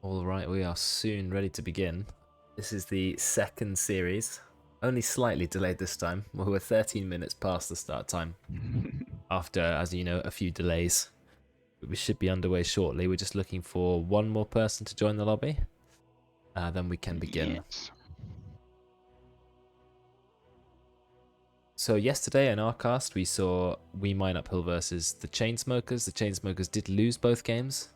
All right, we are soon ready to begin. This is the second series, only slightly delayed this time. We're 13 minutes past the start time after, as you know, a few delays. We should be underway shortly. We're just looking for one more person to join the lobby. Then we can begin. Yes. So yesterday in our cast, we saw We Mine Uphill versus the Chainsmokers. The Chainsmokers did lose both games,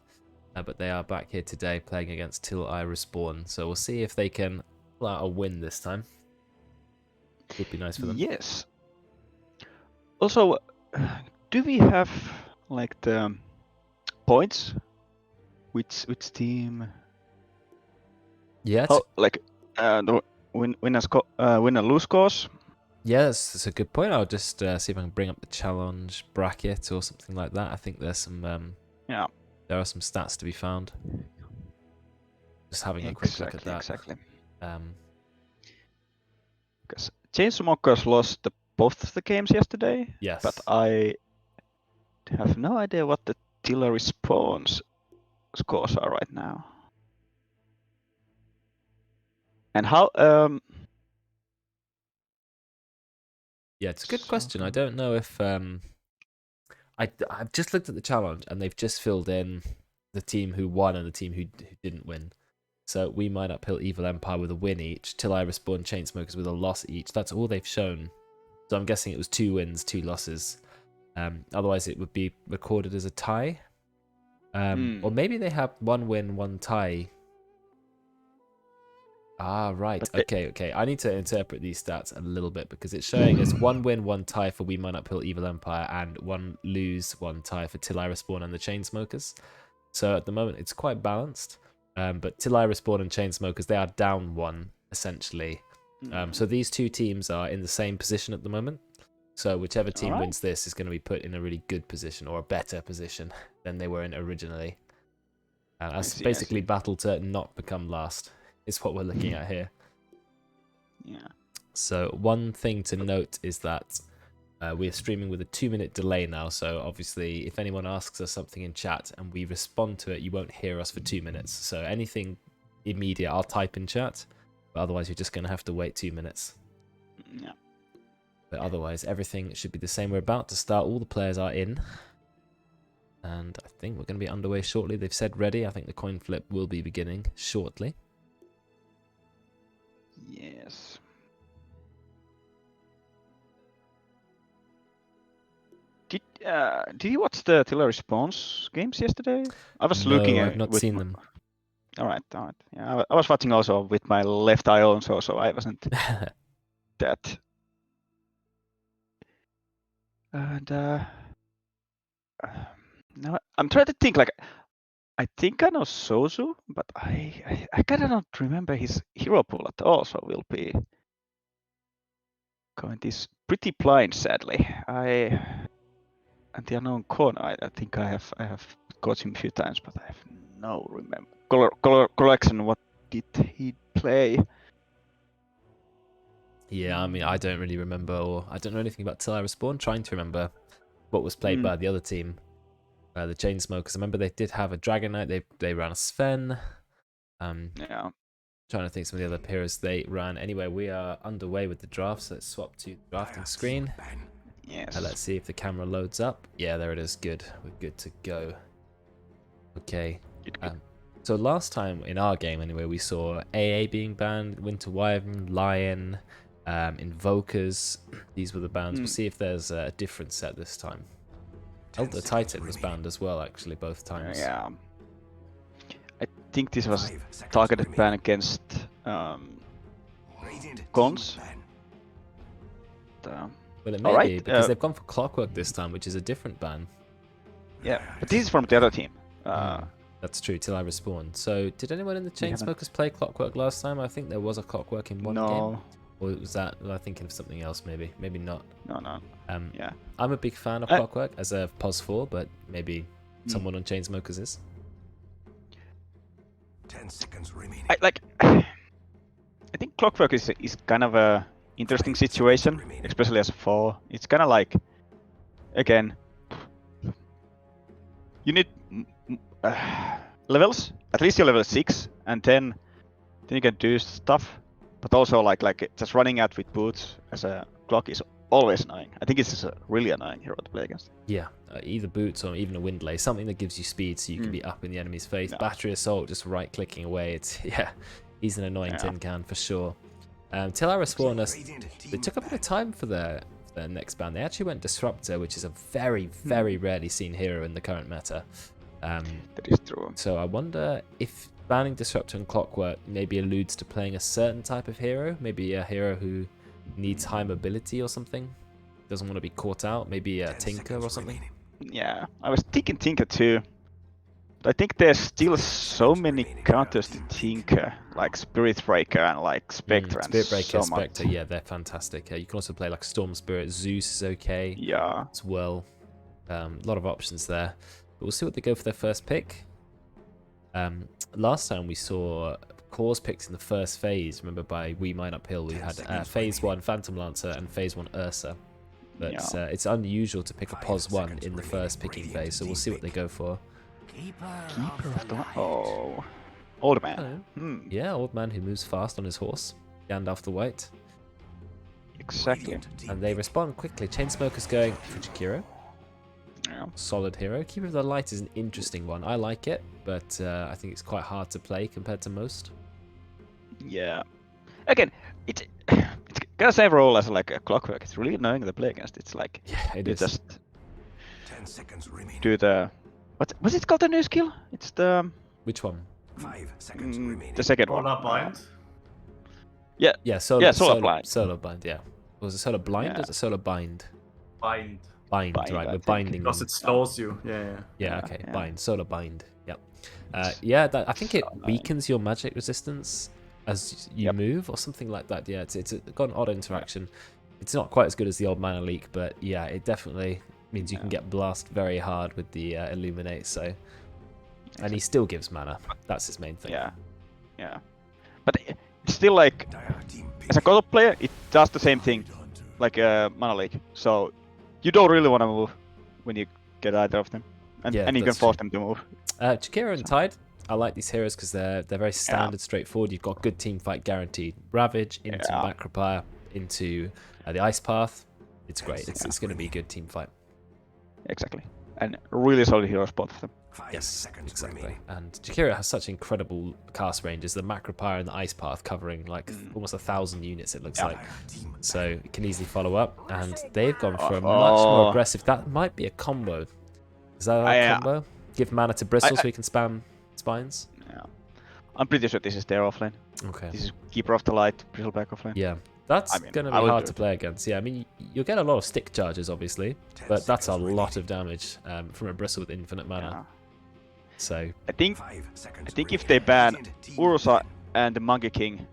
but they are back here today playing against Till I Respawn. So we'll see if they can pull out a win this time. Would be nice for them. Yes. Also, do we have like the points? Which team? Yeah, How like the win and lose scores? yes, that's a good point. I'll just see if I can bring up the challenge bracket or something like that. I think there's some Yeah. there are some stats to be found. Just having a quick look at that. Exactly. Um, Because Chainsmokers lost both of the games yesterday. yes. But I have no idea what the Tiller Respawn's scores are right now. And how Yeah, it's a good question. I don't know if I've just looked at the challenge and they've just filled in the team who won and the team who didn't win. So We Mine Uphill Evil Empire with a win each, Till I Respawn Chainsmokers with a loss each. That's all they've shown. So I'm guessing it was 2 wins, 2 losses. Otherwise it would be recorded as a tie. Or maybe they have 1 win, 1 tie. Ah, right. Okay. I need to interpret these stats a little bit because it's showing us 1 win, 1 tie for We Mine Uphill Evil Empire and 1 lose, 1 tie for Till I Respawn and the Chainsmokers. So at the moment it's quite balanced. But Till I Respawn and Chainsmokers, they are down 1 essentially. So these two teams are in the same position at the moment. So whichever team wins this is going to be put in a really good position or a better position than they were in originally. That's basically battle to not become last is what we're looking at here. Yeah. So one thing to note is that we're streaming with a 2-minute delay now. So obviously if anyone asks us something in chat and we respond to it, you won't hear us for 2 minutes. So anything immediate, I'll type in chat. But otherwise, you're just going to have to wait 2 minutes. Yeah. But otherwise, everything should be the same. We're about to start. All the players are in. And I think we're going to be underway shortly. They've said ready. I think the coin flip will be beginning shortly. Yes. Did you watch the Tiller Response games yesterday? I was looking at I've not seen them. All right. Yeah, I was watching also with my left eye also, so I wasn't that. And now I'm trying to think. Like, I think I know Sozu, but I kind of don't remember his hero pool at all. So we'll be going this pretty blind, sadly. And the unknown Kon, I think I have got him a few times, but I have no remember collection. What did he play? Yeah, I mean, I don't really remember, or I don't know anything about Till I Respawn. Trying to remember what was played by the other team, the Chainsmokers. I remember they did have a Dragon Knight. They ran a Sven. Yeah. Trying to think some of the other heroes they ran. Anyway, we are underway with the draft, so let's swap to the drafting screen. Yes. Let's see if the camera loads up. Yeah, there it is. Good. We're good to go. Okay. So last time in our game, anyway, we saw AA being banned, Winter Wyvern, Lion, Invokers. These were the bans. We'll see if there's a different set this time. Elder Titan was banned as well, actually, both times. Yeah. I think this was targeted ban against Cons. Well, it may be, because they've gone for Clockwork this time, which is a different ban. Yeah, but this is from the other team. That's true, Till I Respawn. So, did anyone in the Chainsmokers play Clockwork last time? I think there was a Clockwork in one game. Or was that, was I thinking of something else, maybe? Maybe not. No. Yeah. I'm a big fan of Clockwork as a POS 4, but maybe someone on Chainsmokers is. 10 seconds remaining. I think Clockwork is kind of a interesting situation, especially as a 4. It's kind of like, again, you need levels. At least you're level 6, and then you can do stuff. But also like just running out with boots as a clock is always annoying. I think it's a really annoying hero to play against. Yeah, either boots or even a windlay, something that gives you speed so you can be up in the enemy's face. Yeah. Battery assault, just right clicking away. It's he's an annoying tin can for sure. Till I respawn us, it took a bit of time for their next ban. They actually went Disruptor, which is a very, very rarely seen hero in the current meta. That is true. So I wonder if banning Disruptor and Clockwork maybe alludes to playing a certain type of hero, maybe a hero who needs high mobility or something, doesn't want to be caught out, maybe a Tinker or something. Yeah, I was thinking Tinker too. But I think there's still so many counters to Tinker, like Spirit Breaker and like Spectre. Spirit Breaker, so Spectre, yeah, they're fantastic. You can also play like Storm Spirit, Zeus is okay as well. A lot of options there. But we'll see what they go for their first pick. Last time we saw cores picked in the first phase, remember by We Mine Uphill, we had phase 1 Phantom Lancer and phase 1 Ursa. But it's unusual to pick a POS 1 in the first picking phase, so we'll see what they go for. Keeper of the... Oh. Old man. Yeah, old man who moves fast on his horse. Gandalf the White. Exactly. And they respond quickly. Chainsmokers going for Jakiro. Yeah. Solid hero. Keeper of the Light is an interesting one. I like it, but I think it's quite hard to play compared to most. Yeah. Again, it's got the same role as like a Clockwork. It's really annoying to play against. It's like you just 10 seconds remaining. do the what's it called, the new skill? It's the Which one? 5 seconds remaining. the second one. Solar Bind? Yeah, solar blind. Solar bind, yeah. Was it solar blind or is it solar bind? Bind. Bind, Bind, right? I We're think. binding Because them. it slows you. Yeah, okay. yeah. Bind, solar bind. Yep. Yeah, I think it annoying. weakens your magic resistance as you move or something like that. Yeah, it's got an odd interaction. It's not quite as good as the old mana leak, but yeah, it definitely means you can get blast very hard with the illuminate. So, and he still gives mana. That's his main thing. Yeah. But it's still like, as a God of player, it does the same thing, like mana leak. So you don't really want to move when you get either of them, and you can force them to move. Jakiro and Tide, I like these heroes because they're very standard, straightforward. You've got good team fight guaranteed. Ravage into Macropire into the Ice Path. It's great. It's going to be a good team fight. Exactly, and really solid heroes, both of them. Yes, exactly. And Jakiro has such incredible cast ranges. The Macropire and the Ice Path covering like almost 1,000 units, it looks like. So it can easily follow up. And they've gone for a much more aggressive. That might be a combo. Is that a combo? Give mana to Bristle so he can spam spines? Yeah. I'm pretty sure this is their offlane. Okay. This is Keeper of the Light, Bristle back offlane. Yeah. That's going to be hard to play against. Yeah, I mean, you'll get a lot of stick charges, obviously, but that's a lot of damage from a Bristle with infinite mana. Yeah. So I think if they ban Ursa and the Monkey King,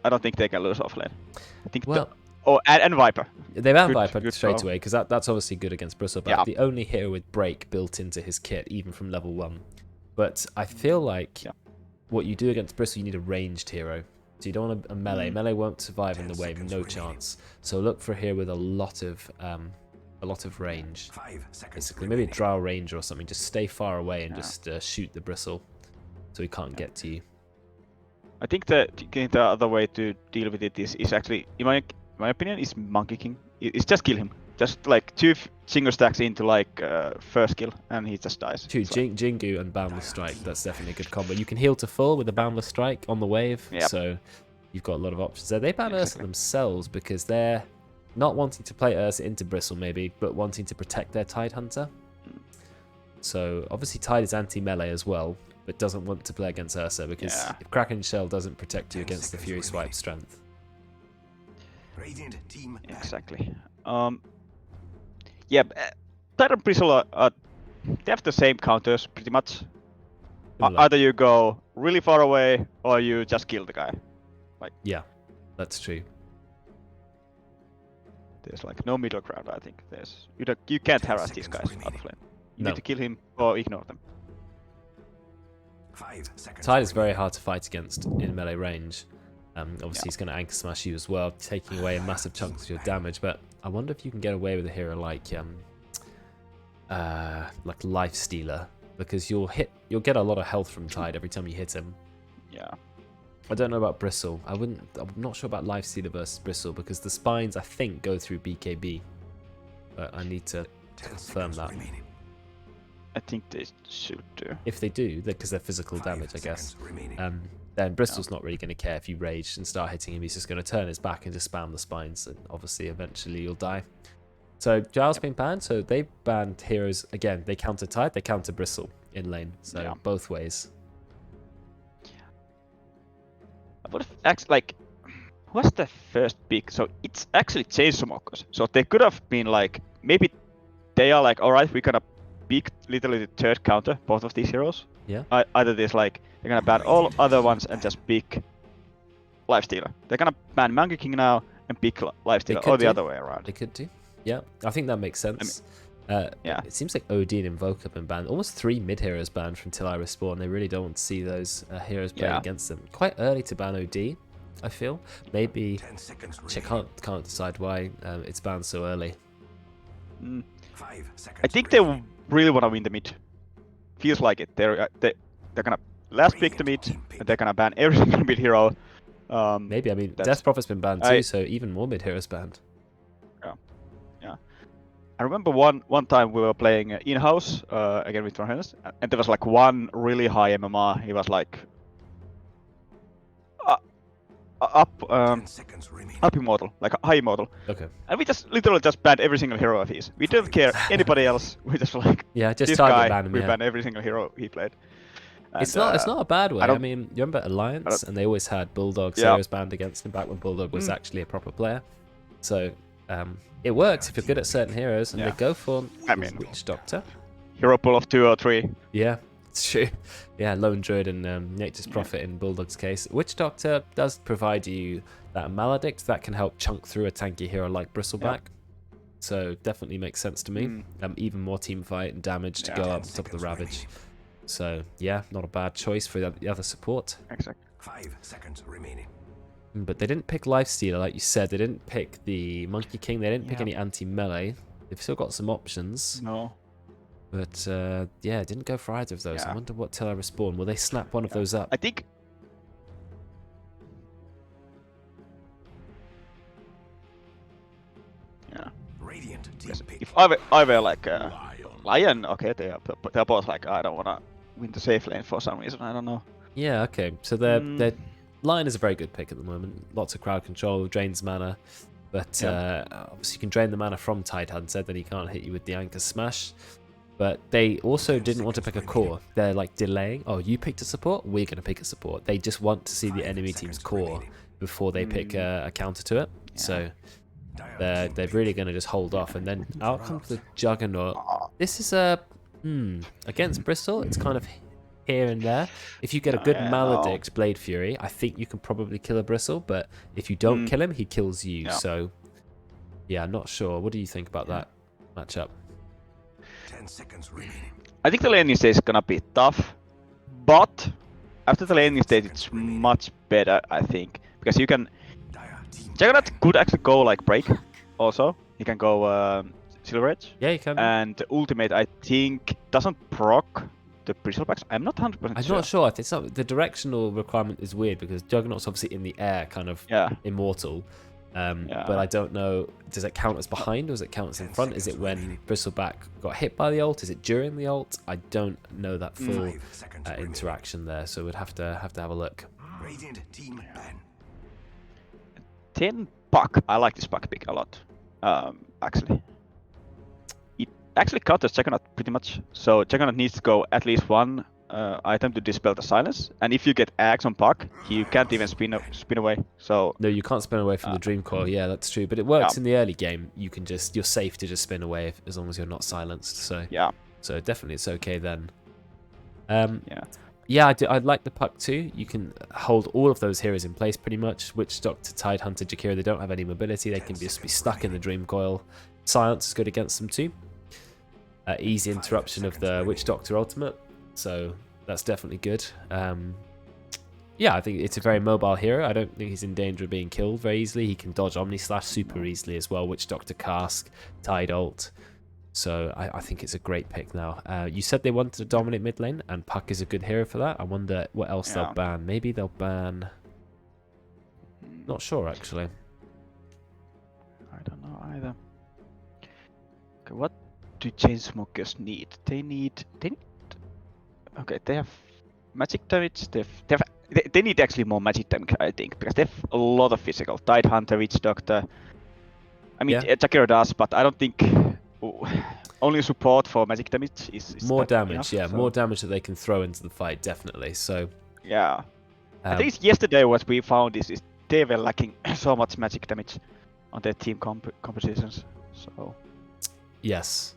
I don't think they can lose offlane. I think and Viper. They ban Viper straight away because that's obviously good against Bristle, but the only hero with break built into his kit, even from level 1. But I feel like what you do against Bristle, you need a ranged hero. So you don't want a melee. Melee won't survive in the wave, no chance. So look for a hero with a lot of range. Basically, maybe a Drow Ranger or something. Just stay far away and just shoot the Bristle, so he can't get to you. I think the other way to deal with it is actually, in my opinion, is Monkey King. It's just kill him. Just like 2 single stacks into like first kill, and he just dies. Jingu and Boundless Strike. That's definitely a good combo. You can heal to full with the Boundless Strike on the wave, so you've got a lot of options there. They ban Ursa themselves because they're not wanting to play Ursa into Bristle, maybe, but wanting to protect their Tide Hunter. So obviously Tide is anti-melee as well, but doesn't want to play against Ursa because if Kraken Shell doesn't protect you against the Fury Swipe strength. Exactly. Yeah, Tide and Bristle they have the same counters pretty much. Either you go really far away or you just kill the guy. Yeah, that's true. There's like no middle ground. I think you can't harass these guys out of lane. You need to kill him or ignore them. Tide is very hard to fight against in melee range. Obviously, he's going to anchor smash you as well, taking away a massive chunk of your damage. But I wonder if you can get away with a hero like Life Stealer, because you'll get a lot of health from Tide every time you hit him. Yeah. I don't know about Bristle. I'm not sure about Lifestealer versus Bristle because the spines I think go through BKB, but I need to 10 confirm seconds that. remaining. I think they should do. If they do, because they're physical 5 damage, I guess. seconds remaining. Then Bristol's not really going to care if you rage and start hitting him. He's just going to turn his back and just spam the spines, and obviously eventually you'll die. So Giles being banned, so they banned heroes again. They counter Tide, they counter Bristle in lane, so both ways. What if actually, like, what's the first pick? So it's actually Chainsmokers. So they could have been like, maybe they are like, all right, we're gonna pick literally the third counter, both of these heroes. Yeah. Either this like they're gonna ban all other ones and just pick Lifestealer. They're gonna ban Monkey King now and pick Lifestealer, or the other way around. They could do. Yeah, I think that makes sense. Yeah. It seems like OD and Invoke have been banned. Almost 3 mid heroes banned from Till I Respawn. They really don't want to see those heroes playing against them. Quite early to ban OD, I feel. Maybe 10 seconds I remaining. can't decide why it's banned so early. 5 seconds I think they remaining. really want to win the mid. Feels like it. They're gonna last pick the mid, and they're gonna ban every single mid hero. Maybe, I mean, that's- Death Prophet's been banned too, so even more mid heroes banned. I remember one time we were playing in-house again with Johannes, and there was like one really high MMR. He was like up 10 seconds remaining. up immortal, like high immortal, Okay. and we just literally just banned every single hero of his. We didn't care anybody else. We just like Yeah, just this target guy. ban him, We yeah. banned every single hero he played. And, It's not a bad way. I, don't- mean, you remember Alliance, and they always had Bulldog Yeah. heroes banned against him back when Bulldog was actually a proper player. So it works if you're good at certain heroes, and Yeah. they go for I mean- Witch Doctor. hero pool of 2 or 3. Yeah, it's true. Yeah, Lone Druid and Nature's Prophet in Bulldog's case. Witch Doctor does provide you that Maledict that can help chunk through a tanky hero like Bristleback. So definitely makes sense to me. Even more team fight and damage to Yeah. go 10 up on top of the seconds Ravage. remaining. So yeah, not a bad choice for the other support. Exactly. 5 seconds remaining. But they didn't pick Lifestealer, like you said. They didn't pick the Monkey King. They didn't pick Yeah. any anti-melee. They've still got some options. No. But yeah, didn't go for either of those. I Yeah. wonder what Till I Respawn. Will they snap one of those up? I think. Yeah. Radiant team Yes, pick. if I were like Lion, okay, they're both like, I don't wanna win the safe lane for some reason. I don't know. Yeah, okay. So their Lion is a very good pick at the moment. Lots of crowd control, drains mana. But obviously you can drain the mana from Tidehunter, then he can't hit you with the Anchor Smash. But they also didn't want to pick a core. They're like delaying. Oh, you picked a support? We're going to pick a support. They just want to see the 5 enemy seconds team's core remaining. before they pick a counter to it. So Dire they're team really going to just hold off. And then out comes the Juggernaut. This is a... against Bristol, it's kind of here and there. If you get a good Yeah, Maledict Blade Fury, I think you can probably kill a Bristle. But if you don't kill him, he kills you. Yeah. So yeah, I'm not sure. What do you think about that matchup? 10 seconds remaining. I think the laning stage is gonna be tough, but after the laning stage, it's much better, I think, because you can. Dire team Juggernaut could actually go like break, also. He can go Silver Edge, Yeah, you can. and the ultimate I think doesn't proc the Bristlebacks. I'm not 100% I'm sure. not sure. I think the directional requirement is weird because Juggernaut's obviously in the air, kind of Yeah. immortal. But I don't know. Does it count as behind or does it count as in 10 front? Is it seconds when remaining. Bristleback got hit by the ult? Is it during the ult? I don't know that full 5 seconds remaining. interaction there, so we'd have to have a look. Radiant team ban. 10 Puck. I like this Puck pick a lot. Actually. It actually counters Juggernaut pretty much. So Juggernaut needs to go at least one item to dispel the silence. And if you get Axe on Puck, you can't even spin away. So No, you can't spin away from the Dream Coil. Yeah, that's true. But it works in the early game. You can you're safe to just spin away as long as you're not silenced. So yeah. So definitely it's okay then. Yeah. Yeah, I like the Puck too. You can hold all of those heroes in place pretty much. Witch Doctor, Tidehunter, Jakira, they don't have any mobility. They can just be stuck in the Dream Coil. Silence is good against them too. Easy interruption of the Witch Doctor ultimate. So that's definitely good. Yeah, I think it's a very mobile hero. I don't think he's in danger of being killed very easily. He can dodge Omni Slash super easily as well. Witch Doctor Cask, Tide ult. So I think it's a great pick now. You said they wanted to dominate mid lane, and Puck is a good hero for that. I wonder what else they'll ban. Maybe they'll ban... Not sure, actually. I don't know either. Okay, what do Chainsmokers need? They need. Okay, they have magic damage. They need actually more magic damage, I think, because they have a lot of physical. Tidehunter, Witch Doctor. I mean, Jakiro does, but I don't think only support for magic damage is more damage. Enough, yeah, so. More damage that they can throw into the fight, definitely. So yeah, I think yesterday what we found is they were lacking so much magic damage on their team compositions. So yes,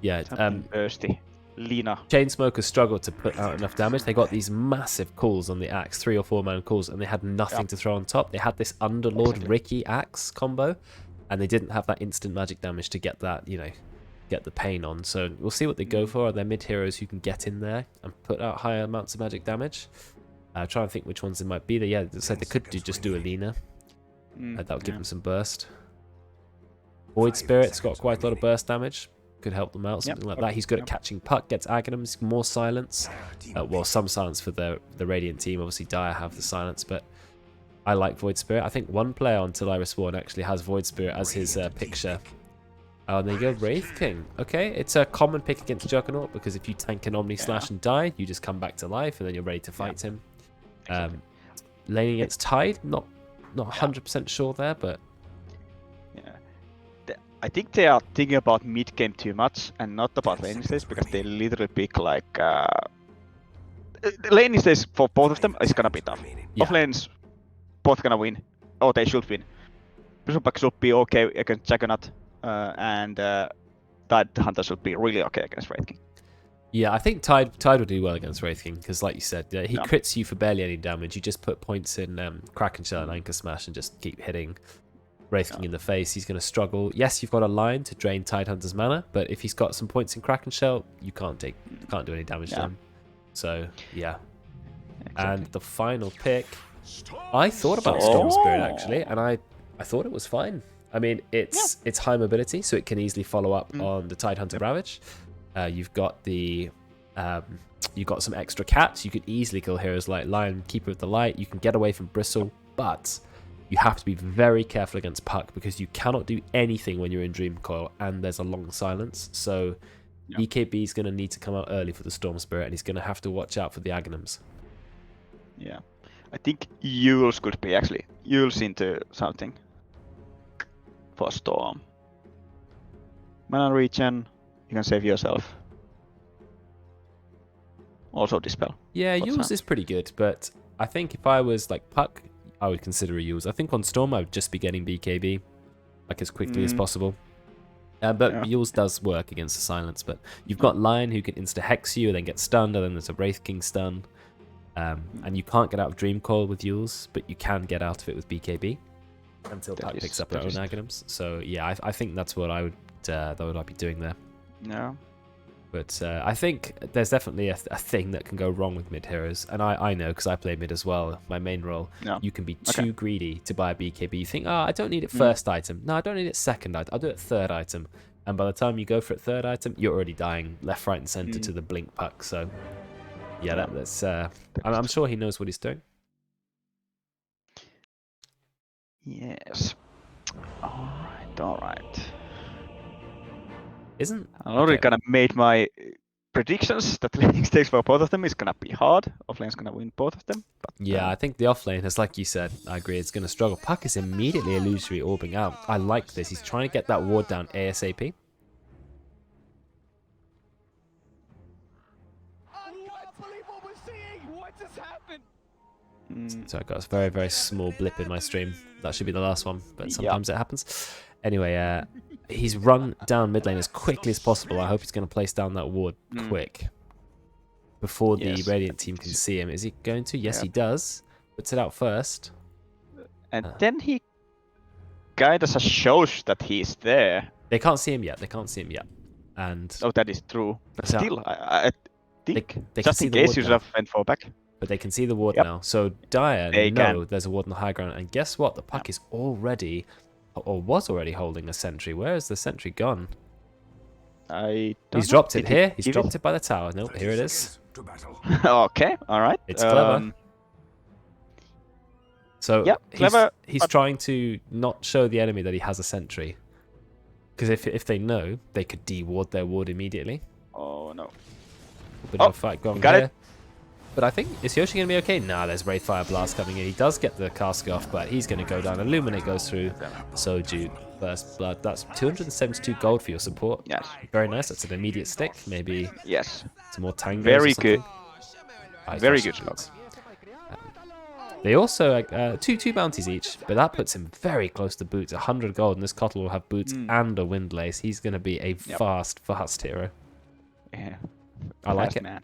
yeah. Thirsty. Lina. Chainsmokers struggled to put out enough damage. They got these massive calls on the axe, 3 or 4 man calls, and they had nothing to throw on top. They had this Underlord Ricky axe combo, and they didn't have that instant magic damage to get that, get the pain on. So we'll see what they go for. Are there mid heroes who can get in there and put out higher amounts of magic damage? Try and think which ones it might be. Yeah, they said they could just do Alina. That would give them some burst. Void Spirit's got quite a lot of burst damage. Could help them out, something like that. He's good at catching Puck, gets Aghanims, more silence. Well, some silence for the Radiant team. Obviously, Dire have the silence, but I like Void Spirit. I think one player on Till I Respawn actually has Void Spirit as his picture. Oh, and there you go, Wraith King. Okay, it's a common pick against Juggernaut because if you tank an Omni Slash and die, you just come back to life and then you're ready to fight him. Laning against Tide, not 100% sure there, but I think they are thinking about mid game too much and not about lane stages because they literally pick like lane stages for both of them is gonna be tough. Off lanes both gonna win, or they should win. Bishop should be okay against Juggernaut, and Tide Hunter should be really okay against Wraith King. Yeah, I think Tide will do well against Wraith King because, like you said, he crits you for barely any damage. You just put points in Kraken Shell and Anchor Smash and just keep hitting Wraith King in the face. He's going to struggle. Yes, you've got a line to drain Tidehunter's mana, but if he's got some points in Kraken Shell, you can't do any damage to him. So yeah. And the final pick, I thought about Storm Spirit actually, and I thought it was fine. I mean, it's high mobility, so it can easily follow up on the Tidehunter Ravage. You've got you've got some extra cats. You could easily kill heroes like Lion, Keeper of the Light. You can get away from Bristle, but you have to be very careful against Puck because you cannot do anything when you're in Dream Coil and there's a long silence. So EKB is going to need to come out early for the Storm Spirit and he's going to have to watch out for the Aghanims. Yeah, I think Yules could be actually. Yules into something for Storm. Mana regen, you can save yourself. Also Dispel. Yeah, Yules is pretty good, but I think if I was like Puck, I would consider a Yules. I think on Storm I would just be getting BKB like as quickly as possible. But Yules does work against the silence. But you've got Lion who can insta-hex you and then get stunned, and then there's a Wraith King stun. And you can't get out of Dream Coil with Yules, but you can get out of it with BKB until Puck picks up her own Aghanims. So yeah, I think that's what I would I'd be doing there. Yeah. But I think there's definitely a thing that can go wrong with mid heroes, and I know because I play mid as well. My main role, you can be too greedy to buy a BKB. You think, I don't need it first item. No, I don't need it second item. I'll do it third item. And by the time you go for it third item, you're already dying left, right, and center to the blink Puck. So yeah, that's. I'm sure he knows what he's doing. Yes. All right. I'm already kind of made my predictions that laning stakes for both of them is gonna be hard. Offlane's gonna win both of them. But, yeah, I think the offlane is like you said. I agree. It's gonna struggle. Puck is immediately illusory orbing out. I like this. He's trying to get that ward down ASAP. Unbelievable, we're seeing. What just happened? So I got a very, very small blip in my stream. That should be the last one, but sometimes it happens. Anyway, he's run down mid lane as quickly as possible. I hope he's going to place down that ward quick before the Radiant team can see him. Is he going to? Yes, he does. Puts it out first. And then he kind of shows that he's there. They can't see him yet. And that is true. But still, I think they just in case you should have went for back. But they can see the ward now. So Dire there's a ward on the high ground. And guess what? The Puck is already, or was already holding a sentry. Where is the sentry gone? I don't He's know. dropped it Did he here. He's give dropped it by the tower. Nope, 30 here it is. seconds to battle. Okay, all right. It's clever. So Yeah, clever, he's but- trying to not show the enemy that he has a sentry. Because if they know, they could de-ward their ward immediately. Oh no. A bit of Oh, a fight going got here. it. But I think, is Yoshi going to be okay? Nah, there's Wraithfire Blast coming in. He does get the cask off, but he's going to go down. Illuminate goes through. Soju, first blood. That's 272 gold for your support. Yes. Very nice. That's an immediate stick. Maybe Yes. some more tangos Very or something. good. He's Very rushing good. boots. They also, two bounties each, but that puts him very close to boots. 100 gold, and this Cottle will have boots and a windlace. He's going to be a fast hero. Yeah. I like Fast it. Man.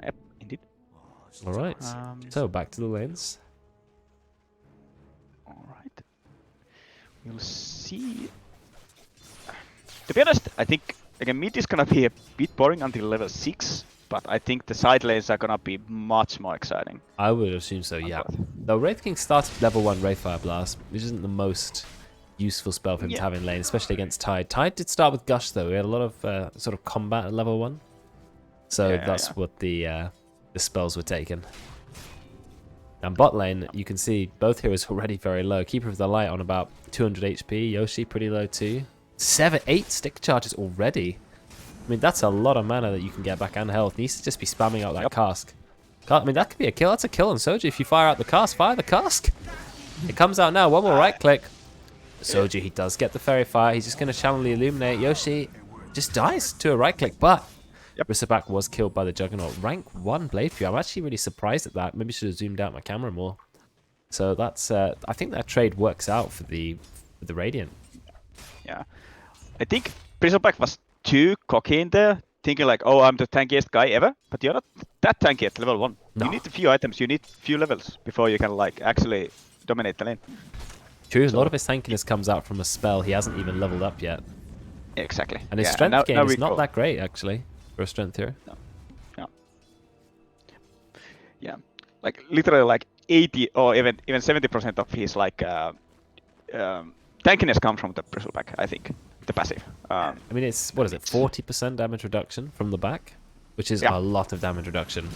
Yep, indeed. All right. So back to the lanes. All right. We'll see. To be honest, I think again mid is gonna be a bit boring until level 6, but I think the side lanes are gonna be much more exciting. I would assume so, yeah. Though Wraith King started level 1 Wraithfire Blast, which isn't the most useful spell for him to have in lane, especially against Tide. Tide did start with Gush though. We had a lot of sort of combat at level 1. So that's what the spells were taken. And bot lane, you can see both heroes already very low. Keeper of the Light on about 200 HP. Yoshi pretty low too. 8 stick charges already. I mean, that's a lot of mana that you can get back and health. He needs to just be spamming out that cask. I mean, that could be a kill. That's a kill on Soju. If you fire out the cask, fire the cask. It comes out now. One more right click. Soju, he does get the fairy fire. He's just going to channel the illuminate. Yoshi just dies to a right click, but Risabak was killed by the Juggernaut. Rank 1 Blade Fury. I'm actually really surprised at that. Maybe should have zoomed out my camera more. So that's, I think that trade works out for the Radiant. Yeah. I think Bristleback was too cocky in there, thinking like, oh, I'm the tankiest guy ever, but you're not that tanky at level 1. No. You need a few items, you need a few levels before you can like actually dominate the lane. True, a lot of his tankiness comes out from a spell he hasn't even leveled up yet. Exactly. And his strength gain is not that great, actually, for a strength hero. No. No. Yeah. Like, literally like 80 or even 70% of his like tankiness comes from the Bristleback, I think. The passive. I mean, it's, what is it, 40% damage reduction from the back? Which is a lot of damage reduction.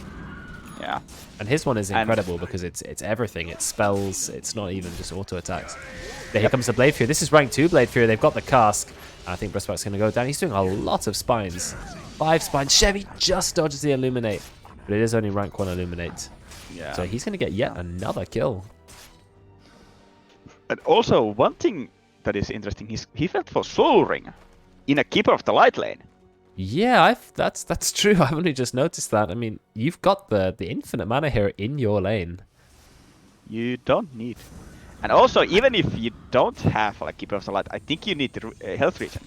Yeah. And his one is incredible because it's everything. It's spells. It's not even just auto attacks. Here comes the Blade Fury. This is rank 2 Blade Fury. They've got the cask. I think Breastback's going to go down. He's doing a lot of spines. 5 spines. Chevy just dodges the Illuminate. But it is only rank 1 Illuminate. Yeah. So he's going to get yet another kill. And also, one thing that is interesting is he went for Soul Ring in a Keeper of the Light lane. Yeah, that's true. I've only just noticed that. I mean, you've got the infinite mana here in your lane. You don't need. And also, even if you don't have like Keeper of the Light, I think you need the health regen.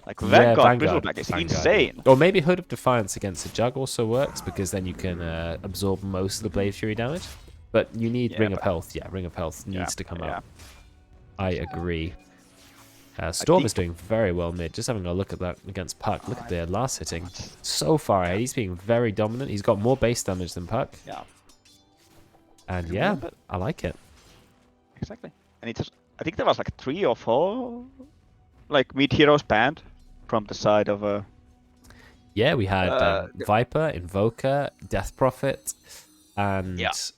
Like Vanguard Bristleback is insane. Or maybe Hood of Defiance against the Jug also works because then you can absorb most of the Blade Fury damage. But you need Ring of Health. Yeah, Ring of Health needs to come out. I agree. Storm is doing very well mid. Just having a look at that against Puck. Look at the last hitting. So far ahead. He's being very dominant. He's got more base damage than Puck. Yeah. And yeah, I like it. Exactly. And it's, I think there was like 3 or 4 like mid heroes banned from the side of Yeah, we had Viper, Invoker, Death Prophet, and there's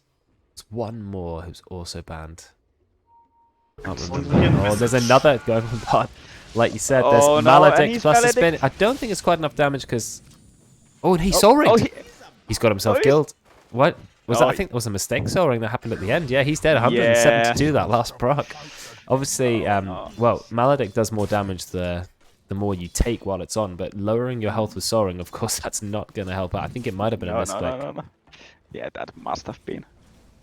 one more who's also banned. Can't remember. Oh, there's another going on bot. Like you said, there's Maledict plus the spin. I don't think it's quite enough damage because... Oh, and he Soul Ringed! He's got himself killed. What? Was that? I think it was a mistake Soul Ring that happened at the end. Yeah, he's dead. 172 that last proc. Obviously, well, Maledict does more damage the more you take while it's on, but lowering your health with Soul Ring, of course, that's not going to help out. I think it might have been a misclick. No. Yeah, that must have been.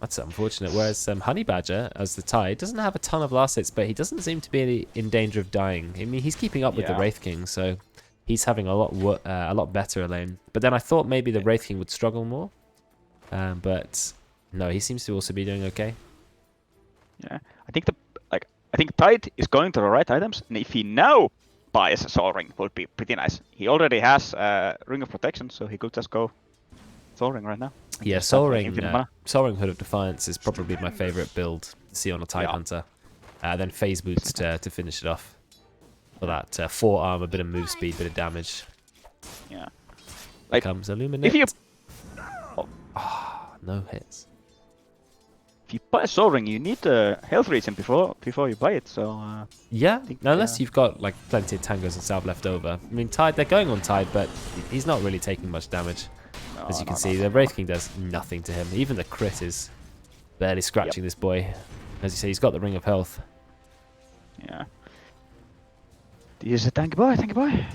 That's unfortunate. Whereas Honey Badger, as the Tide, doesn't have a ton of last hits, but he doesn't seem to be in danger of dying. I mean, he's keeping up with the Wraith King, so he's having a lot better lane. But then I thought maybe the Wraith King would struggle more, but no, he seems to also be doing okay. Yeah, I think Tide is going to the right items, and if he now buys a Soul Ring, would be pretty nice. He already has Ring of Protection, so he could just go Soul Ring right now. Yeah, Soul Ring Hood of Defiance is probably my favorite build to see on a Tide Hunter. Then Phase Boots to finish it off. for that 4 armor, bit of move speed, bit of damage. Yeah. Here Like, comes Illuminate. if you No hits. if you buy a Soul Ring, you need a health regen before you buy it. So Yeah, think, unless you've got like plenty of tangos and salve left over. I mean, Tide, they're going on Tide, but he's not really taking much damage. As you can see, the Wraith King does nothing to him. Even the crit is barely scratching this boy. As you say, he's got the Ring of Health. yeah. This is a tanky boy,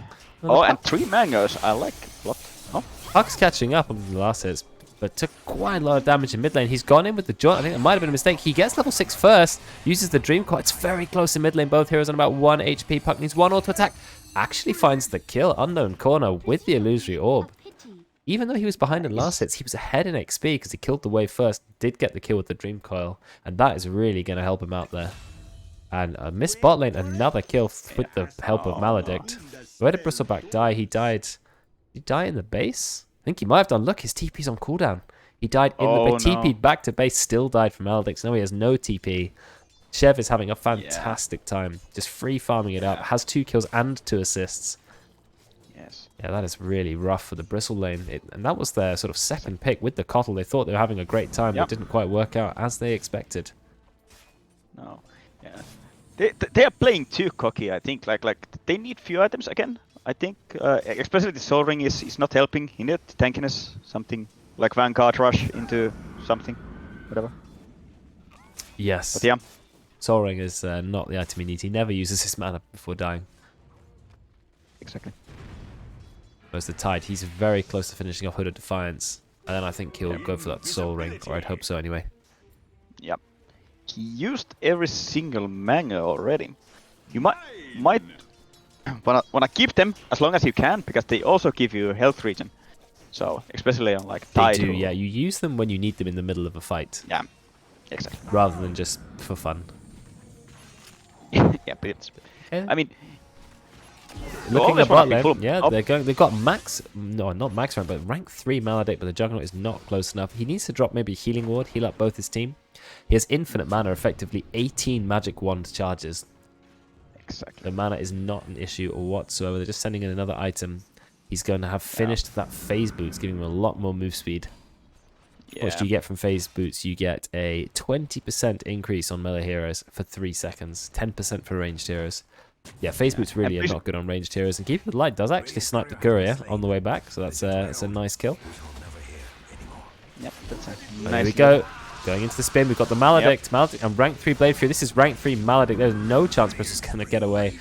Well, Oh, and 3 mangoes. I like a lot. Oh, Puck's catching up on the last hits, but took quite a lot of damage in mid lane. He's gone in with the jaunt. I think it might have been a mistake. He gets level 6 first, uses the Dream Core. It's very close in mid lane. Both heroes on about 1 HP. Puck needs 1 auto attack. Actually finds the kill. Unknown Corner with the Illusory Orb. Even though he was behind in last hits, he was ahead in XP because he killed the wave first, did get the kill with the Dream Coil, and that is really going to help him out there. And a missed bot lane, another kill with the help of Maledict. Where did Bristleback die? He died. Did he die in the base? I think he might have done. Look, his TP's on cooldown. He died in the base. TP'd back to base, still died from Maledict. So now he has no TP. Chev is having a fantastic time. Just free farming it up. Has 2 kills and 2 assists. yes. Yeah, that is really rough for the Bristle lane. And that was their sort of second pick with the Cottle. They thought they were having a great time, but it didn't quite work out as they expected. No. Yeah. They are playing too cocky, I think. Like they need few items again. I think, especially the Soul Ring is not helping. He need tankiness, something like Vanguard Rush into something, whatever. Yes. But yeah. Soul Ring is not the item he needs. He never uses his mana before dying. Exactly. Whereas the Tide, he's very close to finishing off Hood of Defiance. And then I think he'll go for that Soul Ring, or I'd hope so anyway. Yep. He used every single manga already. You might wanna keep them as long as you can, because they also give you health regen. So especially on like They Tide. do, yeah. You use them when you need them in the middle of a fight, Yeah. Exactly. rather than just for fun. Yeah, but it's. Okay. I mean, Looking always at bot wanna be lane, full yeah, up. they've got not max rank, but rank 3 Maledict, but the Juggernaut is not close enough. He needs to drop maybe a Healing Ward, heal up both his team. He has infinite mana, effectively 18 Magic Wand charges. exactly. The mana is not an issue whatsoever. They're just sending in another item. He's going to have finished that Phase Boots, giving him a lot more move speed. Yeah. What do you get from Phase Boots? You get a 20% increase on melee heroes for 3 seconds, 10% for ranged heroes. Yeah, Phase Boots really are not good on ranged heroes, and Keeping the Light does actually snipe the courier on the way back, so that's a nice kill. Yep, that's a There nice. we go. Going into the spin, we've got the Maledict. Maledict and rank 3 Blade Fury. This is rank 3 Maledict. There's no chance Bristle's going to get away.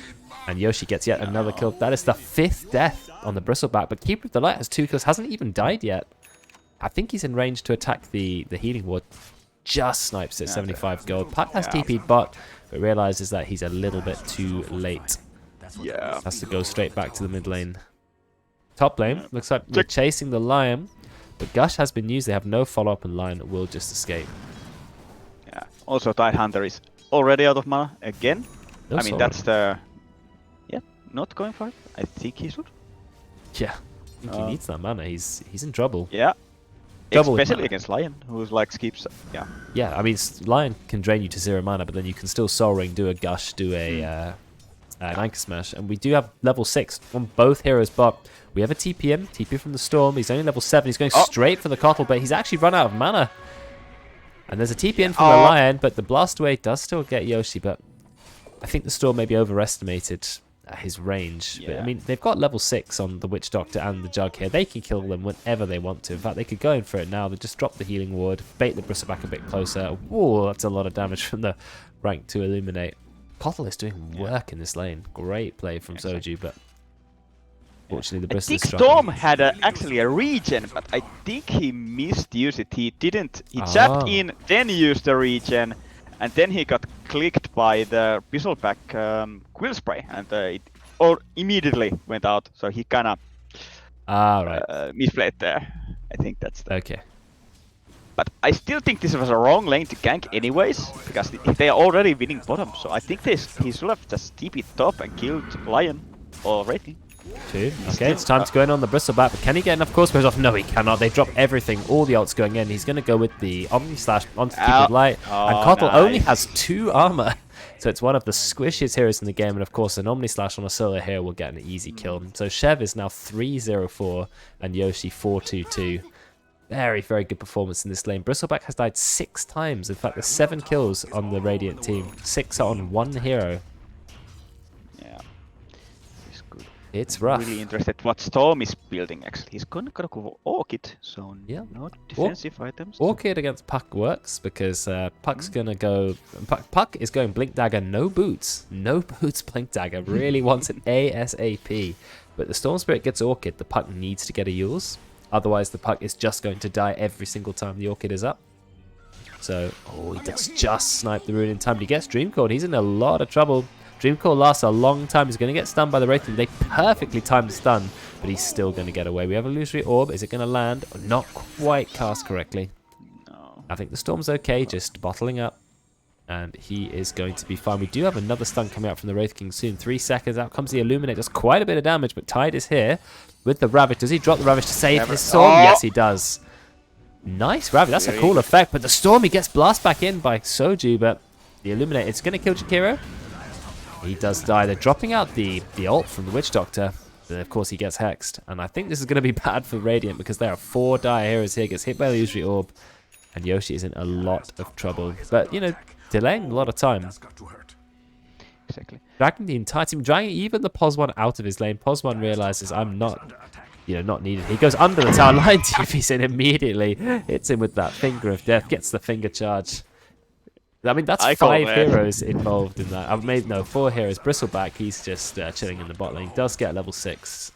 And Yoshi gets yet another kill. That is the 5th death on the Bristleback. But Keeper of the Light has 2 kills. Hasn't even died yet. I think he's in range to attack the Healing Ward. Just snipes it, 75 gold. Puck has TP'd bot, but realizes that he's a little bit too late. Yeah. Has to go straight back to the mid lane. Top lane, looks like they're chasing the Lion. But Gush has been used. They have no follow-up, and Lion will just escape. Yeah. Also, Tide Hunter is already out of mana again. No I mean, sorrow. that's the. Yeah, not going for it. I think he should. Yeah, I think he needs that mana. He's in trouble. Yeah. Double with Especially mana. against Lion, who's like skips. Yeah. Yeah, I mean, Lion can drain you to 0 mana, but then you can still Soul Ring, do a Gush, do an Anchor Smash, and we do have level 6 on both heroes, but we have a TP from the Storm. He's only level 7. He's going straight for the Cottle, but he's actually run out of mana. And there's a TP from the Lion, but the Blast Away does still get Yoshi, but I think the Storm maybe overestimated his range. But, I mean, they've got level 6 on the Witch Doctor and the Jug here. They can kill them whenever they want to. In fact, they could go in for it now. They just drop the Healing Ward, bait the Bristleback a bit closer. Whoa, that's a lot of damage from the rank to Illuminate. Cottle is doing work in this lane. Great play from Soju, but fortunately the I Bristol think is struggling. Storm had actually a regen, but I think he misused it. He didn't. He zapped in, then used the regen, and then he got clicked by the Bristleback Quill Spray, and it immediately went out. So he kind of misplayed there. I think that's the. Okay. But I still think this was a wrong lane to gank anyways, because they are already winning bottom. So I think he should have just TP'd top and killed Lion already. 2. Okay, it's time to go in on the Bristleback, but can he get enough core squares off? No, he cannot. They drop everything, all the ults going in. He's going to go with the Omni Slash onto Keep It Light, and Cottle only has 2 armor. So it's one of the squishiest heroes in the game, and of course an Omni Slash on a solo hero will get an easy kill. So Chev is now 3-0-4 and Yoshi 4-2-2. Very, very good performance in this lane. Bristleback has died 6 times. In fact, there's 7 kills on the Radiant team. 6 are on 1 hero. Yeah. He's good. It's I'm rough. really interested what Storm is building actually. He's gonna go Orchid, so Yeah. no defensive items. Orchid against Puck works because Puck's gonna go. Puck is going Blink Dagger, no boots, no boots. Blink Dagger really wants an ASAP, but the Storm Spirit gets Orchid. The Puck needs to get a Yules, otherwise the Puck is just going to die every single time the Orchid is up. So, oh, he does just snipe the rune in time. But he gets Dreamcore. He's in a lot of trouble. Dreamcore lasts a long time. He's going to get stunned by the Wraithling. They perfectly timed the stun, but he's still going to get away. We have a illusory orb. Is it going to land? Not quite cast correctly. No. I think the Storm's okay, just bottling up. And he is going to be fine. We do have another stun coming out from the Wraith King soon. 3 seconds. Out comes the Illuminate. Does quite a bit of damage, but Tide is here with the Ravage. Does he drop the Ravage to save his Storm? Oh! Yes, he does. Nice Ravage. That's a cool effect. But the Storm, he gets blast back in by Soju, but the Illuminate, it's going to kill Jakiro. He does die. They're dropping out the ult from the Witch Doctor. But of course, he gets hexed. And I think this is going to be bad for Radiant because there are 4 dire heroes here. Gets hit by the illusory orb. And Yoshi is in a lot of trouble. But, you know, delaying a lot of time. That's got to hurt. Exactly. Dragging the entire team, dragging even the POS1 out of his lane. POS1 realizes I'm not, not needed. He goes under the tower line, TP's in immediately. Hits him with that finger of death. Gets the finger charge. I mean, that's 5 heroes involved in that. I've made 4 heroes. Bristleback, he's just chilling in the bot lane. Does get level 6.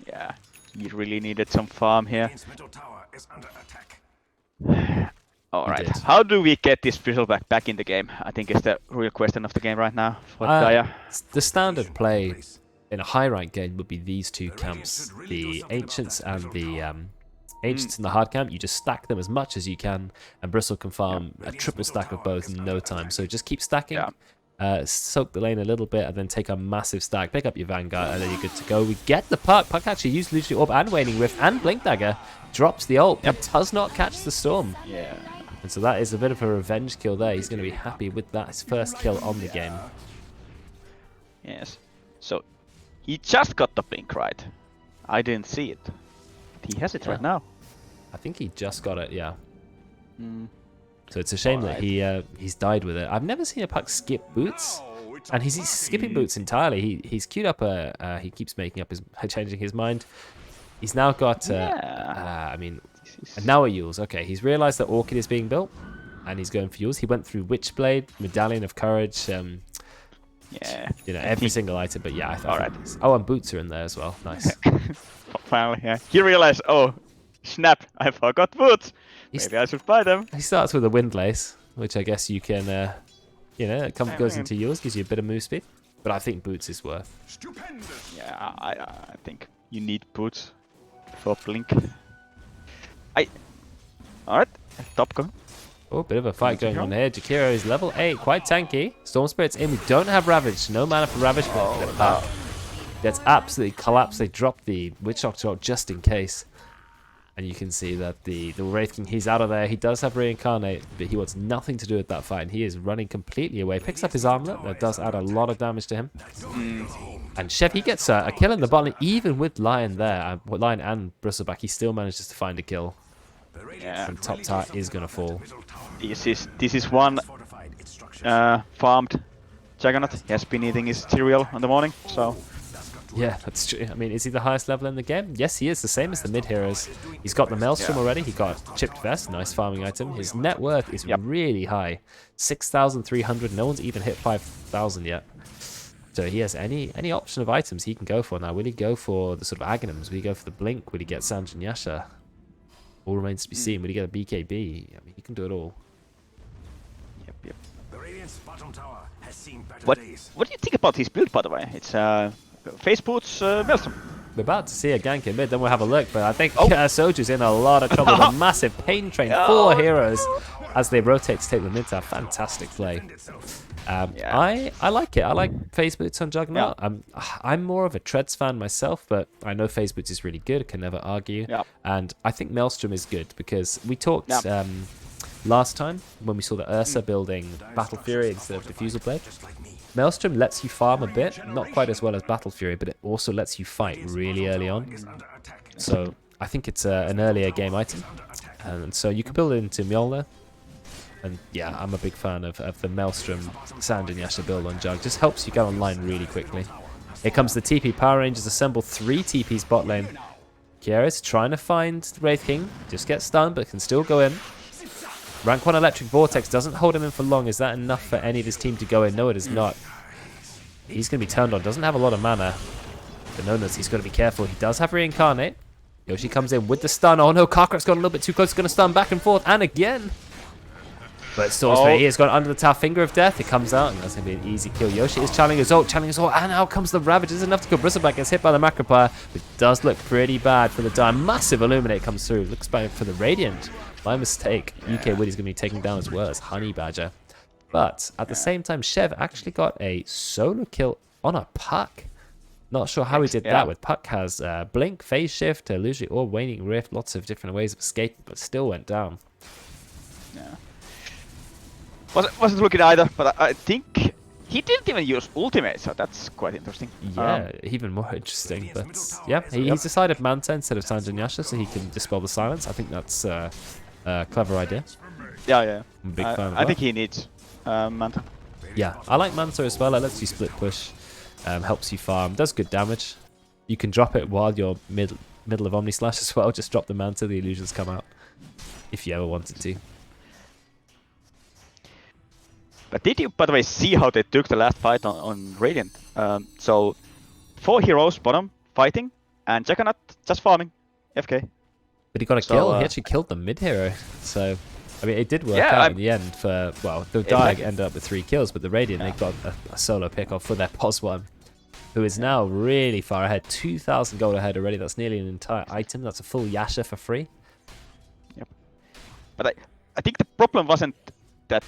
Yeah. He really needed some farm here. His middle tower is under attack. Alright. did. How do we get this Bristleback back in the game? I think is the real question of the game right now for Gaia. The standard play in a high rank game would be these 2 camps. The Ancients and the Ancients in the hard camp. You just stack them as much as you can, and Bristle can farm a triple stack of both in no time. So just keep stacking. Soak the lane a little bit and then take a massive stack, pick up your Vanguard, and then you're good to go. We get the Puck. Puck actually used Illusory Orb and Waning Rift and Blink Dagger. Drops the ult, but does not catch the Storm. Yeah. And so that is a bit of a revenge kill there. He's going to be happy with that. His first kill on the game. Yes. So he just got the blink right. I didn't see it. He has it right now. I think he just got it, yeah. Mm. So it's a shame that he's died with it. I've never seen a Puck skip boots. And he's skipping boots entirely. He's queued up he keeps making up changing his mind. He's now got now a Yules. Okay, he's realized that Orchid is being built, and he's going for Yules. He went through Witchblade, Medallion of Courage, Yeah. every single item. But yeah, I thought. Alright. Oh, and boots are in there as well. Nice. Finally, yeah. He realized, oh, snap! I forgot boots. Maybe I should buy them. He starts with a Windlace, which I guess you can, goes into yours, gives you a bit of move speed. But I think boots is worth. Stupendous. Yeah, I think you need boots for blink. Alright, top go. Oh, bit of a fight going on here. Jakiro is level 8, quite tanky. Storm Spirit's in. We don't have Ravage. No mana for Ravage, but that's absolutely collapsed. They dropped the Witch Doctor out just in case. And you can see that the Wraith King, he's out of there. He does have Reincarnate, but he wants nothing to do with that fight. And he is running completely away. Picks up his armlet. That does add a lot of damage to him. And Chev, he gets a kill in the bottom, even with Lion there. Lion and Bristleback, he still manages to find a kill. Yeah. And top tower is going to fall. This is one farmed Juggernaut. He has been eating his cereal in the morning, so... Yeah, that's true. I mean, is he the highest level in the game? Yes, he is. The same as the mid-heroes. He's got the Maelstrom already. He got Chipped Vest, nice farming item. His net worth is really high. 6,300. No one's even hit 5,000 yet. So he has any option of items he can go for now. Will he go for the sort of Aghanims? Will he go for the Blink? Will he get Sanjin Yasha? All remains to be seen. Will he get a BKB? I mean, he can do it all. Yep. The Radiant's bottom tower has seen better What days. do you think about his build, by the way? It's Face Boots Maelstrom. We're about to see a gank in mid, then we'll have a look. But I think Soju's in a lot of trouble with a massive pain train. 4 heroes as they rotate to take the mid tower. Fantastic play. I like it. I like Phase Boots on Juggernaut. I'm more of a Treads fan myself, but I know Phase Boots is really good. I can never argue. And I think Maelstrom is good because we talked last time when we saw the Ursa building Battle Fury instead of Diffusal Blade. Maelstrom lets you farm a bit, not quite as well as Battle Fury, but it also lets you fight really early on. So I think it's an earlier game item. And so you can build it into Mjolnir. And yeah, I'm a big fan of the Maelstrom Sand and Yasha build on Jug. Just helps you get online really quickly. Here comes the TP. Power Rangers assemble 3 TPs bot lane. Kiera's trying to find Wraith King. Just gets stunned, but can still go in. Rank 1 Electric Vortex doesn't hold him in for long. Is that enough for any of his team to go in? No, it is not. He's going to be turned on. Doesn't have a lot of mana. But Nona's, he's got to be careful. He does have Reincarnate. Yoshi comes in with the stun. Oh no, Karkrak's got a little bit too close. He's going to stun back and forth. And again. But Stormspirit, he has gone under the tower. Finger of Death. It comes out, and that's going to be an easy kill. Yoshi is channeling his ult, and out comes the Ravage. It's enough to kill Bristleback. Gets hit by the Macropire, but does look pretty bad for the die. Massive Illuminate comes through. Looks bad for the Radiant. My mistake. UK Woody's going to be taken down as well as Honey Badger. But at the same time, Chev actually got a solo kill on a Puck. Not sure how he did that. With Puck has Blink, Phase Shift, Illusory Orb, Waning Rift, lots of different ways of escaping, but still went down. Yeah. Wasn't looking either, but I think he didn't even use ultimate, so that's quite interesting. Yeah, even more interesting. But yeah, he's decided Manta instead of Sanjin Yasha, so he can dispel the silence. I think that's a clever idea. Yeah. I'm a big fan of that. I think he needs Manta. Yeah, I like Manta as well. It lets you split push, helps you farm, does good damage. You can drop it while you're middle of Omni Slash as well. Just drop the Manta, the illusions come out, if you ever wanted to. But did you, by the way, see how they took the last fight on Radiant? So 4 heroes bottom fighting, and Juggernaut just farming, FK. But he got a kill. He actually killed the mid hero. So I mean, it did work out in the end. For the Diag ended up with 3 kills, but the Radiant they got a solo pick off for their POS one, who is now really far ahead. 2,000 gold ahead already. That's nearly an entire item. That's a full Yasha for free. Yep. But I think the problem wasn't that.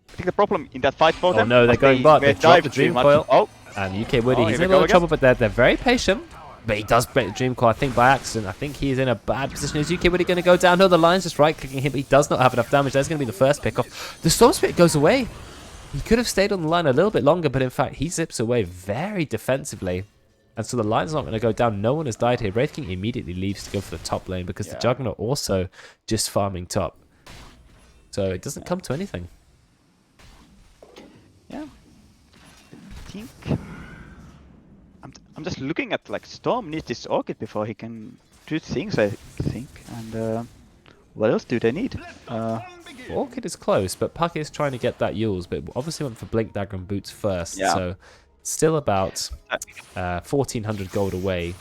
I think the problem in that fight for them. Oh no, they're going bot. They dropped the Dream Coil. Oh, and UK Woody, he's in a little trouble, but they're very patient. But he does break the Dream Coil, I think, by accident. I think he's in a bad position. Is UK Woody going to go down? No, the line's just right-clicking him, but he does not have enough damage. That's going to be the first pick-off. The Storm Spirit goes away. He could have stayed on the line a little bit longer, but in fact, he zips away very defensively. And so the line's not going to go down. No one has died here. Wraith King immediately leaves to go for the top lane because the Juggernaut also just farming top. So it doesn't come to anything. Yeah, I think I'm just looking at like Storm needs this Orchid before he can do things, I think. And what else do they need? Orchid is close, but Puck is trying to get that Yules, but obviously went for Blink Dagger and Boots first. Yeah. So still about 1,400 gold away.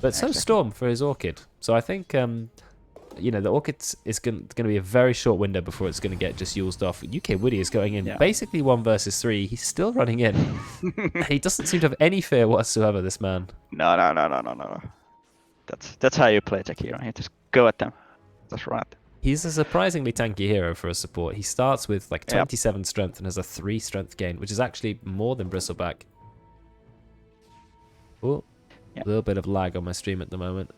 But so Storm for his Orchid. So I think you know, the Orchid is going to be a very short window before it's going to get just used off. UK Woody is going in basically 1 versus 3. He's still running in. He doesn't seem to have any fear whatsoever, this man. No. That's how you play Jackie, right? You just go at them. Just run at them. He's a surprisingly tanky hero for a support. He starts with like 27 strength and has a 3 strength gain, which is actually more than Bristleback. Oh, a little bit of lag on my stream at the moment.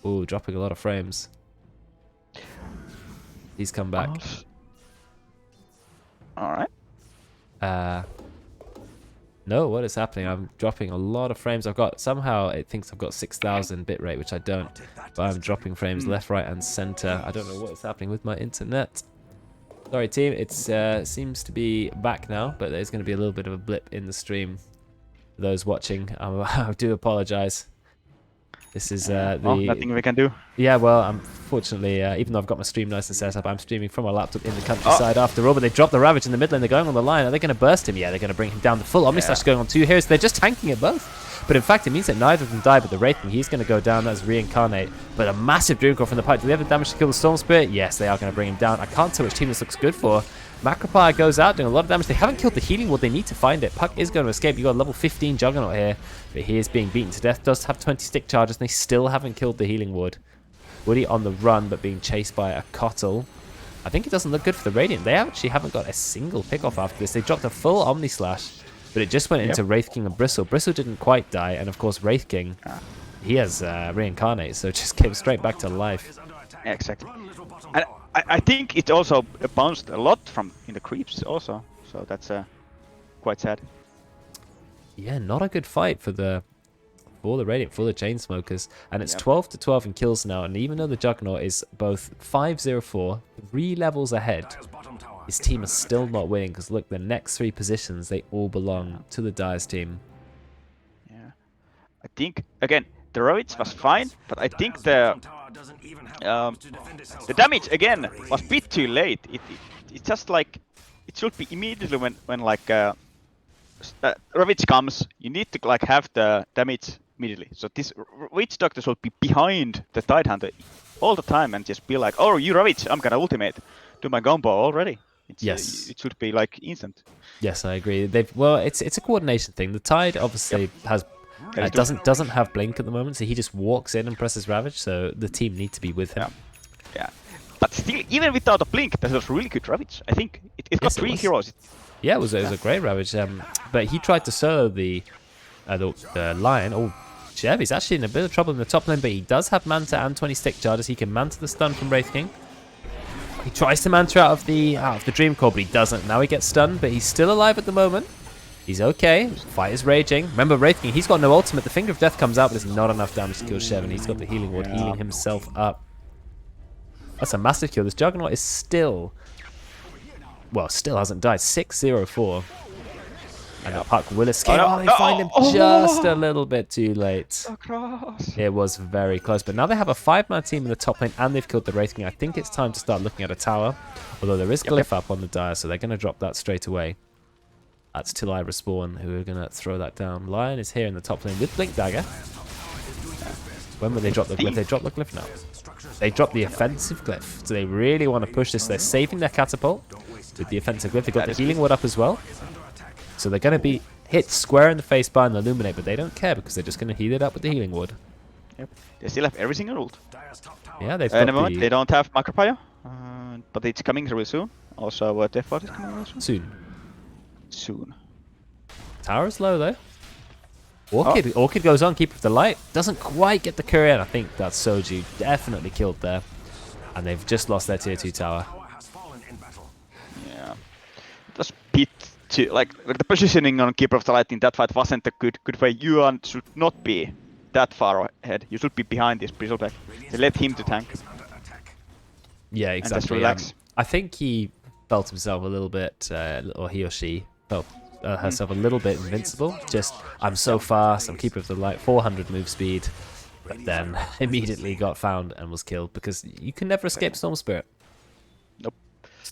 Ooh, dropping a lot of frames. He's come back. Alright. No, what is happening? I'm dropping a lot of frames. I've got, somehow it thinks I've got 6,000 bitrate, which I don't. But I'm dropping frames left, right, and center. I don't know what is happening with my internet. Sorry, team. It seems to be back now, but there's going to be a little bit of a blip in the stream. For those watching, I do apologize. This is nothing we can do. Yeah, well, unfortunately, even though I've got my stream nice and set up, I'm streaming from my laptop in the countryside after all. But they dropped the Ravage in the middle and they're going on the line. Are they going to burst him? Yeah, they're going to bring him down. The full Omni Slash going on 2 heroes. They're just tanking it both. But in fact, it means that neither of them die. But the Wraith King, he's going to go down. That's Reincarnate. But a massive Dream Coil from the pipe. Do they have the damage to kill the Storm Spirit? Yes, they are going to bring him down. I can't tell which team this looks good for. Macropire goes out, doing a lot of damage. They haven't killed the Healing Ward. They need to find it. Puck is going to escape. You've got a level 15 Juggernaut here, but he is being beaten to death. Does have 20 stick charges, and they still haven't killed the Healing Ward. Woody on the run, but being chased by a Cottle. I think it doesn't look good for the Radiant. They actually haven't got a single pick-off after this. They dropped a full Omni Slash, but it just went into Wraith King and Bristle. Bristle didn't quite die, and of course Wraith King, he has Reincarnate, so just came straight back to life. Exactly. Run, little bottom And tower. I think it also bounced a lot from in the creeps also, so that's quite sad. Yeah, not a good fight for the Radiant, for the Chainsmokers. And it's Yep. 12 to 12 in kills now. And even though the Juggernaut is both 5-0-4, 3 levels ahead, Dire's bottom tower his is team under is still attack. not winning. Because look, the next 3 positions, they all belong to the Dire's team. Yeah. I think again the Ravage was fine, but I think Dire's bottom tower doesn't even have arms to defend itself. the damage again was a bit too late. It's just like it should be immediately when like Ravage comes, you need to like have the damage immediately. So this Witch Doctor should be behind the Tidehunter all the time and just be like, oh, you Ravage, I'm gonna ultimate, do my combo already. Yes. It should be like instant. Yes, I agree. Well, it's a coordination thing. The Tide obviously has doesn't have Blink at the moment, so he just walks in and presses Ravage. So the team need to be with him. Yeah. But still, even without a Blink, that was really good Ravage. I think it got Yes, it 3 was. heroes. Yeah, it was a great Ravage. But he tried to solo the Lion. Oh, Chev, he's actually in a bit of trouble in the top lane, but he does have Manta and 20 stick charges. He can Manta the stun from Wraith King. He tries to Manta out of the Dream Core, but he doesn't. Now he gets stunned, but he's still alive at the moment. He's okay. Fight is raging. Remember, Wraith King, he's got no ultimate. The Finger of Death comes out, but it's not enough damage to kill Chev, and he's got the Healing Ward healing himself up. That's a massive kill. This Juggernaut is still... Well, still hasn't died. 6-0-4. And the puck will escape. Oh, no, They no, find him oh. just a little bit too late. So close. It was very close. But now they have a 5-man team in the top lane, and they've killed the Wraith King. I think it's time to start looking at a tower. Although there is Glyph up on the Dire, so they're going to drop that straight away. That's till I respawn, who are going to throw that down. Lion is here in the top lane with Blink Dagger. When will they drop the Glyph? They drop the Glyph now. They drop the offensive Glyph. So they really want to push this. They're saving their catapult with the offensive Glyph. They've got the healing ward up as well. So they're going to be hit square in the face by an Illuminate, but they don't care because they're just going to heal it up with the healing ward. Yep. They still have every single ult. Dire's top tower Yeah, they've At got the moment, they the... don't have Macropire, but it's coming really soon. Also, Death Ward is coming really soon. Soon. Tower's low though. Orchid goes on, Keeper of the Light. Doesn't quite get the courier. I think that's Soju definitely killed there. And they've just lost their tier 2 tower. tower has fallen in battle. Yeah. It was bit too, like the positioning on Keeper of the Light in that fight wasn't a good way. You should not be that far ahead. You should be behind this Bristleback. They let him to tank. Is under attack. Yeah, And just exactly. relax. I think he felt himself a little bit, or he or she felt herself a little bit invincible. Just, I'm so fast, I'm Keeper of the Light, 400 move speed. But then immediately got found and was killed because you can never escape Storm Spirit. Nope.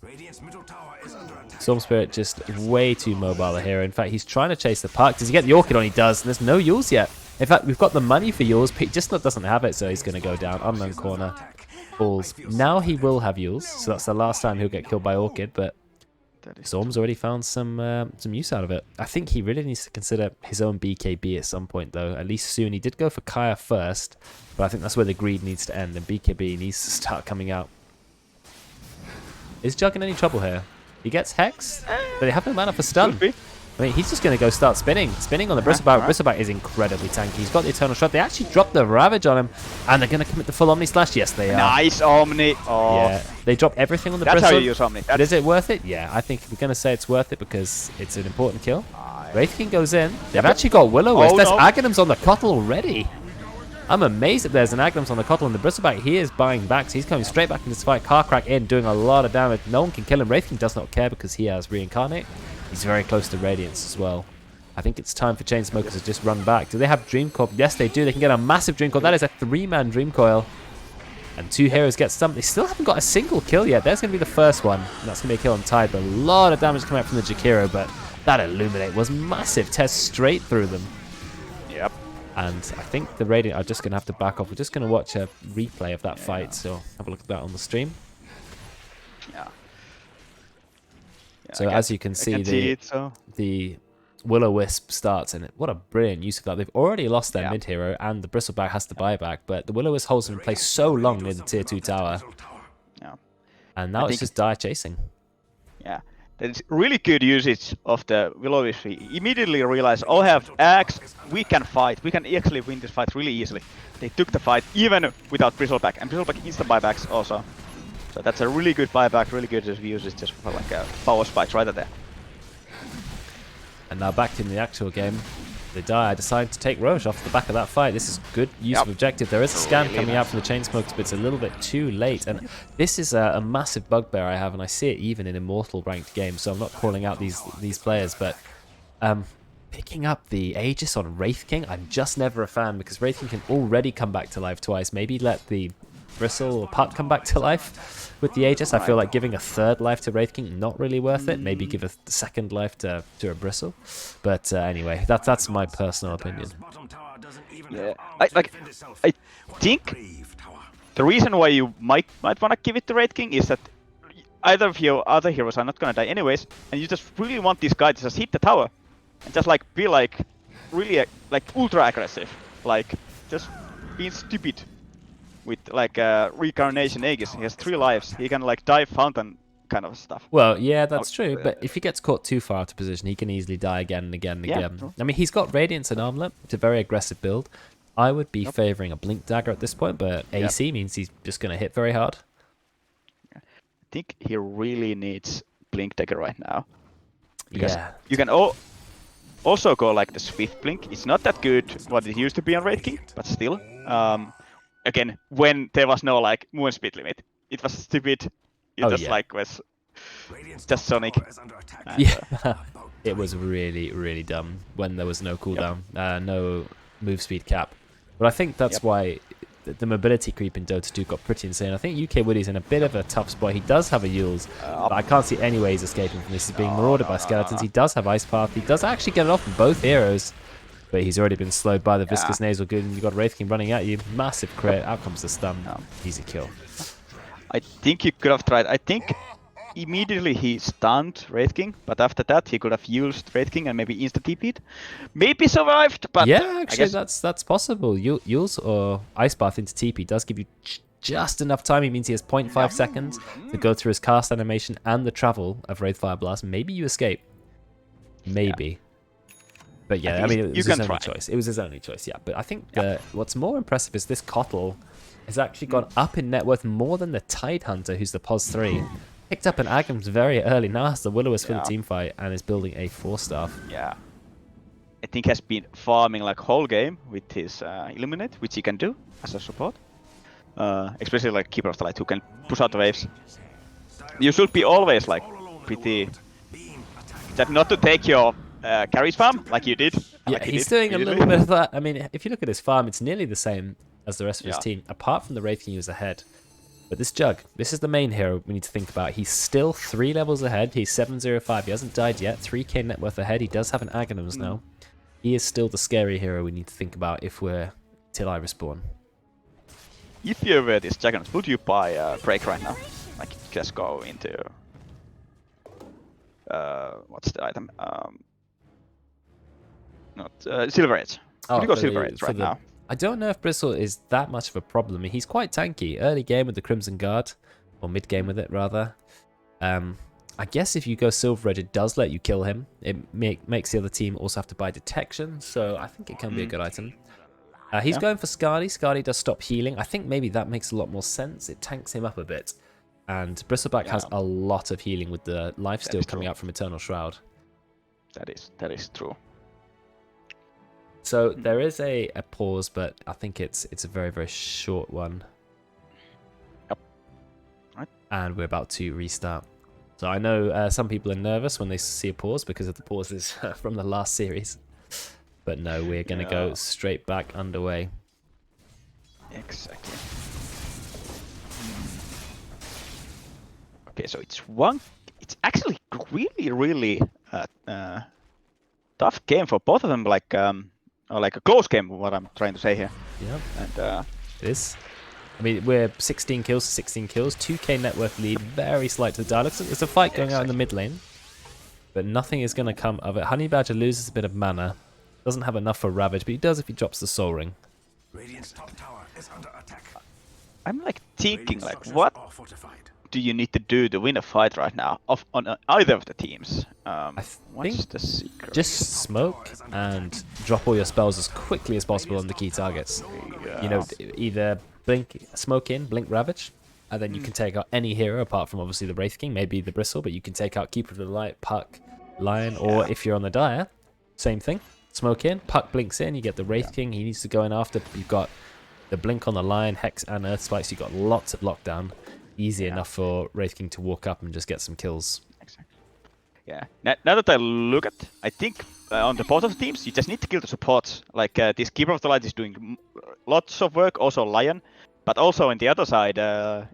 Radiant's middle tower is under attack. Storm Spirit just way too mobile a hero. In fact, he's trying to chase the puck. Does he get the Orchid on? He does. And there's no Yules yet. In fact, we've got the money for Yules. Pete just doesn't have it, so he's going to go down. Unknown corner. Balls. Now he will have Yules, so that's the last time he'll get killed by Orchid, but Storm's already found some use out of it. I think he really needs to consider his own BKB at some point, though. At least soon. He did go for Kaya first, but I think that's where the greed needs to end, and BKB needs to start coming out. Is Jug in any trouble here? He gets Hex, but they have no mana for stun. I mean, he's just going to go start spinning. Spinning on the Bristleback. Bristleback is incredibly tanky. He's got the Eternal Shot. They actually dropped the Ravage on him, and they're going to commit the full Omni Slash. Yes, they are. Nice Omni. Oh. Yeah, they drop everything on the That's Bristle. how you use Omni. But is it worth it? Yeah, I think we're going to say it's worth it because it's an important kill. Wraith King goes in. They've actually got Will-O-Wisp. There's Aghanims on the Cottle already. I'm amazed that there's an Aghanims on the Cottle, and the Bristleback, he is buying back. So he's coming straight back into this fight. Car Crack in, doing a lot of damage. No one can kill him. Wraith King does not care because he has Reincarnate. He's very close to Radiance as well. I think it's time for Chainsmokers to just run back. Do they have Dream Coil? Yes, they do. They can get a massive Dream Coil. That is a 3-man Dream Coil. And 2 heroes get stumped. They still haven't got a single kill yet. There's going to be the first one. And that's going to be a kill on Tide. But a lot of damage coming out from the Jakiro. But that Illuminate was massive. Test straight through them. Yep. And I think the Radiant are just going to have to back off. We're just going to watch a replay of that fight. So have a look at that on the stream. Yeah. So as you can see, the Will-O-Wisp starts, and what a brilliant use of that. They've already lost their mid hero, and the Bristleback has to buy back, but the Will-O-Wisp holds them in place so long near the tier 2 tower. Yeah. And now it's just Dire chasing. Yeah. that is really good usage of the Will-O-Wisp. Immediately realize, oh, I have axe, we can fight. We can actually win this fight really easily. They took the fight even without Bristleback, and Bristleback instant buybacks also. So that's a really good buyback, really good usage just for like a power spikes right there. And now back in the actual game, they die. I decided to take Roche off the back of that fight. This is good use of objective. There is a scan coming out from the Chainsmokers, but it's a little bit too late. And this is a massive bugbear I have, and I see it even in Immortal ranked games, so I'm not calling out these players, but picking up the Aegis on Wraith King, I'm just never a fan, because Wraith King can already come back to life twice. Maybe let the Bristle or Putt come back to life with the Aegis. I feel like giving a third life to Wraith King, not really worth it. Maybe give a second life to a Bristle. But anyway, that's my personal opinion. Yeah, I think the reason why you might want to give it to Wraith King is that either of your other heroes are not gonna die anyways, and you just really want this guy to just hit the tower and just like be like really like ultra aggressive, like just being stupid. With like Reincarnation Aegis, he has 3 lives. He can like dive fountain kind of stuff. Well, yeah, that's true. But if he gets caught too far out of position, he can easily die again and again and again. True. I mean, he's got Radiance and Armlet. It's a very aggressive build. I would be favouring a Blink Dagger at this point, but AC means he's just going to hit very hard. I think he really needs Blink Dagger right now. Because Yeah. you can also go like the Swift Blink. It's not that good what it used to be on Wraith King, but still. Again, when there was no like movement speed limit, it was stupid. It was just Sonic. And, Yeah, it was really, really dumb when there was no cooldown, no move speed cap. But I think that's why the mobility creep in Dota 2 got pretty insane. I think UK Woody's in a bit of a tough spot. He does have a Yules, but I can't see any ways escaping from this. He's being marauded by skeletons. He does have Ice Path. He does actually get it off from both heroes. But he's already been slowed by the Viscous Nasal Good, and you've got Wraith King running at you. Massive crit. Out comes the stun. Easy kill. I think he could have tried. I think immediately he stunned Wraith King, but after that he could have used Wraith King and maybe insta TP'd. Maybe survived, but yeah, actually that's possible. Yules or Ice Path into TP does give you just enough time. It means he has 0.5 seconds to go through his cast animation and the travel of Wraith Fire Blast. Maybe you escape. Maybe. Yeah. But yeah, I mean, it was his only choice. It was his only choice, yeah. But I think what's more impressive is this Kotl has actually gone up in net worth more than the Tide Hunter, who's the POS 3. Picked up an Agams very early, now has the Will-O-Wisp for the team fight, and is building a 4-staff. Yeah. I think has been farming like whole game with his Illuminate, which he can do as a support. Especially like Keeper of the Light, who can push out the waves. You should be always like pretty... That not to take your carries farm, like you did. Yeah, he's doing a little bit of that. I mean, if you look at his farm, it's nearly the same as the rest of his team, apart from the Wraith King who's ahead. But this Jug, this is the main hero we need to think about. He's still 3 levels ahead. He's 705. He hasn't died yet. 3k net worth ahead. He does have an Aghanims now. He is still the scary hero we need to think about if we're till I respawn. If you were this Juggernaut, would you buy Break right now? Like, just go into... what's the item? Silver Edge. Could you go Silver Edge right now? I don't know if Bristle is that much of a problem. He's quite tanky. Early game with the Crimson Guard, or mid game with it rather. I guess if you go Silver Edge, it does let you kill him. It makes the other team also have to buy detection, so I think it can be a good item. He's going for Skadi. Skadi does stop healing. I think maybe that makes a lot more sense. It tanks him up a bit. And Bristleback has a lot of healing with the lifesteal coming out from Eternal Shroud. That is true. So there is a pause, but I think it's a very, very short one. Yep. Right. And we're about to restart. So I know some people are nervous when they see a pause because of the pauses from the last series. But no, we're going to go straight back underway. Exactly. Okay, so it's actually really, really tough game for both of them, like or like a close game, what I'm trying to say here. Yeah. And it is. I mean, we're 16 kills to 16 kills, 2k net worth lead, very slight to the dial. It's a fight going out in the mid lane, but nothing is going to come of it. Honey Badger loses a bit of mana, doesn't have enough for Ravage, but he does if he drops the Soul Ring. Radiant's top tower is under attack. I'm like thinking, like, what do you need to do to win a fight right now on either of the teams? What's think the secret? Just smoke and drop all your spells as quickly as possible on the key targets. You know, either blink, smoke in, blink ravage, and then you can take out any hero apart from obviously the Wraith King, maybe the Bristle, but you can take out Keeper of the Light, Puck, Lion, or if you're on the Dire, same thing. Smoke in, Puck blinks in, you get the Wraith King, he needs to go in after. You've got the blink on the Lion, Hex, and Earth Spikes. You've got lots of lockdown. Easy enough for Wraith King to walk up and just get some kills. Exactly. Yeah. Now that I look at, I think on the both of the teams, you just need to kill the supports. Like this Keeper of the Light is doing lots of work, also Lion, but also on the other side,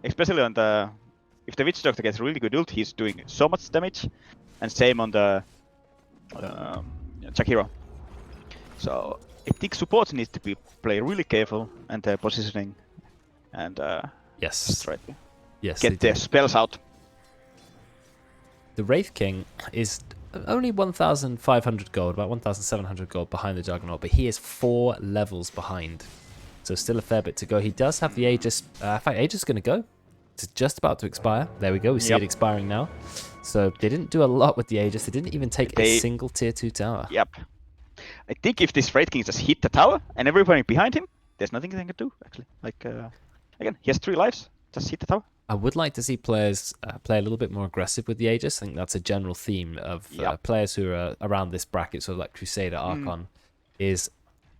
especially on the if the Witch Doctor gets really good ult, he's doing so much damage, and same on the Jakiro. So I think supports need to play really careful and positioning, and yes, try to get their spells out. The Wraith King is only 1,500 gold, about 1,700 gold behind the Juggernaut, but he is 4 levels behind. So still a fair bit to go. He does have the Aegis. In fact, Aegis is going to go. It's just about to expire. There we go. We see it expiring now. So they didn't do a lot with the Aegis. They didn't even take a single tier 2 tower. Yep. I think if this Wraith King just hit the tower and everybody behind him, there's nothing they can do, actually. Like, again, he has 3 lives. Just hit the tower. I would like to see players play a little bit more aggressive with the Aegis. I think that's a general theme of players who are around this bracket, sort of like Crusader, Archon, is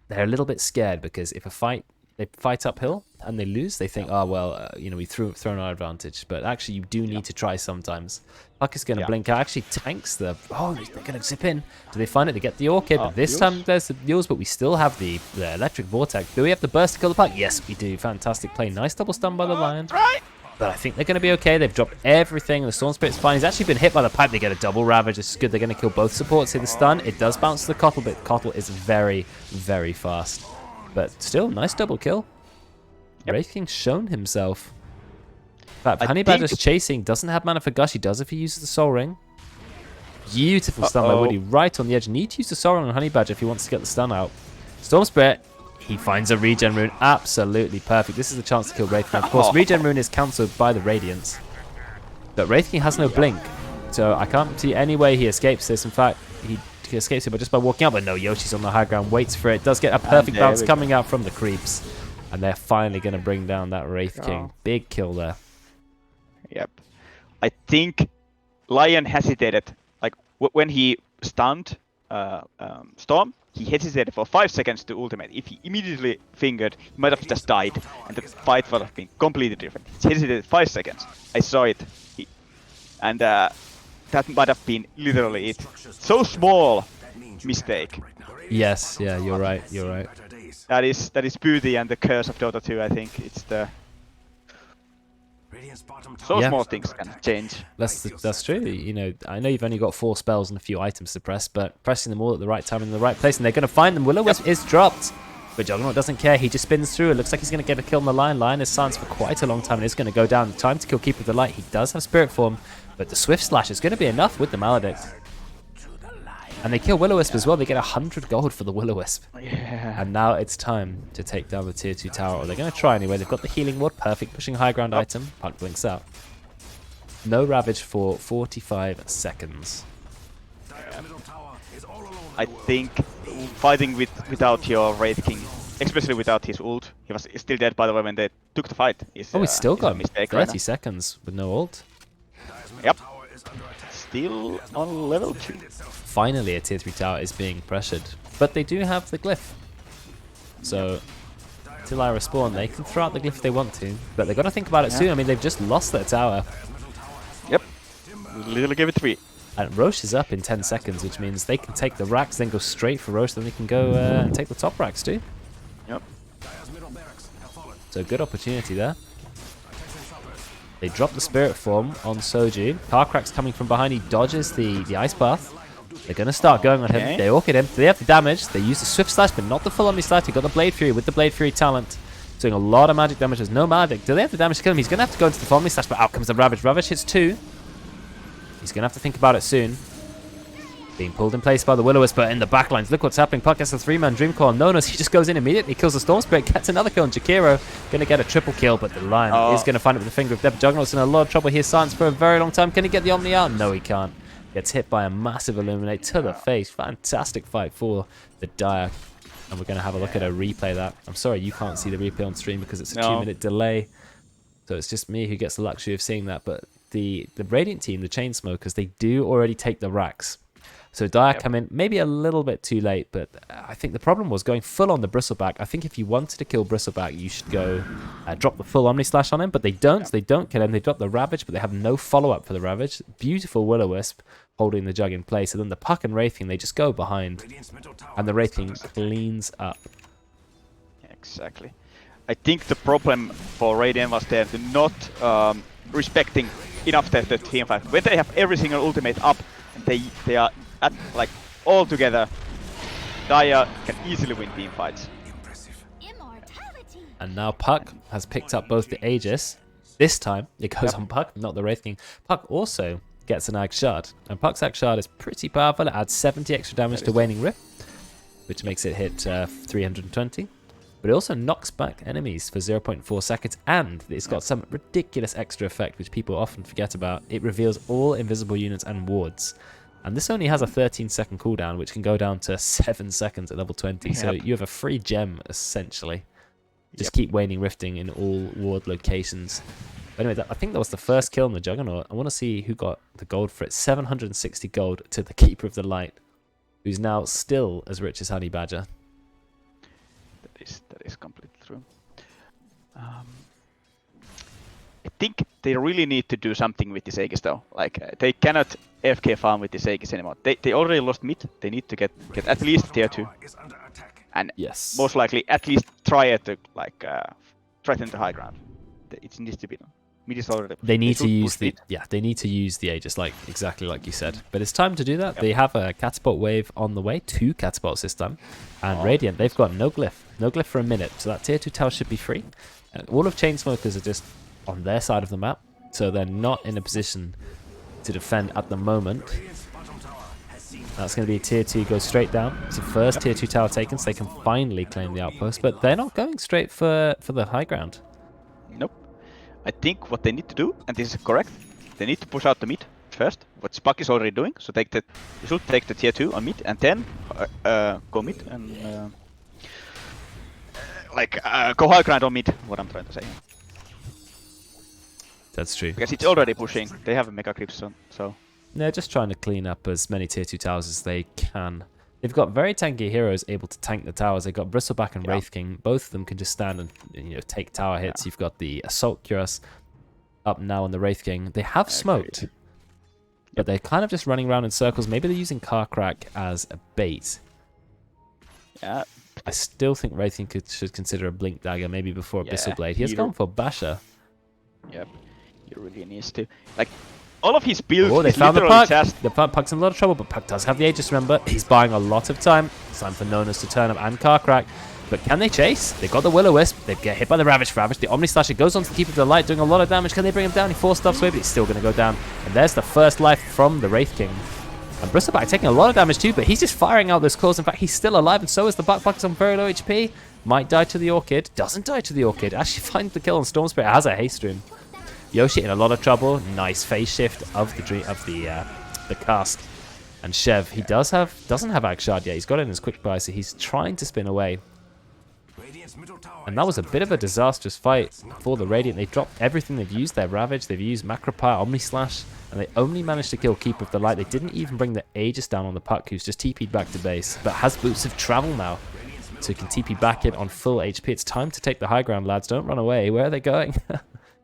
they're a little bit scared because if they fight uphill and they lose, they think, oh, well, you know, we've thrown our advantage. But actually, you do need to try sometimes. Puck is going to blink out. Actually, tanks the... Oh, they're going to zip in. Do they find it? They get the Orchid, but this time there's the Mules, but we still have the Electric Vortex. Do we have the burst to kill the Puck? Yes, we do. Fantastic play. Nice double stun by the Lion. Right. But I think they're going to be okay. They've dropped everything. The Storm Spirit's fine. He's actually been hit by the pipe. They get a double Ravage. It's good. They're going to kill both supports. See the stun. It does bounce to the Kotl, but Kotl is very, very fast. But still, nice double kill. Wraith King's shown himself. In fact, Honey Badger's chasing. Doesn't have mana for Gush. He does if he uses the Soul Ring. Beautiful stun by Woody right on the edge. Need to use the Soul Ring on Honey Badger if he wants to get the stun out. Storm Spirit. He finds a regen rune. Absolutely perfect. This is the chance to kill Wraith King. Of course, regen rune is cancelled by the Radiance. But Wraith King has no blink. So I can't see any way he escapes this. In fact, he escapes it just by walking out. But no, Yoshi's on the high ground. Waits for it. Does get a perfect bounce coming out from the creeps. And they're finally going to bring down that Wraith King. Big kill there. Yep. I think Lion hesitated. Like, when he stunned Storm, he hesitated for 5 seconds to ultimate. If he immediately fingered, he might have just died, and the fight would have been completely different. He hesitated 5 seconds. I saw it. And that might have been literally it. So small mistake. Yes, yeah, you're right, you're right. That is beauty and the curse of Dota 2, I think. It's the... So small things can change. That's true. You know, I know you've only got 4 spells and a few items to press, but pressing them all at the right time in the right place, and they're going to find them. Will-O-Wisp is dropped, but Juggernaut doesn't care. He just spins through. It looks like he's going to get a kill on the Lion. Lion is silenced for quite a long time and is going to go down. Time to kill Keeper of the Light. He does have Spirit Form, but the Swift Slash is going to be enough with the Maledict. And they kill Will-O-Wisp as well. They get 100 gold for the Will-O-Wisp. Yeah. And now it's time to take down the tier 2 tower. Or they're going to try anyway. They've got the healing ward. Perfect. Pushing high ground item. Puck blinks out. No Ravage for 45 seconds. I think fighting without your Wraith King, especially without his ult, he was still dead by the way when they took the fight. He's still got 30 right seconds with no ult. Yep. Still on level 2. Finally, a tier 3 tower is being pressured. But they do have the glyph. So, till I respawn, they can throw out the glyph if they want to. But they've got to think about it soon. I mean, they've just lost their tower. Yep. Literally gave it 3. And Roche is up in 10 seconds, which means they can take the racks, then go straight for Roche, then they can go and take the top racks too. Yep. So good opportunity there. They drop the Spirit Form on Soju. Carcrack's coming from behind. He dodges the Ice Path. They're going to start going on him. They orchid him. They have the damage. They use the Swift Slash, but not the full Omni Slash. He got the Blade Fury with the Blade Fury talent. Doing a lot of magic damage. There's no Maledict. Do they have the damage to kill him? He's going to have to go into the full Omni Slash, but out comes the Ravage. Ravage hits 2. He's going to have to think about it soon. Being pulled in place by the Will-O-Wisp, but in the backlines, look what's happening. Puck gets a 3-man Dream Core. Nonos, he just goes in immediately, kills the Storm Spirit, gets another kill, and Jakiro gonna get a triple kill, but the Lion is gonna find it with the finger of death. Juggernaut's in a lot of trouble here, silence for a very long time. Can he get the Omni out? No, he can't. Gets hit by a massive Illuminate to the face. Fantastic fight for the Dire. And we're gonna have a look at a replay of that. I'm sorry you can't see the replay on stream because it's a 2-minute delay. So it's just me who gets the luxury of seeing that. But the Radiant team, the Chainsmokers, they do already take the racks. So Dire come in maybe a little bit too late, but I think the problem was going full on the Bristleback. I think if you wanted to kill Bristleback, you should go drop the full Omni Slash on him, but they don't. They don't kill him. They drop the Ravage, but they have no follow-up for the Ravage. Beautiful Will-O-Wisp holding the Jug in place, and then the Puck and Wraith King, they just go behind, and the Wraith King cleans up. Exactly. I think the problem for Radiant was they're not respecting enough the team fight. When they have every single ultimate up, and they are at like all together, Dire can easily win team fights. And now Puck has picked up both the Aegis. This time it goes on Puck, not the Wraith King. Puck also gets an Ag Shard, and Puck's Ag Shard is pretty powerful. It adds 70 extra damage to Waning Rift, which makes it hit 320. But it also knocks back enemies for 0.4 seconds, and it's got some ridiculous extra effect which people often forget about. It reveals all invisible units and wards. And this only has a 13-second cooldown, which can go down to 7 seconds at level 20. So you have a free gem, essentially. Just keep Waning Rifting in all ward locations. But anyway, I think that was the first kill on the Juggernaut. I want to see who got the gold for it. 760 gold to the Keeper of the Light, who's now still as rich as Honey Badger. That is completely true. I think they really need to do something with this Aegis though. Like they cannot AFK farm with this Aegis anymore. They already lost mid. They need to get at least tier 2. And most likely at least try to like threaten the high ground. It needs to be done. Mid is already. They need to use the they need to use the Aegis exactly like you said. But it's time to do that. They have a catapult wave on the way, 2 catapults this time. And Radiant, they've got no glyph for a minute. So that tier 2 tower should be free. And all of Chainsmokers are just on their side of the map, so they're not in a position to defend at the moment. That's going to be a tier 2, goes straight down. It's the first tier 2 tower taken, so they can finally claim the outpost, but they're not going straight for the high ground. Nope. I think what they need to do, and this is correct, they need to push out the mid first, what Spuck is already doing, so you should take the tier 2 on mid, and then go mid and go high ground on mid, what I'm trying to say. That's true. Because it's already pushing. They have a mega creeps on, so they're just trying to clean up as many tier 2 towers as they can. They've got very tanky heroes able to tank the towers. They've got Bristleback and Wraith King. Both of them can just stand and take tower hits. You've got the Assault Cuirass up now on the Wraith King. They have smoked, but they're kind of just running around in circles. Maybe they're using Car Crack as a bait. Yeah. I still think Wraith King should consider a Blink Dagger maybe before Abyssal Blade. He has gone for Basher. Yep. He really needs to. Like, all of his builds they is found the literally Puck. just... The Puck's in a lot of trouble, but Puck does have the Aegis, remember. He's buying a lot of time. It's time for Nonas to turn up and Car Crack. But can they chase? They've got the Will-O-Wisp. They get hit by the Ravage. The Omni Slasher goes on to Keeper of the Light, doing a lot of damage. Can they bring him down? He force stuffs away, but he's still going to go down. And there's the first life from the Wraith King. And Bristleback taking a lot of damage too, but he's just firing out those claws. In fact, he's still alive, and so is the Buck. Buck is on very low HP. Might die to the Orchid. Doesn't die to the Orchid. Actually finds the kill on Storm Spirit. Has a haste rune. Yoshi in a lot of trouble. Nice phase shift of the cast. And Chev, he doesn't have Ag Shard yet. He's got it in his quick buy, so he's trying to spin away. And that was a bit of a disastrous fight for the Radiant. They dropped everything. They've used their Ravage. They've used Macropire, Omni Slash, and they only managed to kill Keeper of the Light. They didn't even bring the Aegis down on the Puck, who's just TP'd back to base, but has Boots of Travel now. So he can TP back in on full HP. It's time to take the high ground, lads. Don't run away. Where are they going?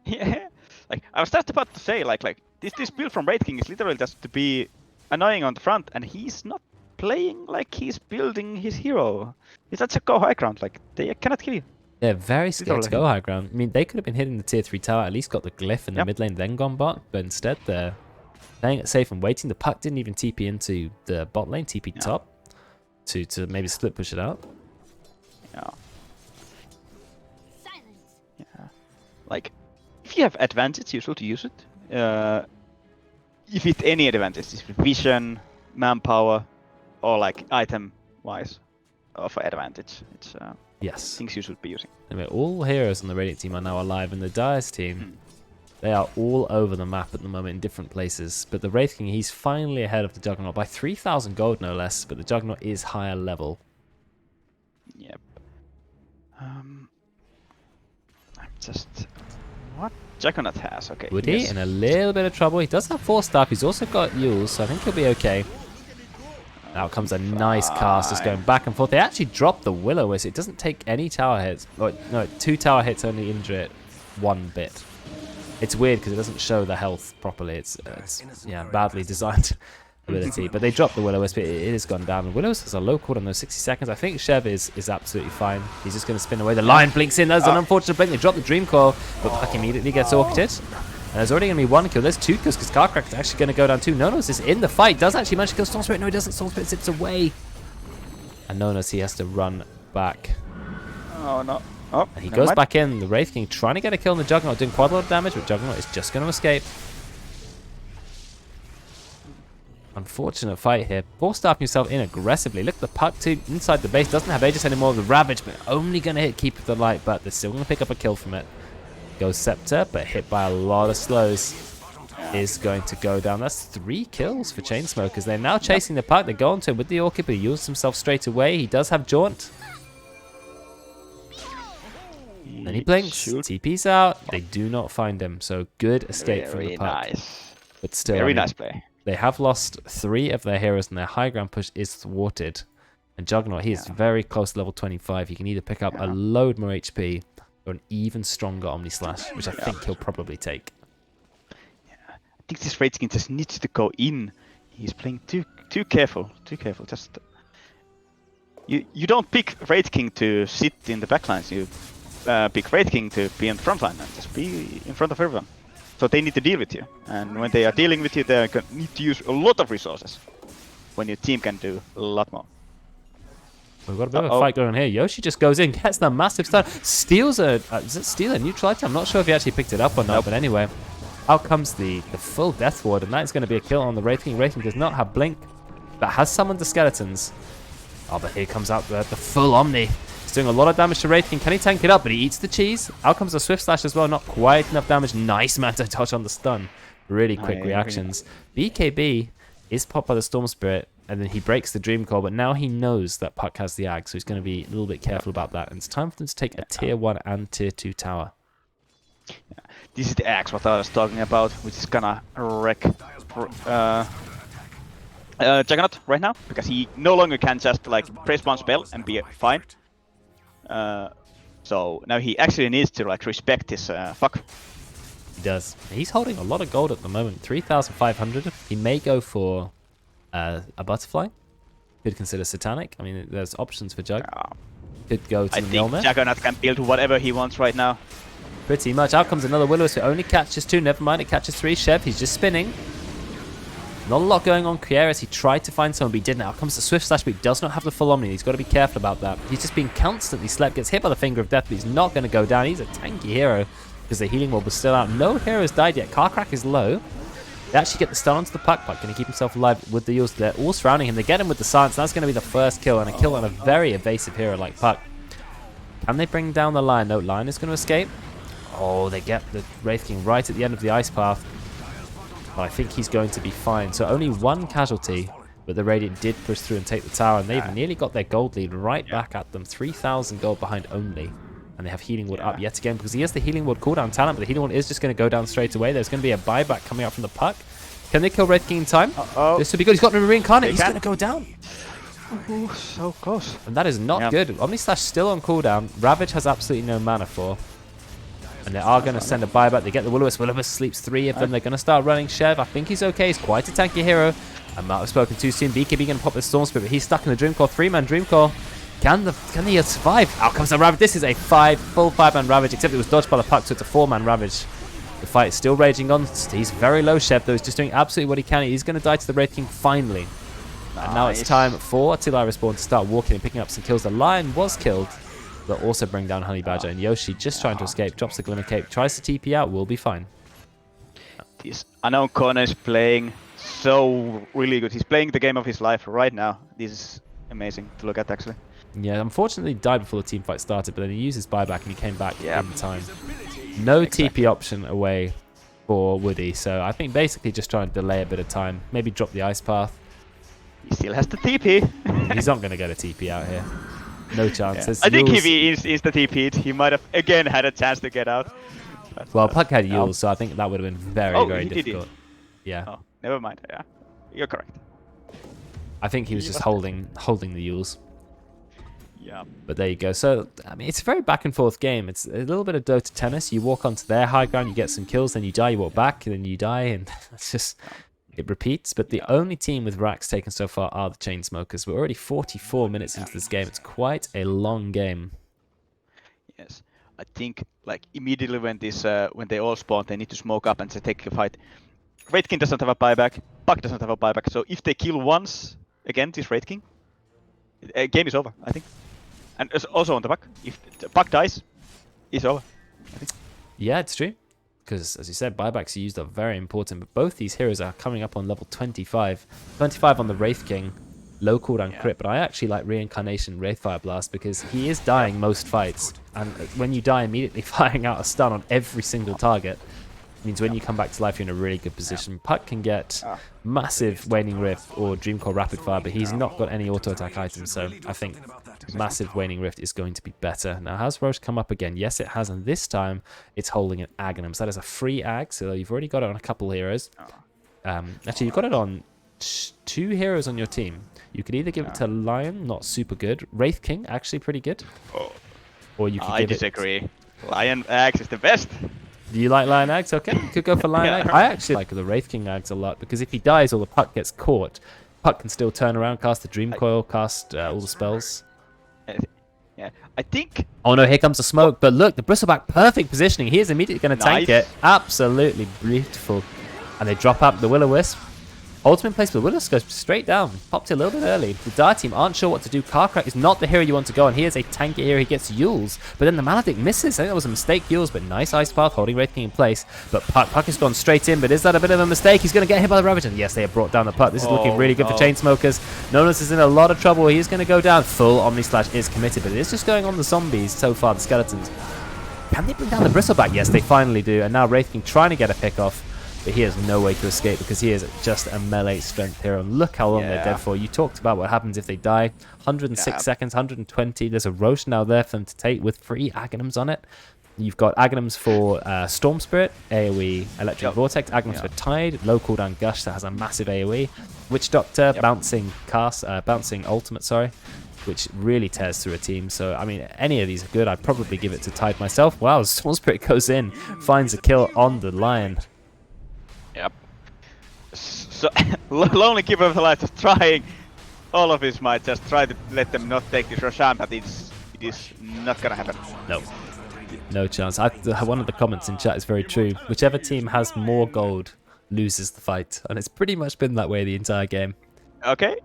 Yeah. Like, I was just about to say, like this build from Wraith King is literally just to be annoying on the front, and he's not playing like he's building his hero. He's such a go high ground, like, they cannot kill you. They're very scared to go high ground. I mean, they could have been hitting the tier 3 tower, at least got the glyph in the mid lane, then gone bot, but instead they're playing it safe and waiting. The Puck didn't even TP into the bot lane, TP top to maybe split push it out. Yeah. Yeah. Like, if you have advantage, you should use it. If it's any advantage, it's vision, manpower or like item-wise of advantage. It's Yes. things you should be using. Anyway, all heroes on the Radiant team are now alive, and the Dire's team, they are all over the map at the moment in different places. But the Wraith King, he's finally ahead of the Juggernaut by 3,000 gold, no less. But the Juggernaut is higher level. Yep. I'm just... What Juggernaut has? Okay. Woody yes. in a little bit of trouble. He does have 4 staff. He's also got Yules, so I think he'll be okay. Now comes a nice cast, just going back and forth. They actually dropped the Will-O-Wisp. It doesn't take any tower hits. Or, no, 2 tower hits only injure it 1 bit. It's weird because it doesn't show the health properly. It's yeah, badly designed ability. But they dropped the Will-O-Wisp. It has gone down. Will-O-Wisp has a low cooldown, those 60 seconds. I think Chev is absolutely fine. He's just going to spin away. The Lion blinks in. That's an unfortunate blink. They drop the Dream Coil, but Puck immediately gets orchided. And there's already going to be 1 kill. There's 2 kills because Carcrack is actually going to go down too. Nonos is in the fight. Does actually manage to kill Storm Spirit. No, he doesn't. Storm Spirit zips away. And Nonos, he has to run back. Oh, no. Oh, And he goes back in. The Wraith King trying to get a kill on the Juggernaut, doing quite a lot of damage, but Juggernaut is just going to escape. Unfortunate fight here. Force-staffing himself in aggressively. Look at the Puck too inside the base. Doesn't have Aegis anymore. The Ravage, but only going to hit Keep of the Light, but they're still going to pick up a kill from it. Goes Scepter, but hit by a lot of slows. Is going to go down. That's 3 kills for Chainsmokers. They're now chasing the Puck. They go onto him with the Orchid, but he uses himself straight away. He does have Jaunt. Then he blinks. TP's out. They do not find him. So good escape from the Puck. Nice. But still, Very nice play. They have lost 3 of their heroes, and their high ground push is thwarted. And Juggernaut, he is very close to level 25. He can either pick up a load more HP or an even stronger Omni Slash, which I think he'll probably take. I think this Wraith King just needs to go in. He's playing too careful. Too careful. Just you don't pick Wraith King to sit in the backlines. You pick Wraith King to be in the front line and just be in front of everyone. So they need to deal with you. And when they are dealing with you, they need to use a lot of resources. When your team can do a lot more. We've got a bit of a fight going on here. Yoshi just goes in, gets that massive stun, steals a... does it steal a neutral item? I'm not sure if he actually picked it up or not, but anyway. Out comes the full Death Ward, and that's going to be a kill on the Wraith King. Wraith King does not have Blink, but has summoned the Skeletons. Oh, but here comes out the full Omni. He's doing a lot of damage to Wraith King. Can he tank it up? But he eats the cheese. Out comes the Swift Slash as well. Not quite enough damage. Nice Manto Touch on the stun. Really quick reactions. BKB is popped by the Storm Spirit, and then he breaks the Dream Coil, but now he knows that Puck has the Ag, so he's going to be a little bit careful about that. And it's time for them to take a Tier 1 and Tier 2 tower. This is the axe what I was talking about, which is gonna wreck Juggernaut right now, because he no longer can just like press 1 spell and be fine. So now he actually needs to like respect his fuck. He does. He's holding a lot of gold at the moment, 3,500. He may go for a butterfly. Could consider Satanic. I mean, there's options for Jug. Could go to the Mjolnir. I think Juggernaut can build whatever he wants right now. Pretty much. Out comes another Will-O-Wisp. It only catches 2. Never mind, it catches 3. Chev, he's just spinning. Not a lot going on. Kieras, he tried to find someone, but he didn't. Out comes the Swift Slash, but he does not have the full Omni. He's got to be careful about that. He's just being constantly slept. Gets hit by the Finger of Death, but he's not going to go down. He's a tanky hero because the Healing Ward was still out. No heroes died yet. Carcrack is low. They actually get the stun onto the Puck. Puck going to keep himself alive with the Yules. They're all surrounding him. They get him with the Silence. That's going to be the first kill, and a kill on a very evasive hero like Puck. Can they bring down the Lion? No, Lion is going to escape. Oh, they get the Wraith King right at the end of the Ice Path. But I think he's going to be fine. So only 1 casualty, but the Radiant did push through and take the tower, and they've nearly got their gold lead right back at them. 3,000 gold behind only. And they have Healing Ward up yet again, because he has the Healing Ward cooldown talent, but the Healing Ward is just going to go down straight away. There's going to be a buyback coming out from the Puck. Can they kill Wraith King in time? This would be good. He's got to reincarnate. He's going to go down. Ooh, so close. And that is not good. Omni Slash still on cooldown. Ravage has absolutely no mana for. And they are going to send a buyback. They get the Will-O-Wisp. Will-O-Wisp sleeps 3 of them. They're going to start running Chev. I think he's okay. He's quite a tanky hero. I might have spoken too soon. BKB going to pop the Storm Spirit, but he's stuck in the Dream Core. 3-man Dream Core. Can he survive? Out comes the Ravage. This is a full 5-man Ravage, except it was dodged by the Puck, so it's a 4-man Ravage. The fight is still raging on. He's very low, Chev, though. He's just doing absolutely what he can. He's going to die to the Wraith King finally. And now it's time for Attila Respawn to start walking and picking up some kills. The Lion was killed. They'll also bring down Honey Badger, and Yoshi just trying to escape, drops the Glimmer Cape, tries to TP out, will be fine. This unknown corner is playing so really good. He's playing the game of his life right now. This is amazing to look at, actually. Yeah, unfortunately he died before the team fight started, but then he used his buyback and he came back Yeah. in time. No Exactly. TP option away for Woody, so I think basically just trying to delay a bit of time. Maybe drop the ice path. He still has the TP. He's not going to get a TP out here. No chance. Yeah. There's I think if Yules- he insta TP'd, he might have again had a chance to get out. But, Well, Puck had no. Yules, so I think that would have been very, Oh, very he did difficult. Yeah. Oh, never mind. Yeah, you're correct. I think he was He just was- holding the Yules. Yeah. But there you go. So, I mean, it's a very back and forth game. It's a little bit of Dota tennis. You walk onto their high ground, you get some kills, then you die, you walk back, and then you die, and it's just, it repeats. But the only team with racks taken so far are the Chainsmokers. We're already 44 minutes into this game. It's quite a long game. Yes. I think like immediately when when they all spawn, they need to smoke up and take a fight. Wraith doesn't have a buyback. Puck doesn't have a buyback. So if they kill once again, this Wraith King, game is over. I think. And also on the Puck, if the Puck dies, it's over. I think. Yeah, it's true. Because, as you said, buybacks used are very important. But both these heroes are coming up on level 25. 25 on the Wraith King. Low cooldown crit. But I actually like Reincarnation Wraithfire Blast because he is dying most fights. And when you die immediately firing out a stun on every single target, means when you come back to life, you're in a really good position. Puck can get massive Waning Rift or Dreamcore Rapid Fire, but he's not got any auto attack items, so I think massive Waning Rift is going to be better. Now, has Roche come up again? Yes, it has, and this time it's holding an Aghanim. So that is a free Ag, so you've already got it on a couple heroes. Actually, you've got it on 2 heroes on your team. You could either give it to Lion, not super good. Wraith King, actually pretty good. Or you could I give disagree. Lion Axe is the best. Do you like Lion Ags? Okay, you could go for Lion Ags. I actually like the Wraith King Ags a lot because if he dies or the Puck gets caught, Puck can still turn around, cast the Dream Coil, cast all the spells. Yeah, I think. Oh no, here comes the smoke. But look, the Bristleback, perfect positioning. He is immediately going to tank Nice. it. Absolutely beautiful. And they drop out the Will-O-Wisp. Ultimate place, but Will-O-Wisp goes straight down. Popped it a little bit early. The Dire team aren't sure what to do. Carcrack is not the hero you want to go on. He is a tanky hero. He gets Yules. But then the Maledict misses. I think that was a mistake, Yules, but nice Ice Path holding Wraith King in place. But Puck has gone straight in, but is that a bit of a mistake? He's going to get hit by the Ravager. Yes, they have brought down the Puck. This is looking really good for Chainsmokers. Nonos is in a lot of trouble. He's going to go down. Full Omni Slash is committed, but it is just going on the zombies so far, the skeletons. Can they bring down the Bristleback? Yes, they finally do. And now Wraith King trying to get a pick off. But he has no way to escape because he is just a melee strength hero. And look how long they're dead for. You talked about what happens if they die. 106 seconds, 120. There's a Roche now there for them to take with 3 Aghanims on it. You've got Aghanims for Storm Spirit, AoE Electric Vortex, Aghanims for Tide, low cooldown Gush that has a massive AoE, Witch Doctor, bouncing ultimate, sorry, which really tears through a team. So, I mean, any of these are good. I'd probably give it to Tide myself. Wow, Storm Spirit goes in, finds a kill on the Lion. Yep. So Lonely Keeper of the Light is trying all of his might, just try to let them not take this Roshan, but it is not gonna happen. No. No chance. One of the comments in chat is very true. Whichever team has more gold loses the fight. And it's pretty much been that way the entire game. Okay.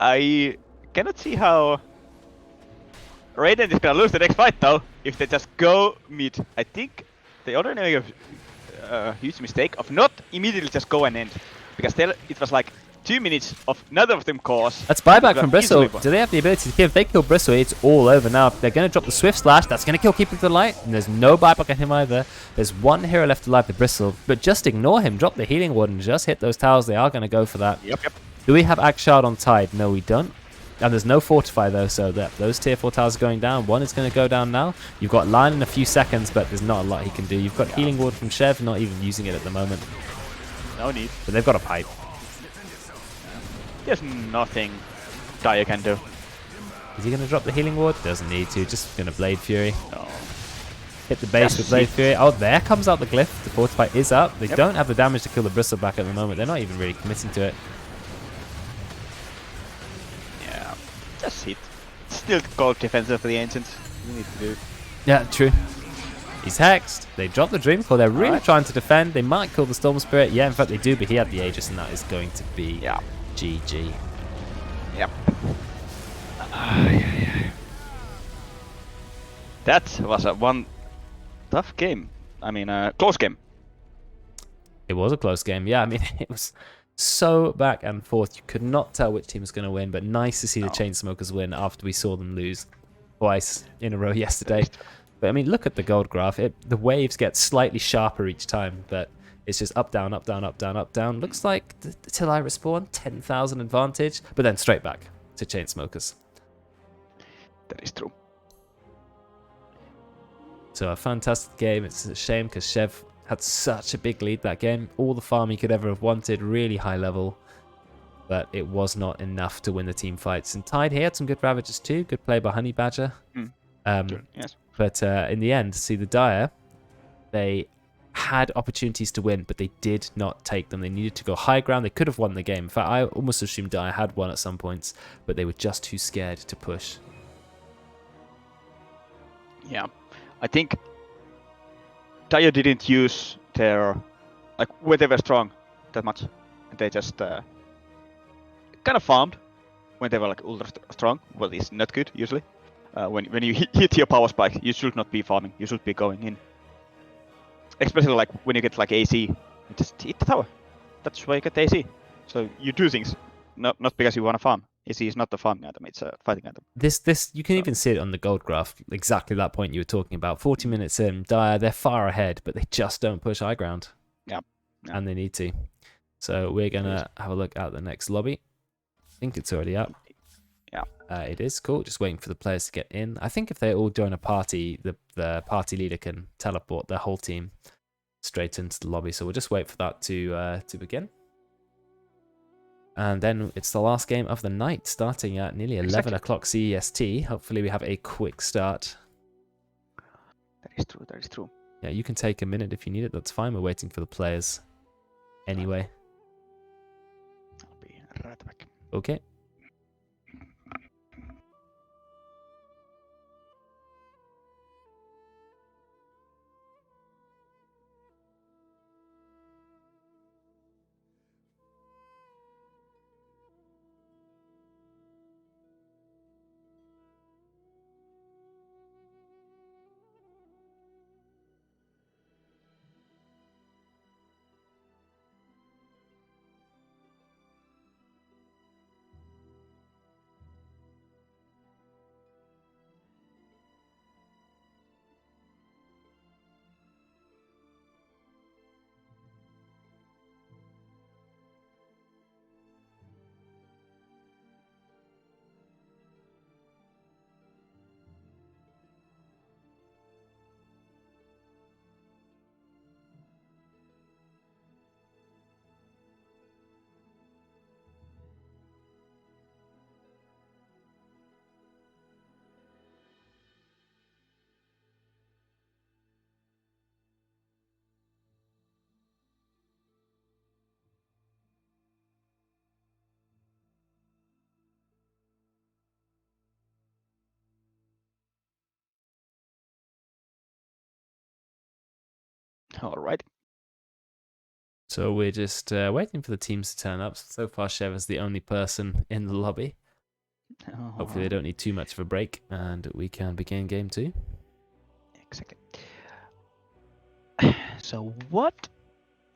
I cannot see how Raiden is gonna lose the next fight though, if they just go mid. I think they already made a huge mistake of not immediately just go and end. Because it was like 2 minutes of neither of them cause. That's buyback from Bristle. easily- Do they have the ability to kill? If they kill Bristle, it's all over now. They're going to drop the Swift Slash. That's going to kill Keeper of the Light. And there's no buyback on him either. There's one hero left alive, the Bristle. But just ignore him. Drop the Healing Ward and just hit those towers. They are going to go for that. Yep. Do we have Axe Shard on Tide? No, we don't. And there's no Fortify though, so those tier 4 towers are going down. One is going to go down now. You've got Lion in a few seconds, but there's not a lot he can do. You've got Healing Ward from Chev, not even using it at the moment. No need. But they've got a pipe. There's nothing Dire can do. Is he going to drop the Healing Ward? Doesn't need to. Just going to Blade Fury. No. Hit the base with Blade Fury. Oh, there comes out the Glyph. The Fortify is up. They don't have the damage to kill the Bristleback at the moment. They're not even really committing to it. Yeah. Just hit. Still gold defensive for the Ancients. You need to do. Yeah, true. He's hexed. They drop the Dream Core. They're really trying to defend. They might kill the Storm Spirit. Yeah, in fact they do, but he had the Aegis and that is going to be GG. Yep. That was one tough game. I mean, close game. It was a close game. Yeah, I mean, it was so back and forth. You could not tell which team was going to win, but nice to see the Chainsmokers win after we saw them lose twice in a row yesterday. But I mean, look at the gold graph. The waves get slightly sharper each time, but it's just up, down, up, down, up, down, up, down. Looks like till I respawn, 10,000 advantage, but then straight back to Chainsmokers. That is true. So a fantastic game. It's a shame because Chev had such a big lead that game. All the farm he could ever have wanted, really high level. But it was not enough to win the team fights. And Tide here had some good Ravagers too. Good play by Honey Badger. Yes. But in the end, see the Dire, they had opportunities to win, but they did not take them. They needed to go high ground. They could have won the game. In fact, I almost assumed Dire had won at some points, but they were just too scared to push. Yeah. I think Dire didn't use their, like, where they were strong that much. They just kind of farmed when they were like ultra strong. Well, it's not good usually. When you hit your power spike, you should not be farming. You should be going in. Especially like when you get like AC, you just hit the tower. That's why you get AC. So you do things, not because you want to farm. AC is not the farming item; it's a fighting item. This you can even see it on the gold graph. Exactly that point you were talking about. 40 minutes in, Dire, they're far ahead, but they just don't push high ground. Yeah. And they need to. So we're gonna have a look at the next lobby. I think it's already up. Yeah. It is cool. Just waiting for the players to get in. I think if they all join a party, the party leader can teleport their whole team straight into the lobby. So we'll just wait for that to begin. And then it's the last game of the night, starting at nearly 11 o'clock CEST. Hopefully we have a quick start. That is true. That is true. Yeah, you can take a minute if you need it. That's fine. We're waiting for the players anyway. I'll be right back. Okay. All right. So we're just waiting for the teams to turn up. So far, Chev is the only person in the lobby. Hopefully they don't need too much of a break, and we can begin game 2. Exactly. So what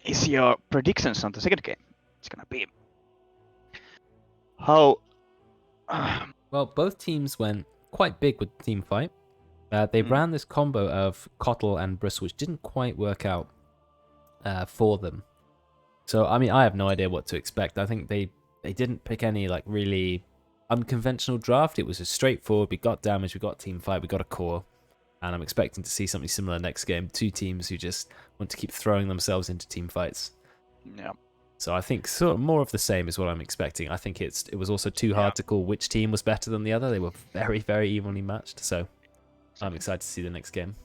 is your predictions on the second game? It's gonna be how. Well, both teams went quite big with the team fight. They ran this combo of Kotl and Bristle, which didn't quite work out for them. So, I mean, I have no idea what to expect. I think they didn't pick any like really unconventional draft. It was just straightforward. We got damage, we got team fight, we got a core. And I'm expecting to see something similar next game. Two teams who just want to keep throwing themselves into team fights. Yeah. So I think sort of more of the same is what I'm expecting. I think it was also too hard to call which team was better than the other. They were very, very evenly matched. So I'm excited to see the next game.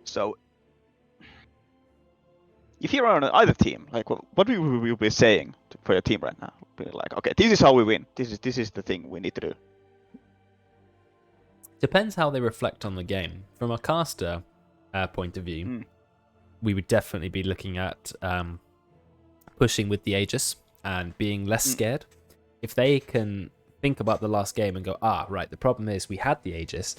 So, if you're on either team, like what will you be saying for your team right now? Be like, okay, this is how we win. This is the thing we need to do. Depends how they reflect on the game. From a caster point of view, we would definitely be looking at pushing with the Aegis and being less scared. If they can think about the last game and go, right, the problem is we had the Aegis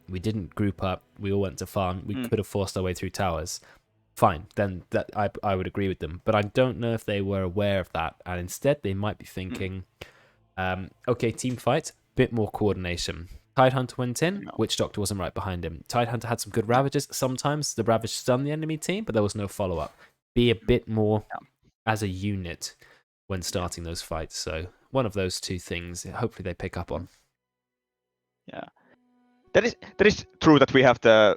we didn't group up, we all went to farm, we could have forced our way through towers, fine, then that I would agree with them. But I don't know if they were aware of that, and instead they might be thinking, okay, team fight, bit more coordination. Tidehunter went in, Witch Doctor wasn't right behind him. Tidehunter had some good Ravagers. Sometimes the Ravage stunned the enemy team, but there was no follow-up. Be a bit more as a unit when starting those fights. So one of those two things, hopefully they pick up on. Yeah, that is true that we have the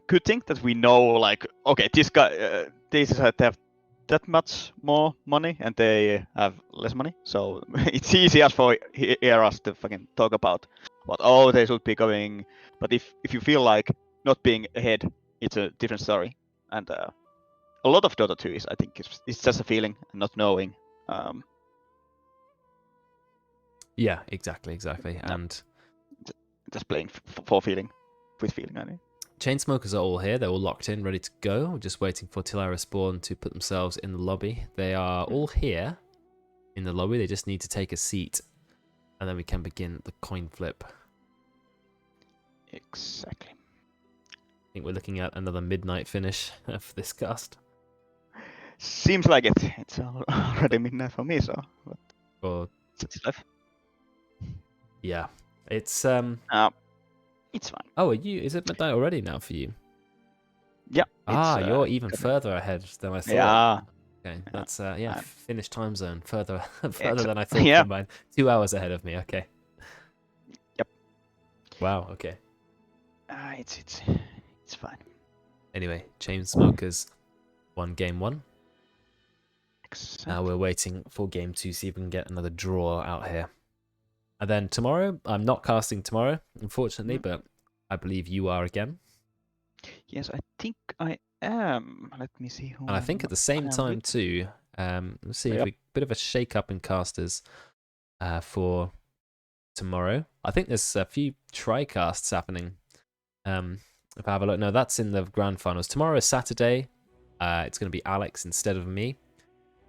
good thing that we know, like, okay, this guy, they have that much more money and they have less money, so it's easy as for hear us to fucking talk about what they should be going. But if you feel like not being ahead, it's a different story. And a lot of Dota 2 is, I think, it's just a feeling and not knowing. Yeah, exactly. And just playing for feeling, with feeling, I mean. Chainsmokers are all here. They're all locked in, ready to go. We're just waiting for Tilira Spawn to put themselves in the lobby. They are all here in the lobby. They just need to take a seat, and then we can begin the coin flip. Exactly. I think we're looking at another midnight finish for this cast. Seems like it. It's already midnight for me, so. Or it's life. Yeah, it's It's fine. Oh, is it midnight already now for you? Yeah. You're even further ahead than I thought. Yeah. Okay, that's Finnish time zone, further than I thought. Combined. 2 hours ahead of me. Okay. Yep. Wow. Okay. It's fine. Anyway, Chainsmokers won game 1. Exactly. Now we're waiting for game 2, see if we can get another draw out here. And then tomorrow, I'm not casting tomorrow, unfortunately, but I believe you are again. Yes, I think I am. Let me see who. And I think at the same time too, let's see if we bit of a shake up in casters for tomorrow. I think there's a few tri-casts happening. If I have a look, no, that's in the grand finals. Tomorrow is Saturday. It's going to be Alex instead of me.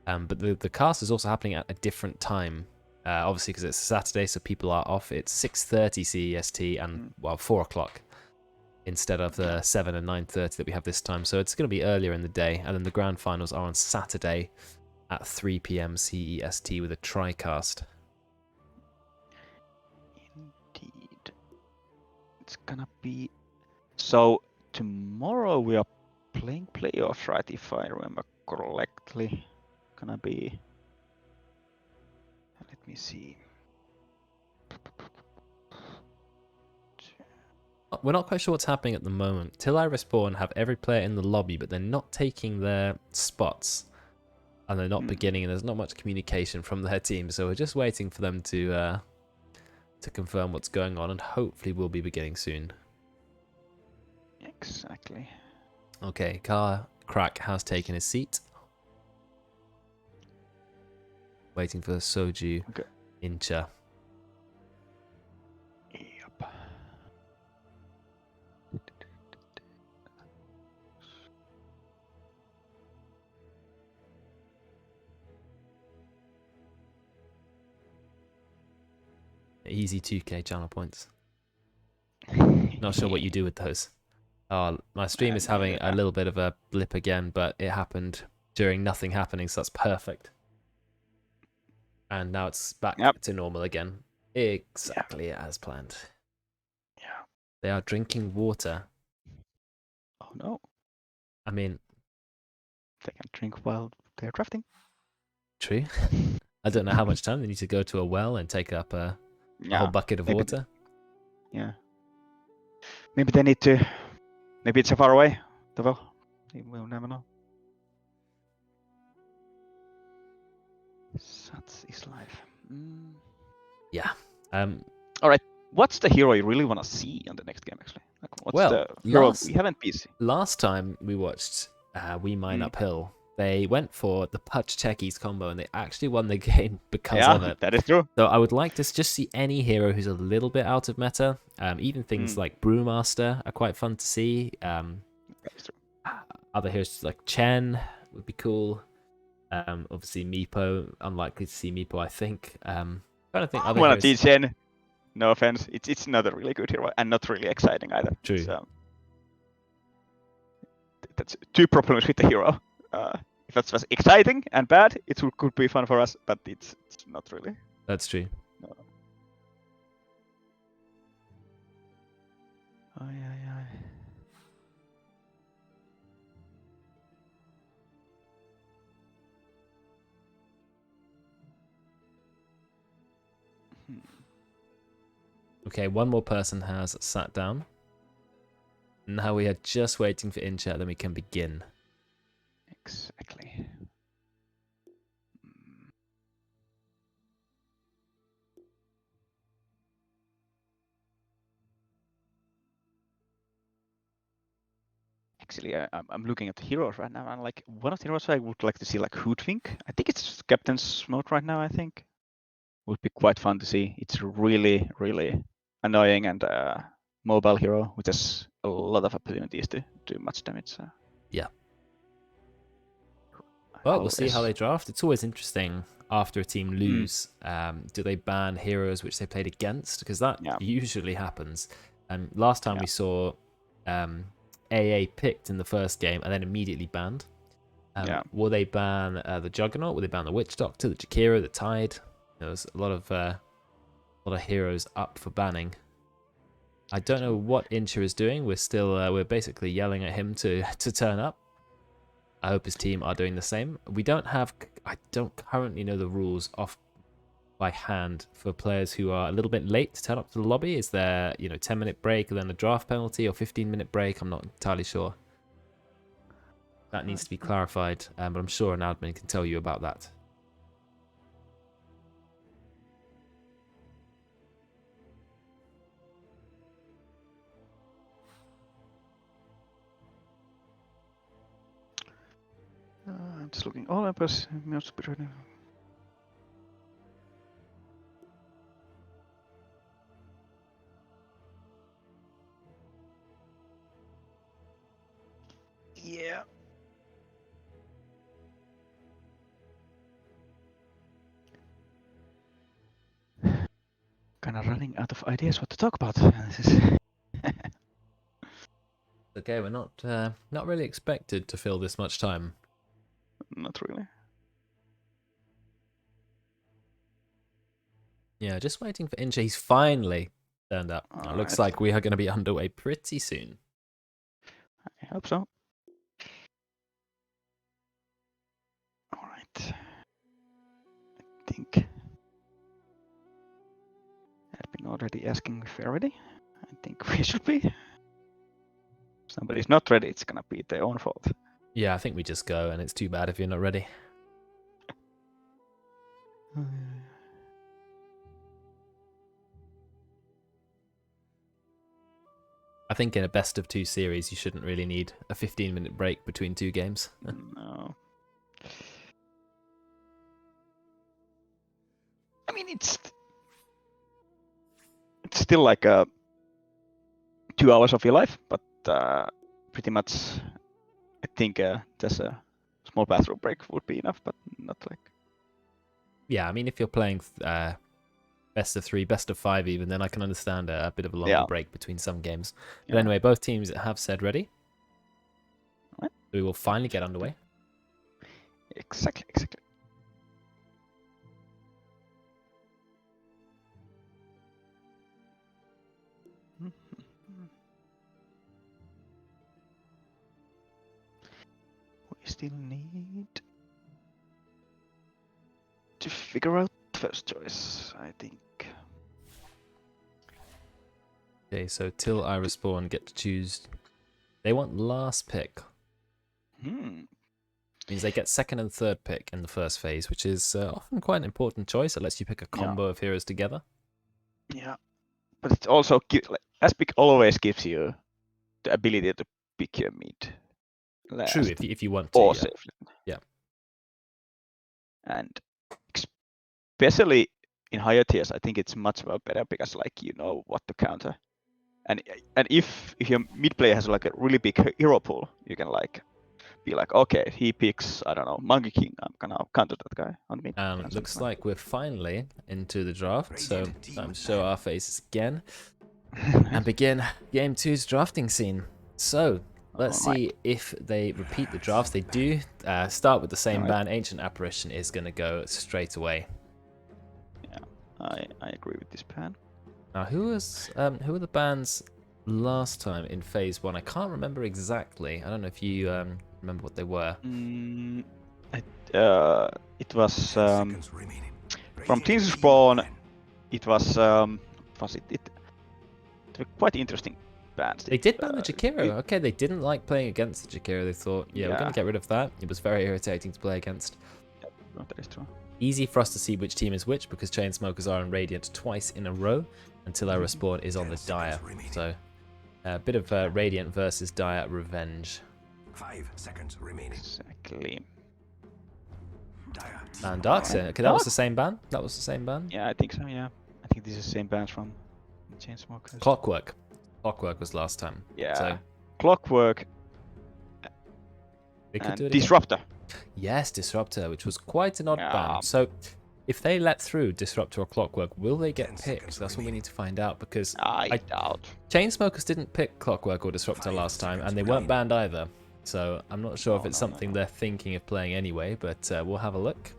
But the cast is also happening at a different time. Obviously, because it's a Saturday, so people are off. It's 6:30 CEST and 4 o'clock instead of the 7 and 9:30 that we have this time. So it's going to be earlier in the day. And then the grand finals are on Saturday at 3 p.m. CEST with a tri-cast. Indeed, it's gonna be. So tomorrow we are playing playoffs, right? If I remember correctly, gonna be. Let me see. We're not quite sure what's happening at the moment. Tilira Spawn have every player in the lobby, but they're not taking their spots. And they're not beginning, and there's not much communication from their team. So we're just waiting for them to confirm what's going on, and hopefully we'll be beginning soon. Exactly. Okay, Car Crack has taken his seat. Waiting for Soju Incha. Yep. Easy 2k channel points. Not sure what you do with those. Oh, my stream is having a little bit of a blip again, but it happened during nothing happening, so that's perfect. And now it's back to normal again. Exactly as planned. Yeah. They are drinking water. Oh no. I mean, they can drink while they're drafting. True. I don't know how much time they need to go to a well and take up a whole bucket of water. Yeah. Maybe they need to. Maybe it's so far away. The well. We'll never know. Such is life. Yeah. All right. What's the hero you really want to see on the next game? Actually, like, what's the hero we haven't been? Last time we watched We Mine Uphill, they went for the Putch Techies combo, and they actually won the game because of it. That is true. So I would like to just see any hero who's a little bit out of meta. Even things like Brewmaster are quite fun to see. Other heroes like Chen would be cool. Obviously Meepo, unlikely to see Meepo, I think. Trying to think other heroes. Chen. no offense, it's not a really good hero and not really exciting either. True. So, that's two problems with the hero. If that was exciting and bad, it could be fun for us, but it's not really. That's true. No. Ai. Okay, one more person has sat down. Now we are just waiting for in-chat, then we can begin. Exactly. Actually, I'm looking at the heroes right now, and like one of the heroes I would like to see, like Hoodwink. I think it's Captain's mode right now. I think would be quite fun to see. It's really, really annoying and mobile hero with just a lot of opportunities to do much damage. So. Yeah. Well, we'll see how they draft. It's always interesting after a team lose. Do they ban heroes which they played against? Because that usually happens. And last time we saw AA picked in the first game and then immediately banned. Will they ban the Juggernaut? Will they ban the Witch Doctor, the Jakira, the Tide? There's a lot of heroes up for banning. I don't know what Incha is doing. We're basically yelling at him to turn up. I hope his team are doing the same. I don't currently know the rules off by hand for players who are a little bit late to turn up to the lobby. Is there 10-minute break and then a draft penalty, or 15-minute break? I'm not entirely sure. That needs to be clarified, but I'm sure an admin can tell you about that. I'm just looking all up as right now. Yeah. Kind of running out of ideas what to talk about. This is okay. We're not really expected to fill this much time. Not really. Yeah, just waiting for Incha. He's finally turned up. It looks like we are going to be underway pretty soon. I hope so. All right. I think I've been already asking if we're ready. I think we should be. If somebody's not ready, it's gonna be their own fault. Yeah, I think we just go, and it's too bad if you're not ready. I think in a best of 2 series, you shouldn't really need a 15-minute break between 2 games. No. I mean, it's still like 2 hours of your life, but pretty much, I think just a small bathroom break would be enough, but not like. Yeah, I mean, if you're playing best of 3, best of 5 even, then I can understand a bit of a longer break between some games. But anyway, both teams have said ready. Right. We will finally get underway. Exactly. We still need to figure out first choice, I think. Okay, so till I respawn, get to choose. They want last pick. Means they get second and third pick in the first phase, which is often quite an important choice. It lets you pick a combo of heroes together. Yeah, but it also last pick always gives you the ability to pick your mid last. True, if you want to. Or yeah. safely. Yeah. And especially in higher tiers, I think it's much more better because like you know what to counter. And if your mid player has like a really big hero pool, you can like be like, okay, if he picks, I don't know, Monkey King, I'm gonna counter that guy on mid. Looks like we're finally into the draft, so time to show our faces again and begin Game 2's drafting scene. So, let's see if they repeat the drafts. They do start with the same ban. Ancient Apparition is going to go straight away. Yeah, I agree with this ban. Now, who were the bans last time in Phase 1? I can't remember exactly. I don't know if you remember what they were. It was from Teams Spawn. It was it were quite interesting bans. They did ban the Jakiro. Okay, they didn't like playing against the Jakiro. They thought, yeah, we're going to get rid of that. It was very irritating to play against. Yep, that is true. Easy for us to see which team is which because Chainsmokers are on Radiant twice in a row until our respawn is on the Dire. So a bit of Radiant versus Dire revenge. 5 seconds remaining. Exactly. And Darksin. Okay, that was the same ban? That was the same ban? Yeah, I think so, yeah. I think this is the same ban from Chainsmokers. Clockwork. Clockwork was last time. Yeah. So Clockwork they could and do it again. Disruptor. Yes, Disruptor, which was quite an odd ban. So if they let through Disruptor or Clockwork, will they get picked? That's what we need to find out because I doubt. Chainsmokers didn't pick Clockwork or Disruptor last time, and they weren't banned either. So I'm not sure if it's something they're thinking of playing anyway, but we'll have a look.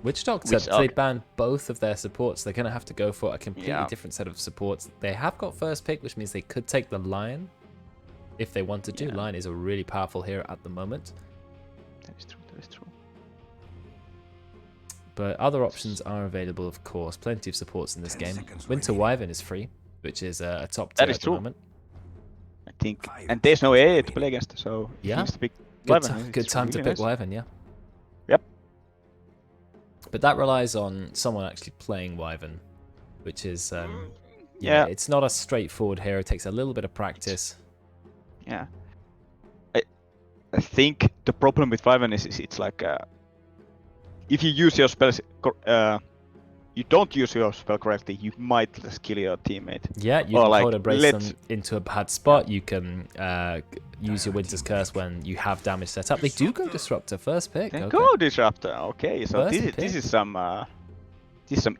Witch Doctor, they banned both of their supports. They're going to have to go for a completely different set of supports. They have got first pick, which means they could take the Lion if they wanted to. Lion is a really powerful hero at the moment. That is true, that is true. But other options are available, of course. Plenty of supports in this game. Winter Wyvern is free, which is a top tier at the moment. I think, and there's no AA to play against, so yeah, good time to pick Wyvern, yeah. Yep. But that relies on someone actually playing Wyvern, which is yeah, it's not a straightforward hero. It takes a little bit of practice. Yeah, I think the problem with Wyvern is it's like if you use your spells, you don't use your spell correctly, you might just kill your teammate. Yeah, you can hold a brace them into a bad spot. You can use your Winter's Curse when you have damage set up. They do go Disruptor first pick. They go Disruptor. Okay, so this is some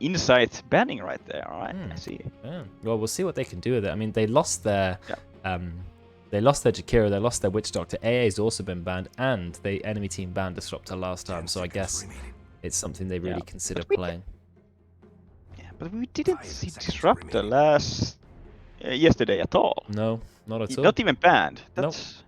insight banning right there. All right, I see. Yeah. Well, we'll see what they can do with it. I mean, they lost their Jakiro, they lost their Witch Doctor. AA has also been banned, and the enemy team banned Disruptor last time. So I guess it's something they really consider playing. But we didn't see Disruptor yesterday at all. No, not at all. Not even banned. That's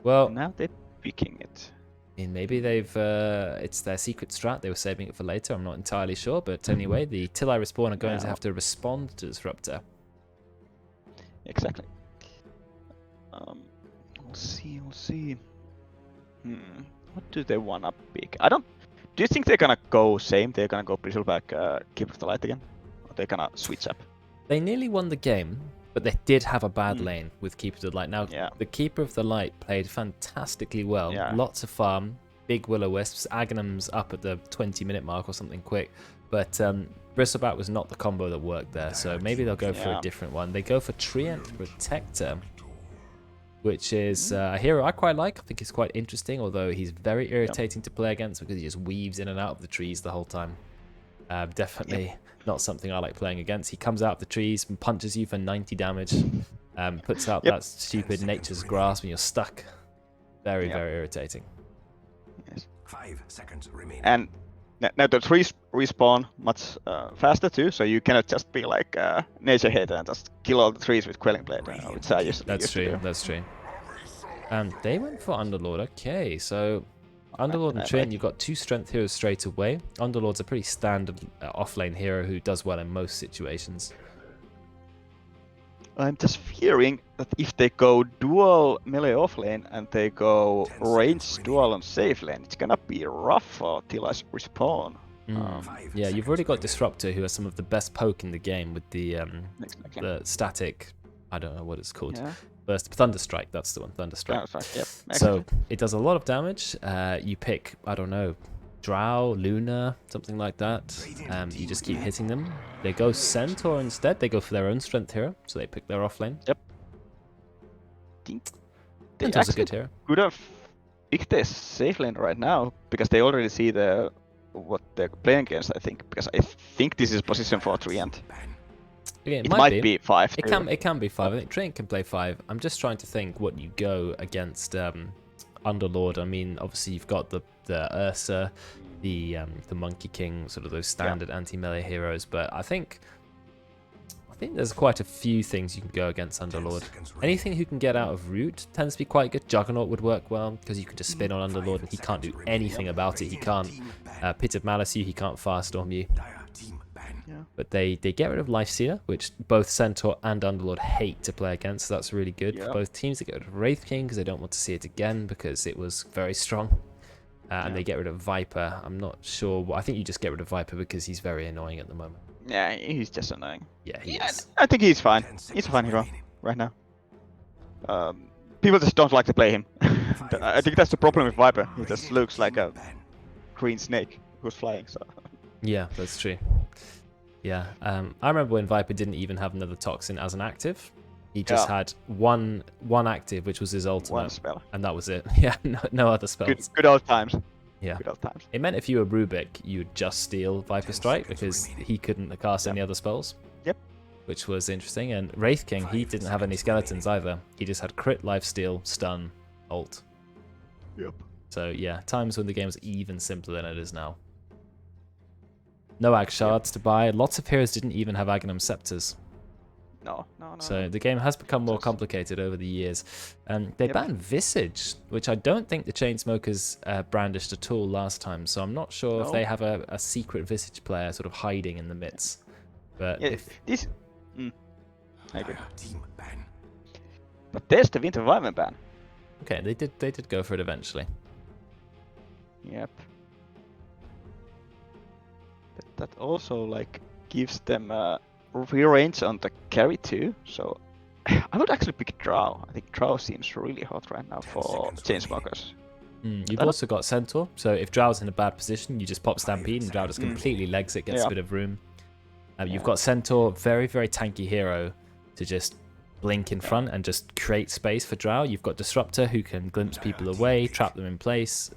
well, now they're picking it. I mean, maybe they've it's their secret strat. They were saving it for later. I'm not entirely sure, but anyway, the Till I Respawn are going to have to respond to Disruptor. Exactly. We'll see. We'll see. What do they wanna pick? Do you think they're gonna go same? They're gonna go Bristleback, Keeper of the Light again? Or they're gonna switch up? They nearly won the game, but they did have a bad lane with Keeper of the Light. Now, the Keeper of the Light played fantastically well. Lots of farm, big Will-O-Wisps, Aghanim's up at the 20-minute mark or something quick. But Bristleback was not the combo that worked there, so maybe they'll go for a different one. They go for Treant Protector, which is a hero I quite like. I think he's quite interesting, although he's very irritating to play against because he just weaves in and out of the trees the whole time. Definitely not something I like playing against. He comes out of the trees and punches you for 90 damage, puts out that stupid Nature's Grasp and you're stuck. Very, very irritating. Yes. 5 seconds remaining. And now the trees respawn much faster too, so you cannot just be like Nature Hater and just kill all the trees with Quelling Blade. Which I used That's true, that's true. And they went for Underlord. Okay, so Underlord and Treant, you've got 2 strength heroes straight away. Underlord's a pretty standard offlane hero who does well in most situations. I'm just fearing that if they go dual melee offlane and they go range dual on safe lane, it's gonna be rough for Till I Respawn. Yeah, you've already got Disruptor, who has some of the best poke in the game with the static, I don't know what it's called. Burst, Thunderstrike, that's the one, Thunderstrike. So it does a lot of damage. You pick, I don't know, Drow, Luna, something like that. You just keep hitting them. They go Centaur instead. They go for their own strength hero, so they pick their offlane. They Sentor's a actually good hero. could have picked a safe lane right now because they already see what they're playing against. I think because I think this is position 4-3 and Yeah, it might be 5. It can be 5. I think Trent can play 5. I'm just trying to think what you go against Underlord. I mean, obviously you've got the Ursa, the Monkey King, sort of those standard anti-melee heroes, but I think there's quite a few things you can go against Underlord. Anything who can get out of route tends to be quite good. Juggernaut would work well because you can just spin on Underlord and he can't do anything about it. He can't Pit of Malice you, he can't Firestorm you. But they get rid of Lifestealer, which both Centaur and Underlord hate to play against, so that's really good for both teams. They get rid of Wraith King because they don't want to see it again because it was very strong. And they get rid of Viper. I'm not sure. I think you just get rid of Viper because he's very annoying at the moment. Yeah, he's just annoying. Yeah, he is. I think he's fine. He's a fine hero right now. People just don't like to play him. I think that's the problem with Viper. He just looks like a green snake who's flying. So. Yeah, that's true. Yeah, I remember when Viper didn't even have another Toxin as an active. He just had one active, which was his ultimate. One spell. And that was it. Yeah, no other spells. Good old times. Yeah. Good old times. It meant if you were Rubik, you'd just steal Viper Strike because he couldn't cast any other spells. Yep. Which was interesting. And Wraith King, he didn't have any skeletons either. He just had crit, lifesteal, stun, ult. Yep. So yeah, times when the game was even simpler than it is now. No Ag Shards to buy. Lots of heroes didn't even have Aghanim Scepters. No. So the game has become more complicated over the years. They banned Visage, which I don't think the Chainsmokers brandished at all last time. So I'm not sure if they have a secret Visage player sort of hiding in the midst. But this, I agree. But there's the Winter Wyvern ban. Okay, they did go for it eventually. Yep. That also like gives them free range on the carry too. So I would actually pick Drow. I think Drow seems really hot right now for Chainsmokers. You've also got Centaur, so if Drow's in a bad position, you just pop Stampede and Drow just completely legs it, gets a bit of room. You've got Centaur, very, very tanky hero to just blink in front and just create space for Drow. You've got Disruptor who can glimpse people away, trap them in place.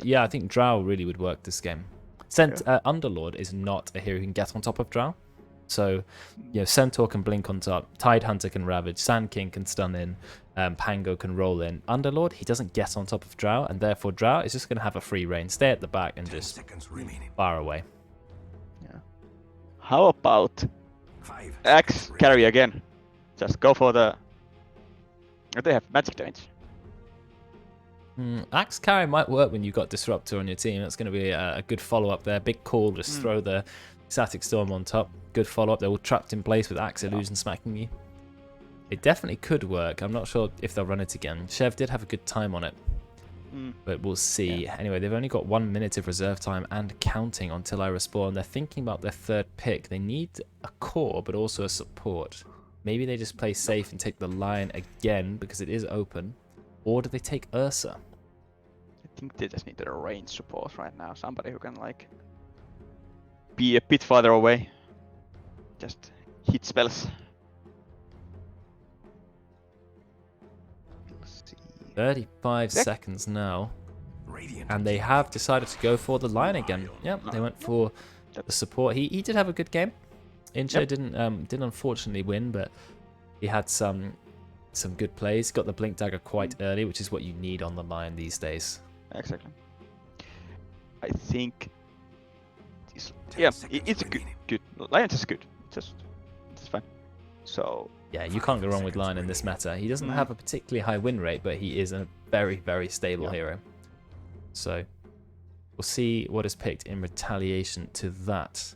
Yeah, I think Drow really would work this game. Underlord is not a hero who can get on top of Drow. So, Centaur can blink on top, Tidehunter can ravage, Sand King can stun in, Pango can roll in. Underlord, he doesn't get on top of Drow, and therefore Drow is just going to have a free reign, stay at the back and just fire away. Yeah. How about Axe carry again? Just go for the... They have magic damage. Axe carry might work when you've got Disruptor on your team. That's going to be a good follow-up there. Big call, just throw the Static Storm on top. Good follow-up. They're all trapped in place with Axe Illusion smacking you. It definitely could work. I'm not sure if they'll run it again. Chev did have a good time on it. But we'll see. Anyway, they've only got 1 minute of reserve time and counting until I respawn. They're thinking about their third pick. They need a core, but also a support. Maybe they just play safe and take the Lion again because it is open. Or do they take Ursa? I think they just need a range support right now. Somebody who can like be a bit farther away. Just hit spells. Let's see. 35 seconds now. And they have decided to go for the Lion again. Yep, they went for the support. He did have a good game. Inche didn't unfortunately win, but he had some good plays. Got the Blink Dagger quite early, which is what you need on the Lion these days. Exactly. I think it's a good. Lion is good. It's fine. So yeah, you can't go wrong with Lion in this meta. He doesn't have a particularly high win rate, but he is a very, very stable hero. So we'll see what is picked in retaliation to that.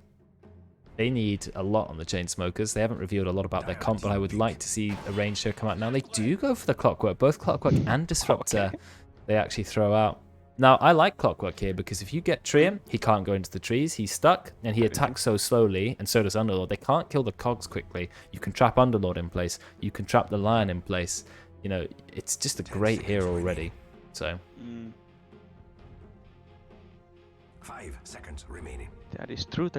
They need a lot on the Chainsmokers. They haven't revealed a lot about their comp, but I would like to see a range show come out. Now they do go for the Clockwork. Both Clockwork and Disruptor they actually throw out. Now I like Clockwork here because if you get Trium, he can't go into the trees. He's stuck and he attacks so slowly, and so does Underlord. They can't kill the cogs quickly. You can trap Underlord in place. You can trap the Lion in place. You know, it's just a great hero already. So 5 seconds remaining. That is true.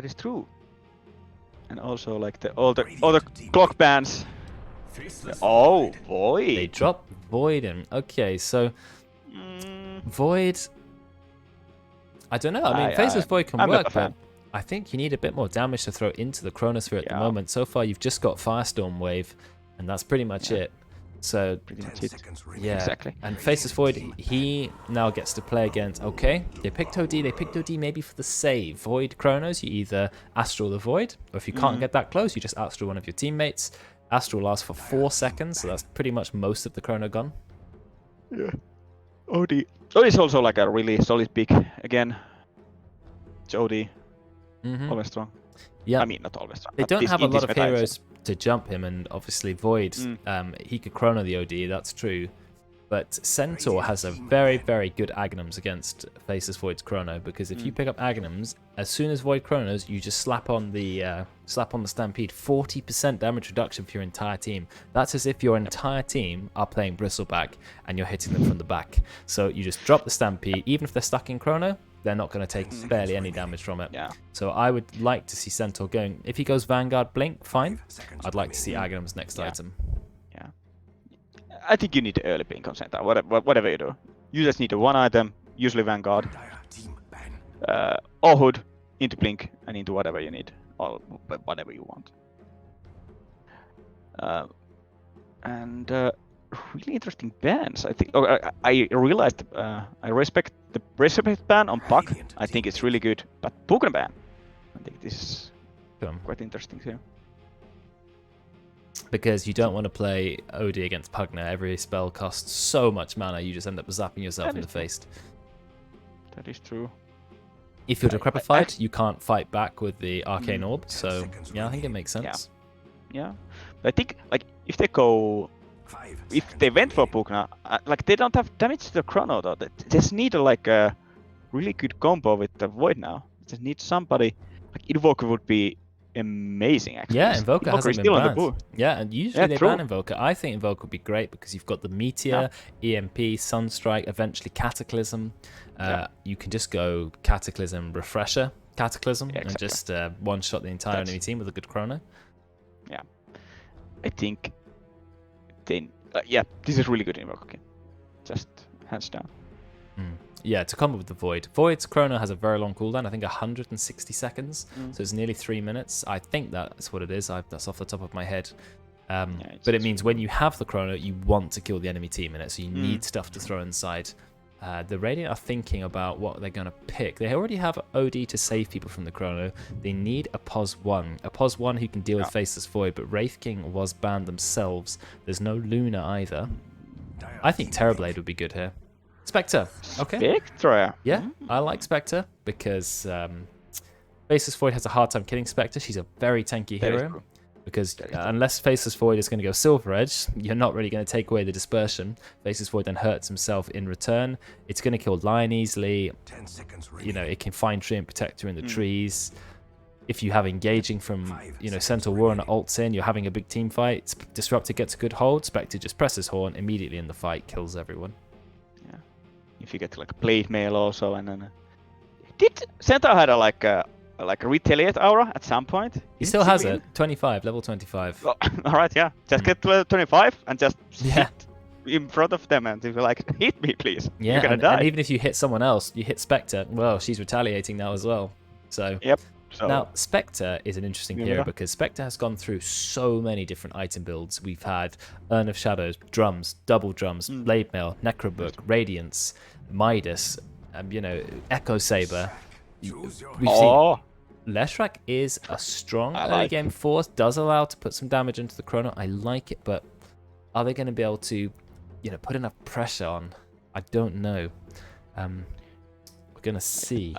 And also like all the clock bands Oh, They Void. drop Void in. Okay, so Void. I don't know. I mean, Faceless Void can I'm not work, a fan. but I think you need a bit more damage to throw into the Chronosphere at the Yeah. moment. So far, you've just got Firestorm Wave, and that's pretty much it. So, Pretty much 10 it. seconds remaining. yeah. Exactly. And Faceless Void, he now gets to play against. Okay, they picked OD. They picked OD maybe for the save. Void Chronos, you either Astral the Void, or if you can't get that close, you just Astral one of your teammates. Astral lasts for 4 seconds, so that's pretty much most of the Chrono gone. Yeah. OD. OD is also like a really solid pick again. It's OD. Always strong. Yeah. I mean, not always strong. They but don't this- have a in this lot of meta, it's- heroes to jump him, and obviously Void, he could chrono the OD, that's true. But Centaur has a very, very good Agnums against Faceless Void's chrono, because if you pick up Agnums, as soon as Void chronos, you just slap on the Stampede, 40% damage reduction for your entire team. That's as if your entire team are playing Bristleback and you're hitting them from the back. So you just drop the Stampede, even if they're stuck in chrono, they're not going to take barely any damage from it. Yeah. So I would like to see Centaur going. If he goes Vanguard Blink, fine. 5 seconds I'd like to see remaining. Agnum's next Yeah. item. I think you need the early blink on Centaur, whatever you do. You just need the one item, usually Vanguard, Dire team ban. or Hood, into blink, and into whatever you need, or whatever you want. And really interesting bans, I think. Oh, I realized I respect the Respect ban on Puck. I think it's really good, but Pugna ban, I think this is Come. quite interesting too. Because you don't want to play OD against Pugna. Every spell costs so much mana, you just end up zapping yourself That in is the face. That is true. If you're Decrepified, you can't fight back with the Arcane Orb, so seconds yeah, I think it remaining. makes sense. Yeah, but I think like if they go, 5 if seconds they went for remaining. Pugna, like they don't have damage to the Chrono though. They just need like a really good combo with the Void now. They just need somebody. Like Invoker would be amazing actually. Yeah, Invoker hasn't is been still on the banned. board. Yeah, and usually Yeah, they true. ban Invoker. I think Invoker would be great because you've got the Meteor, EMP, Sunstrike, eventually Cataclysm. You can just go Cataclysm, Refresher, Cataclysm, Yeah, and exactly. just one-shot the entire enemy team with a good chrono. I think they, yeah, this is really good Invoker game. Just hands down. Yeah, to combo with the Void. Void's chrono has a very long cooldown, I think 160 seconds, so it's nearly 3 minutes. I think that's what it is. That's off the top of my head. But it means when you have the chrono, you want to kill the enemy team in it, so you need stuff to throw inside. The Radiant are thinking about what they're going to pick. They already have OD to save people from the chrono. They need a POS 1. A POS 1 who can deal with Faceless Void, but Wraith King was banned themselves. There's no Luna either. Dire I think team Terrorblade would be good here. Spectre. Okay. Spectre. Yeah, I like Spectre because Faceless Void has a hard time killing Spectre. She's a very tanky That is hero. true. Because That is true. unless Faceless Void is going to go Silver Edge, you're not really going to take away the dispersion. Faceless Void then hurts himself in return. It's going to kill Lion easily. 10 seconds You know, remaining. it can find Tree and Protector in the trees. If you have engaging from, 5 you know, seconds Centaur War and remaining. ults in, you're having a big team fight. Disruptor gets a good hold. Spectre just presses Horn immediately in the fight, kills everyone. If you get like Blade Mail also, and then did Centaur had a like a Retaliate aura at some point? He Didn't still has win? it. 25, level 25. Oh, all right, yeah. Just get to 25 and just Yeah. sit in front of them and be like, hit me, please. Yeah, You're gonna and die. even if you hit someone else, you hit Spectre, well, she's retaliating now as well. So Yep. So now Spectre is an interesting Yeah. hero because Spectre has gone through so many different item builds. We've had Urn of Shadows, Drums, Double Drums, Blade Mail, Necrobook, Radiance, Midas, you know, Echo Saber. Choose your We've seen oh, Leshrac is a strong I early like game force, does allow to put some damage into the chrono. I like it, but are they going to be able to, you know, put enough pressure on? I don't know. We're going to see.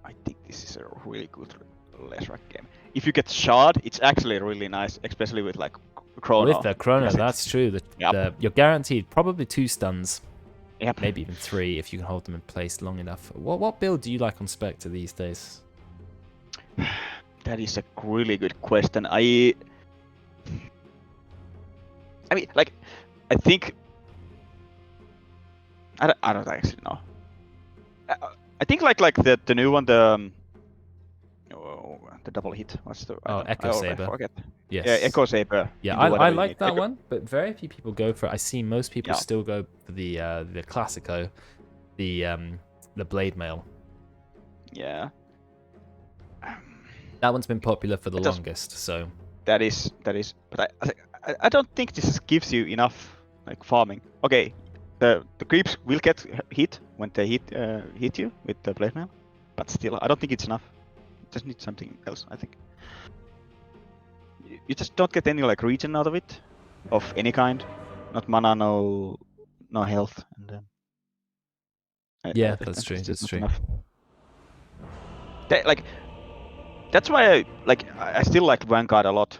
I think this is a really good Leshrac game. If you get Shard, it's actually really nice, especially with like Chrono. With the chrono, because that's true. Yep. You're guaranteed probably 2 stuns, Yep. maybe even 3 if you can hold them in place long enough. What build do you like on Spectre these days? That is a really good question. I mean, like, I think I don't actually know. I think like the new one, the the double hit. What's the? Oh, Echo I always Saber. forget. Yes. Yeah, Echo Saber. Yeah, You do I whatever you like need. that one, but very few people go for it. I see most people Yeah. still go for the Classico, the blade mail. Yeah. That one's been popular for the It does- longest, so That is. But I don't think this gives you enough like farming. Okay, the creeps will get hit when they hit you with the blade mail, but still, I don't think it's enough. You just need something else, I think. You just don't get any like regen out of it, of any kind. Not mana, no health, and yeah, that's true. just That's not true. enough. That's why I still like Vanguard a lot,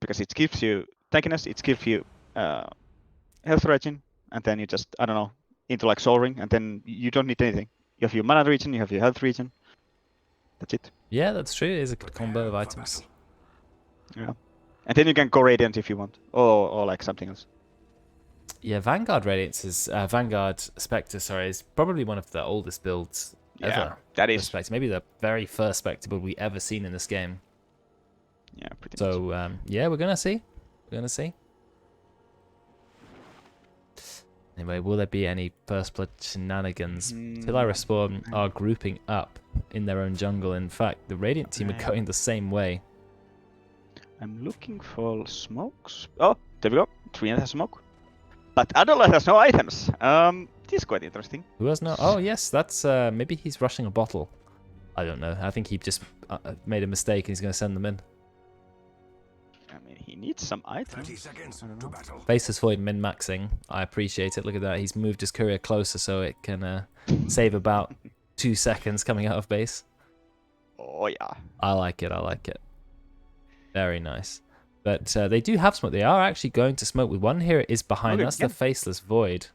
because it gives you tankiness, it gives you health regen, and then you just, I don't know, into like soul ring, and then you don't need anything. You have your mana regen, you have your health regen. That's it. Yeah, that's true. It is a good combo of items. Yeah. And then you can go Radiant if you want, or like something else. Yeah, Vanguard Radiance is Vanguard Spectre. Sorry, is probably one of the oldest builds ever. That is. Spectre, maybe the very first Spectre build we ever seen in this game. Yeah, pretty much. So yeah, we're gonna see. We're gonna see. Anyway, will there be any first blood shenanigans? Till I Respawn are grouping up in their own jungle. In fact, the Radiant team are going the same way. I'm looking for smokes. Oh, there we go. Trina has smoke. But Adola has no items. This is quite interesting. Who has no? Oh yes, that's maybe he's rushing a bottle. I don't know. I think he just made a mistake and he's going to send them in. I mean, he needs some items. 30 seconds to battle. Faceless Void min-maxing. I appreciate it. Look at that. He's moved his courier closer so it can save about 2 seconds coming out of base. Oh yeah. I like it. I like it. Very nice. But they do have smoke. They are actually going to smoke with one here. It is behind us, the Faceless Void.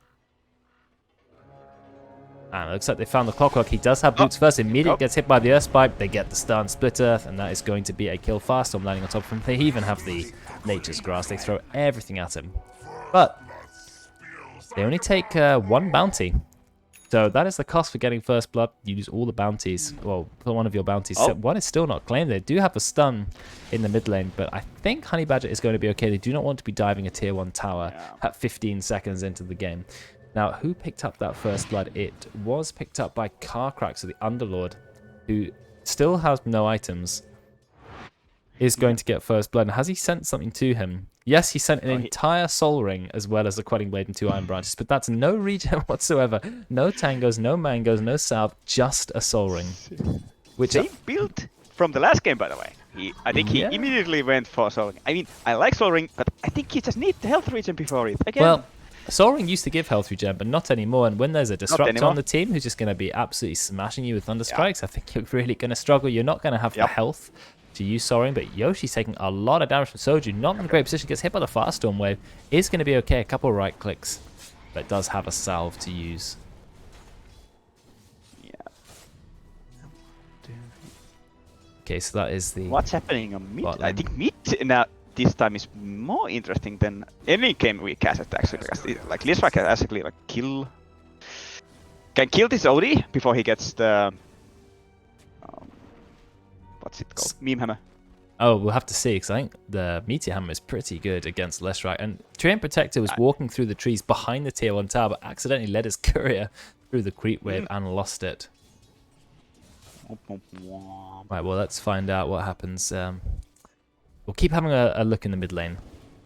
And it looks like they found the Clockwork. He does have boots first. Immediately gets hit by the Earthspike. They get the stun split Earth, and that is going to be a kill fast. I'm landing on top of him. They even have the Nature's Grass. They throw everything at him. But they only take one bounty. So that is the cost for getting first blood. You use all the bounties. Well, for one of your bounties. Oh. One is still not claimed. They do have a stun in the mid lane, but I think Honey Badger is going to be okay. They do not want to be diving a tier 1 tower at 15 seconds into the game. Now, who picked up that first blood? It was picked up by Carcrack, so the Underlord, who still has no items, is going to get first blood. And has he sent something to him? Yes, he sent an entire Soul Ring as well as a Quelling Blade and 2 Iron Branches, but that's no regen whatsoever. No tangos, no mangoes, no salve, just a Soul Ring. Which Same build from the last game, by the way. I think he immediately went for Soul Ring. I mean, I like Soul Ring, but I think he just needs the health regen before it. Again. Well, Soul Ring used to give health regen, but not anymore. And when there's a Disruptor on the team who's just going to be absolutely smashing you with Thunder Strikes, I think you're really going to struggle. You're not going to have the health to use Soul Ring, but Yoshi's taking a lot of damage from Soju. Not in a great position. Gets hit by the Firestorm Wave. Is going to be okay. A couple right clicks, but does have a salve to use. Yeah. Okay, so that is the... What's happening on mid? I think mid now this time is more interesting than any game we cast actually, because like Lisra can actually like kill this OD before he gets the what's it called? Meme Hammer. Oh, we'll have to see, because I think the Meteor Hammer is pretty good against Leshrac. And Treant Protector was walking through the trees behind the tier 1 tower, but accidentally led his courier through the creep wave and lost it. Right, well, let's find out what happens. We'll keep having a look in the mid lane,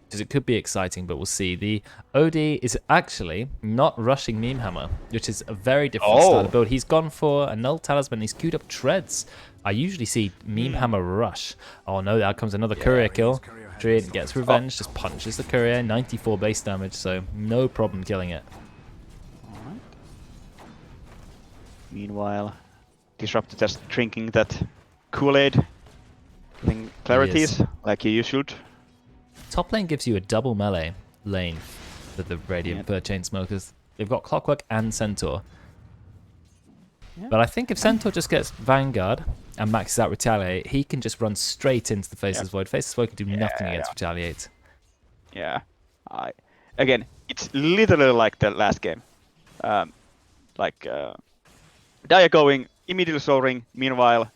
because it could be exciting, but we'll see. The OD is actually not rushing Meme Hammer, which is a very different style of build. He's gone for a Null Talisman. He's queued up Treads. I usually see Meme Hammer rush. Oh no, there comes another courier kill. Treant gets revenge, just punches the courier. 94 base damage, so no problem killing it. Alright. Meanwhile, Disruptor just drinking that Kool-Aid. Getting clarities like you should. Top lane gives you a double melee lane for the Radiant for Chainsmokers. They've got Clockwork and Centaur. But I think if Centaur just gets Vanguard and maxes out Retaliate, he can just run straight into the Faceless Void. Faceless Void can do nothing against Retaliate. Yeah. Again, it's literally like the last game. Dia going, immediately Soul Ring, meanwhile,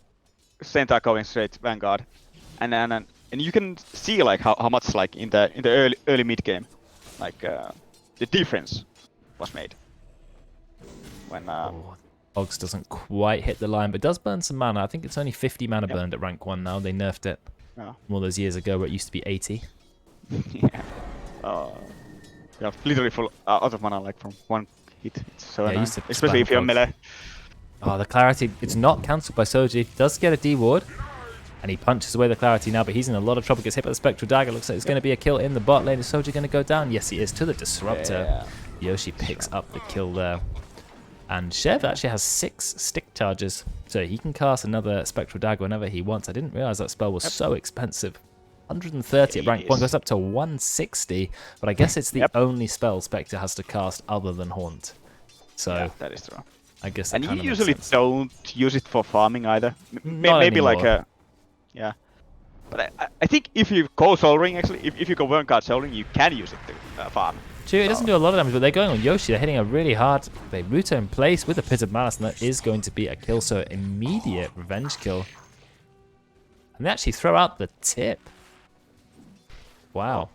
Centaur going straight Vanguard, and you can see like how much like in the early mid game, like the difference was made when. Hogs doesn't quite hit the line, but does burn some mana. I think it's only 50 mana Yep. burned at rank 1 now. They nerfed it all those years ago where it used to be 80. Yeah. Yeah, literally full out of mana like from one hit. It's so Yeah, annoying. used to Especially spam if you're Hogs. melee. Oh, the clarity. It's not cancelled by Soji. He does get a D ward. And he punches away the clarity now, but he's in a lot of trouble. Gets hit by the Spectral Dagger. Looks like it's going to be a kill in the bot lane. Is Soji going to go down? Yes, he is. To the Disruptor. Yeah. Yoshi picks up the kill there. And Shev actually has 6 stick charges. So he can cast another Spectral Dagger whenever he wants. I didn't realize that spell was so expensive. 130 at rank 1, goes up to 160. But I guess it's the only spell Spectre has to cast other than Haunt. So Yeah, that is true. I guess that And you kind of makes usually sense. don't use it for farming either. Not Maybe like anymore. yeah. But I think if you go Soul Ring, actually, if you go Vanguard Soul Ring, you can use it to farm. True, it doesn't do a lot of damage, but they're going on Yoshi. They're hitting a really hard. They root her in place with a Pit of Malice, and that is going to be a kill. So immediate revenge kill. And they actually throw out the tip. Wow.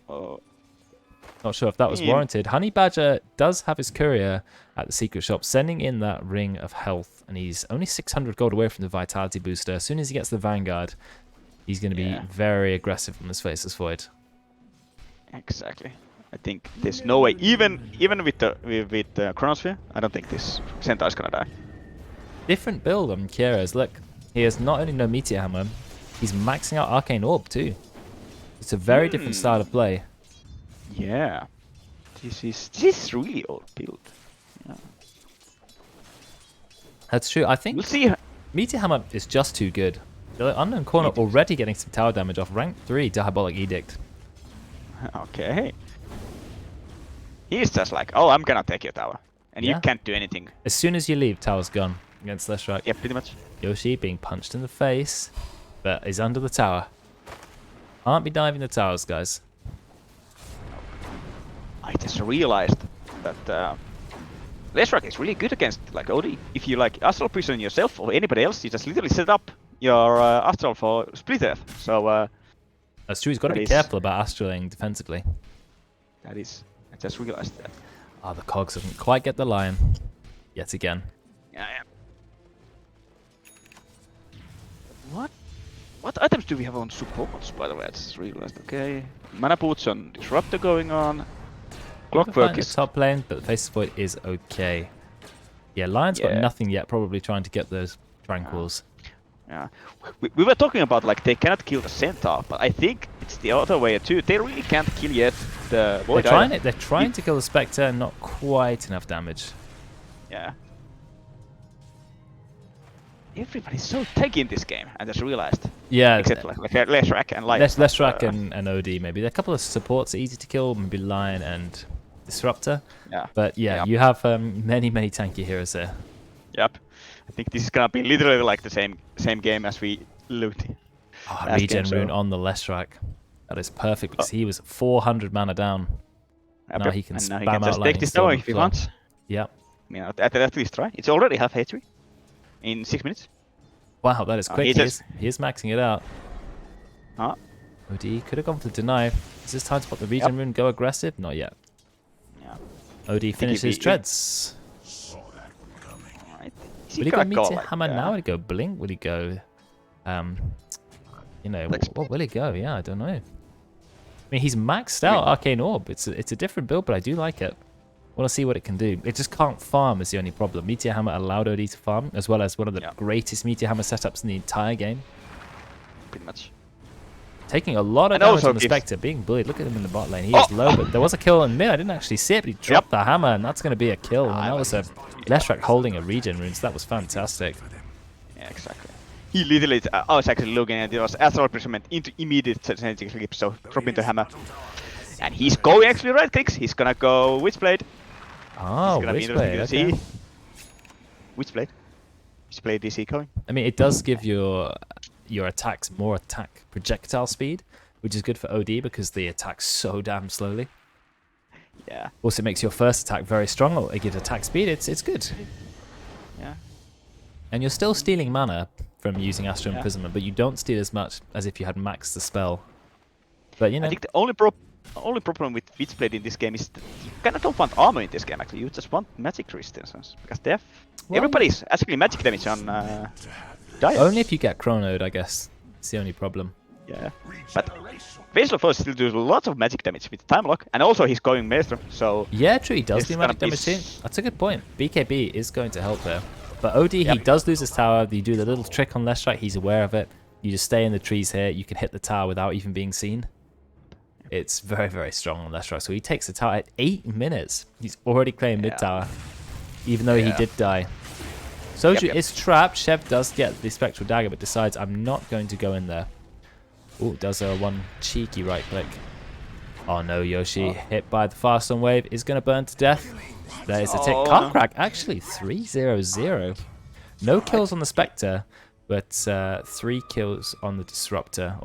Not sure if that was warranted. Honey Badger does have his courier at the secret shop, sending in that ring of health, and he's only 600 gold away from the vitality booster. As soon as he gets the Vanguard, he's going to be very aggressive on this Faceless Void. Exactly. I think there's no way, even with the Chronosphere, I don't think this Centaur is gonna die. Different build on Kieras. Look, he has not only no Meteor Hammer, he's maxing out Arcane Orb too. It's a very different style of play. Yeah. This is really old build. Yeah. That's true. I think We'll see. Meteor Hammer is just too good. The Unknown Corner already getting some tower damage off rank 3 Diabolic Edict. Okay. He's just like, oh, I'm gonna take your tower. And you Yeah. can't do anything. As soon as you leave, tower's gone against Leshrac. Yeah, pretty much. Yoshi being punched in the face, but is under the tower. Can't be diving the towers, guys. I just realized that Leshrac is really good against like OD. If you like Astral Prison yourself or anybody else, you just literally set up your Astral for Split Earth. So That's true. He's got to that be is- careful about astraling defensively. that is, I just realized that. Ah, the cogs doesn't quite get the lion yet again. Yeah. What items do we have on supports, by the way? I just realized. Okay, mana boots on Disruptor going on. Clockwork The is top lane, but the Faceless Void is okay. Yeah, Lion's got Yeah. nothing yet, probably trying to get those Tranquils. Yeah, we were talking about like they cannot kill the Centaur, but I think it's the other way too. They really can't kill yet the Void. They're trying to kill the Spectre, and not quite enough damage. Yeah. Everybody's so tanky in this game, I just realized. Yeah, Except like Leshrac and Lion. Leshrac and OD maybe. There are a couple of supports easy to kill, maybe Lion and Disruptor. Yeah. But yeah, Yep. you have many tanky heroes there. Yep. I think this is gonna be literally like the same game as we looked. Oh, Last regen game, rune so- on the Leshrac. That is perfect because he was 400 mana down. Now he can and now he spam can out just take lightning this storm tower and if he flow. wants. Yep. I mean, at least try. It's already half HP in 6 minutes. Wow, that is quick. He is maxing it out. Huh? OD could have gone for deny. Is this time to put the regen rune, go aggressive? Not yet. Yeah. OD finishes he- treads. Alright. Will he go Meteor Hammer now? Will he go Blink? Will he go, what will he go? Yeah, I don't know. I mean, he's maxed out Arcane Orb. It's a different build, but I do like it. I want to see what it can do. It just can't farm is the only problem. Meteor Hammer allowed OD to farm, as well as one of the greatest Meteor Hammer setups in the entire game. Pretty much. Taking a lot of And damage also on the gives- Spectre, being bullied. Look at him in the bot lane. He is low, but there was a kill in mid. I didn't actually see it, but he dropped the hammer, and that's going to be a kill. And that was a Leshrac holding a regen rune, so that was fantastic. Yeah, exactly. He literally, I was actually looking at it, was Astral Imprisonment into immediate genetic flip, so drop into hammer. And he's going actually right clicks. He's gonna go Witchblade. Oh, It's gonna be interesting Witchblade, to okay. see. Witchblade. Witchblade DC going. I mean, it does give your attacks more attack projectile speed, which is good for OD because the attacks so damn slowly. Yeah. Also, it makes your first attack very strong. It gives attack speed. It's good. Yeah. And you're still stealing mana. from using Astral Imprisonment, but you don't steal as much as if you had maxed the spell. But you know, I think the only problem with Witchblade in this game is that you kind of don't want armor in this game. Actually, you just want magic resistance because everybody's actually magic damage on Dire. Only if you get chronoed, I guess. It's the only problem. Yeah, but Vessel of Oath still does lots of magic damage with time lock, and also he's going Maestro, so... Yeah, true, he does do magic damage too. That's a good point. BKB is going to help there. But OD, he does lose his tower. You do the little trick on Leshrac, he's aware of it. You just stay in the trees here, you can hit the tower without even being seen. It's very, very strong on Leshrac. So he takes the tower at 8 minutes. He's already claimed mid-tower, even though he did die. Soju is trapped. Shev does get the Spectral Dagger, but decides, I'm not going to go in there. Oh, does a one cheeky right click. Oh no, Yoshi, hit by the fast on wave, is going to burn to death. There's a tick. Can't crack, actually 3-0-0. No kills on the Spectre, but 3 kills on the Disruptor.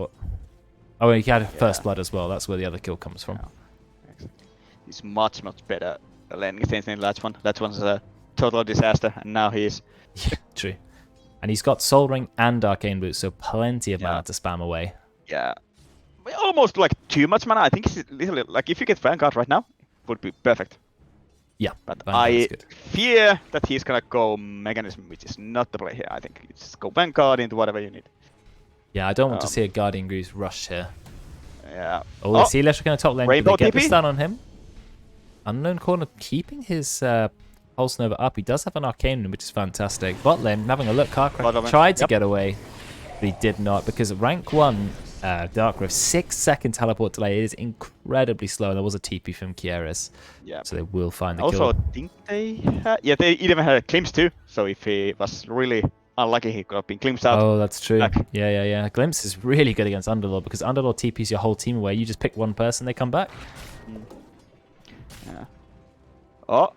Oh, he had First Blood as well. That's where the other kill comes from. He's much, much better landing things than that one. That one's a total disaster, and now he's... Yeah, true. And he's got Soul Ring and Arcane Boots, so plenty of mana to spam away. Yeah. Almost like too much mana. I think it's literally like if you get Vanguard right now, it would be perfect. Yeah. But I fear that he's gonna go Mechanism, which is not the play here. I think you just go Vanguard into whatever you need. Yeah, I don't want to see a Guardian Greaves rush here. Yeah. Oh, I see Leshrac going to top lane. Rainbow They get the TP? stun on him. Unknown Corner keeping his Pulse Nova up. He does have an Arcane, which is fantastic. Bot lane, having a look. Karkrak tried to get away, but he did not because rank 1 Dark Rift 6-second teleport delay is incredibly slow. There was a TP from Kieris, so they will find the kill. Also, I think they they even had Glimpse too. So if he was really unlucky, he could have been glimpsed out. Oh, that's true. Yeah. Glimpse is really good against Underlord because Underlord TPs your whole team away. You just pick one person, they come back. Yeah. Oh,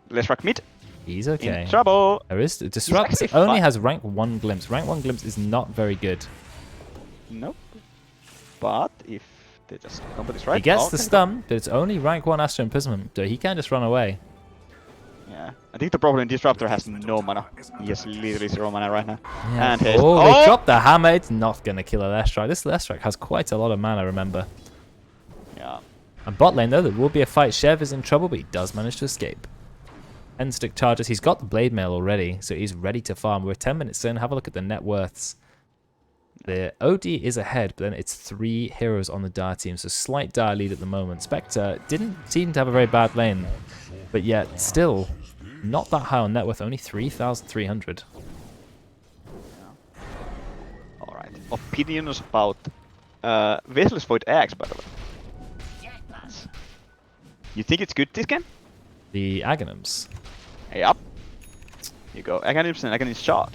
Leshrac mid. He's okay. In trouble. There is Disrupt only has rank 1 Glimpse. Rank 1 Glimpse is not very good. Nope. But if they just combo this right, he gets the stun, but it's only rank 1 Astral Imprisonment, so he can just run away. Yeah, I think the problem Disruptor has no mana. He has literally 0 mana right now. Yeah. And they dropped the hammer. It's not going to kill a Leshrac. This Leshrac has quite a lot of mana, remember. Yeah. And bot lane, though, there will be a fight. Shev is in trouble, but he does manage to escape. End stick charges. He's got the Blade Mail already, so he's ready to farm. We're 10 minutes in. Have a look at the net worths. The OD is ahead, but then it's 3 heroes on the Dire team, so slight Dire lead at the moment. Spectre didn't seem to have a very bad lane, but yet still not that high on net worth, only 3,300. Alright, opinions about Vessel's Void Axe, by the way. You think it's good this game? The Aghanims. Yep. You go Aghanims and Aghanim's Shard.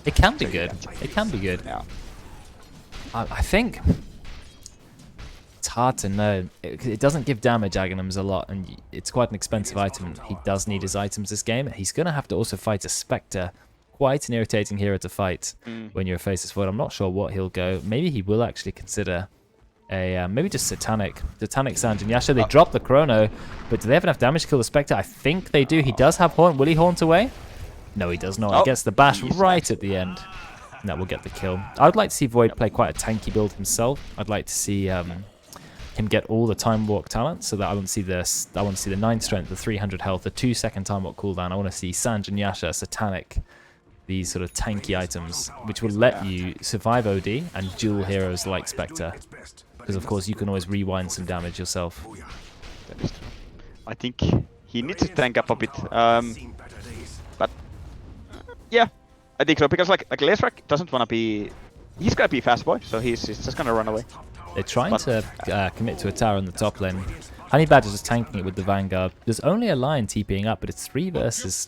It can be good. It can be good. Yeah. I think it's hard to know. It doesn't give damage, Aghanims, a lot, and it's quite an expensive item. He does need his items this game. He's going to have to also fight a Spectre. Quite an irritating hero to fight when you're a Faceless Void. I'm not sure what he'll go. Maybe he will actually consider a maybe just Satanic Sanjin Yasha. They dropped the Chrono, but do they have enough damage to kill the Spectre? I think they do. He does have Haunt. Will he Haunt away? No, he does not. He gets the bash right at the end. And that will get the kill. I would like to see Void play quite a tanky build himself. I'd like to see him get all the Time Walk talent, so that I want to see the 9 strength, the 300 health, the 2-second Time Walk cooldown. I want to see Sanjin Yasha, Satanic, these sort of tanky items, which will let you survive OD and dual heroes like Spectre. Because of course you can always rewind some damage yourself. That is true. I think he needs to tank up a bit. But yeah, I think so, because like Leshrac doesn't want to be... He's gonna be a fast boy, so he's just gonna run away. They're trying to commit to a tower in the top lane. Honey Badger's just tanking it with the Vanguard. There's only a Lion TPing up, but it's 3 versus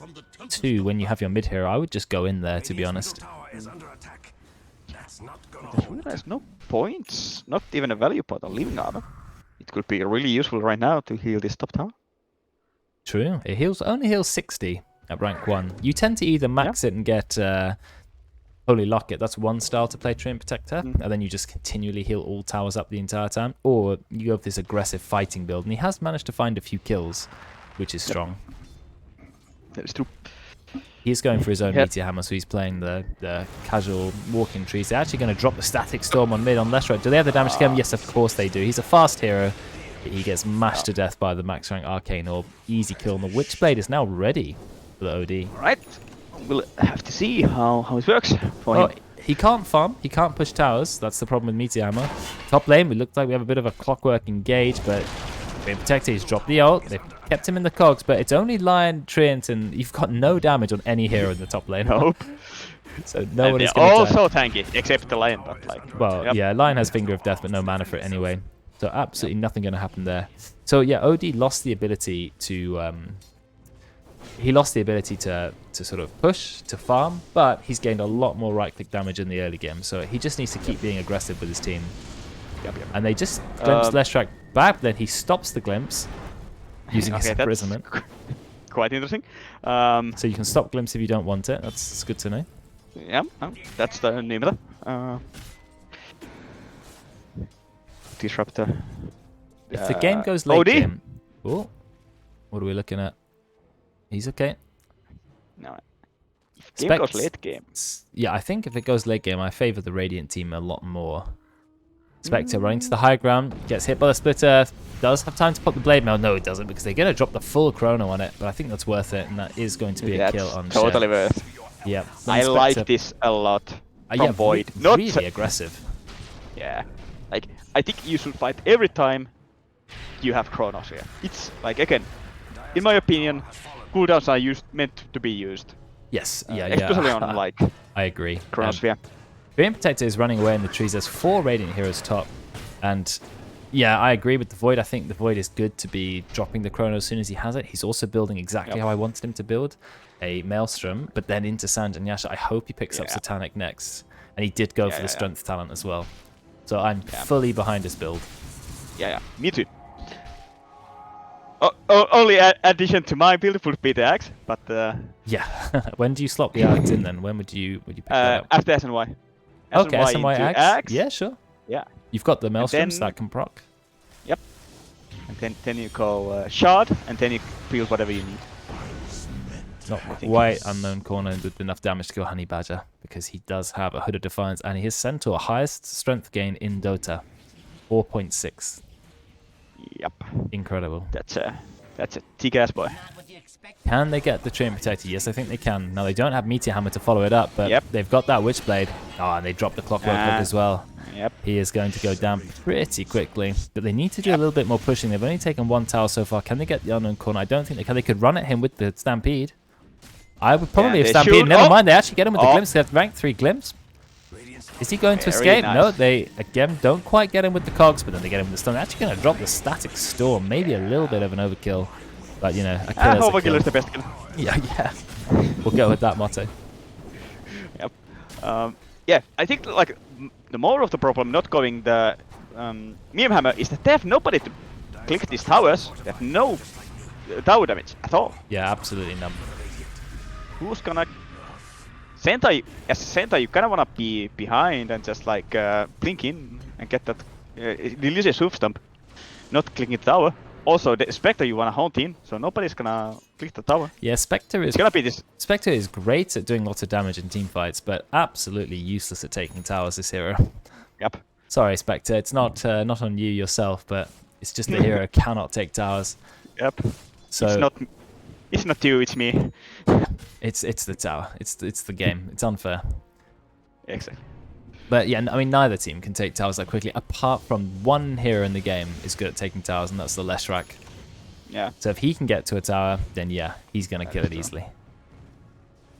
2 when you have your mid hero. I would just go in there, to be honest. There's no points, not even a value pot on leaving armor. It could be really useful right now to heal this top tower. True, it only heals 60 at rank 1. You tend to either max it and get Holy Locket, that's one style to play Treant Protector, and then you just continually heal all towers up the entire time, or you have this aggressive fighting build, and he has managed to find a few kills, which is strong. That is true. He's going for his own Yep. Meteor Hammer, so he's playing the casual walking trees. They're actually going to drop the Static Storm on mid on left right. Do they have the damage to get him? Yes, of course they do. He's a fast hero. He gets mashed to death by the max rank Arcane Orb. Easy kill, and the Witchblade is now ready for the OD. Right. We'll have to see how it works for him. He can't farm. He can't push towers. That's the problem with Meteor Hammer. Top lane, we look like we have a bit of a clockwork engage, but being protected, he's dropped the ult. They've kept him in the cogs, but it's only Lion, Treant, and you've got no damage on any hero in the top lane. Nope. So no one And is they're going to... also tanky, except the Lion, but like... Well, yep. yeah, Lion has Finger of Death, but no mana for it anyway. So absolutely nothing going to happen there. So yeah, OD lost the ability to... he lost the ability to sort of push, to farm, but he's gained a lot more right-click damage in the early game. So he just needs to keep being aggressive with his team. Yep. And they just glimpse Leshrac back, then he stops the glimpse using his Okay, that's imprisonment. quite interesting. So you can stop glimpse if you don't want it. That's good to know. Yeah, that's the name of it. Disruptor. If the game goes late OD? game... Oh, what are we looking at? He's okay. No. If game goes Specs- late game. Yeah, I think if it goes late game, I favour the Radiant team a lot more. Spectre running to the high ground, gets hit by the splitter, does have time to pop the blade mail. No, it doesn't, because they're going to drop the full chrono on it, but I think that's worth it, and that is going to be a kill on totally Shed. worth. Yeah. I like this a lot. From Yeah, Void. Not really aggressive. Yeah. Like, I think you should fight every time you have chronos here. It's like, again, in my opinion, cooldowns are meant to be used. Yes, yeah, Especially yeah. on like I agree. Chronosphere. Radiant Protector is running away in the trees. There's 4 Radiant heroes top. And yeah, I agree with the Void. I think the Void is good to be dropping the chrono as soon as he has it. He's also building exactly how I wanted him to build. A Maelstrom, but then into Sand and Yasha. I hope he picks up Satanic next. And he did go for the Strength talent as well. So I'm fully behind his build. Yeah, me too. Only addition to my build would be the axe, but yeah. When do you slot the axe in then? When would you pick that up? after SNY. Okay, SNY into axe. Yeah, sure. Yeah. You've got the Maelstrom, then- that can proc. Yep. And then you go shard, and then you build whatever you need. Not think quite it's- unknown corner with enough damage to kill Honey Badger, because he does have a Hood of Defiance, and his Centaur highest strength gain in Dota, 4.6. Yep. Incredible. That's a thick ass boy. Can they get the Treant Protector? Yes, I think they can. Now they don't have Meteor Hammer to follow it up, but Yep. they've got that Witchblade. Oh, and they dropped the Clockwork Hook as well. Yep. He is going to go down pretty quickly, but they need to do a little bit more pushing. They've only taken 1 tower so far. Can they get the unknown corner? I don't think they can. They could run at him with the Stampede. I would probably have they Stampede. should. Never Oh! mind, they actually get him with the Oh. Glimpse. They have rank 3 Glimpse. Is he going to Very escape? nice. No, they, again, don't quite get him with the cogs, but then they get him with the stun. They're actually going to drop the Static Storm. Maybe a little bit of an overkill, but, you know, a kill is a Overkill kill. is the best kill. Yeah, yeah. We'll go with that motto. Yep. Yeah, I think like the more of the problem not going the Meme Hammer is that they have nobody to click these towers. They have no tower damage at all. Yeah, absolutely none. Who's gonna... Sentai, as a Sentai, you kinda wanna be behind and just like blink in and get that release a Soof Stump, not clicking the tower. Also, the Spectre you wanna haunt in, so nobody's gonna click the tower. Yeah, Spectre is It's gonna be this... Spectre is great at doing lots of damage in team fights, but absolutely useless at taking towers, this hero. Yep. Sorry, Spectre, it's not on you yourself, but it's just the hero cannot take towers. Yep. So It's not you, it's me. it's the tower. It's the game. It's unfair. Exactly. But yeah, I mean, neither team can take towers that quickly, apart from one hero in the game is good at taking towers, and that's the Leshrac. Yeah. So if he can get to a tower, then yeah, he's going to kill it easily.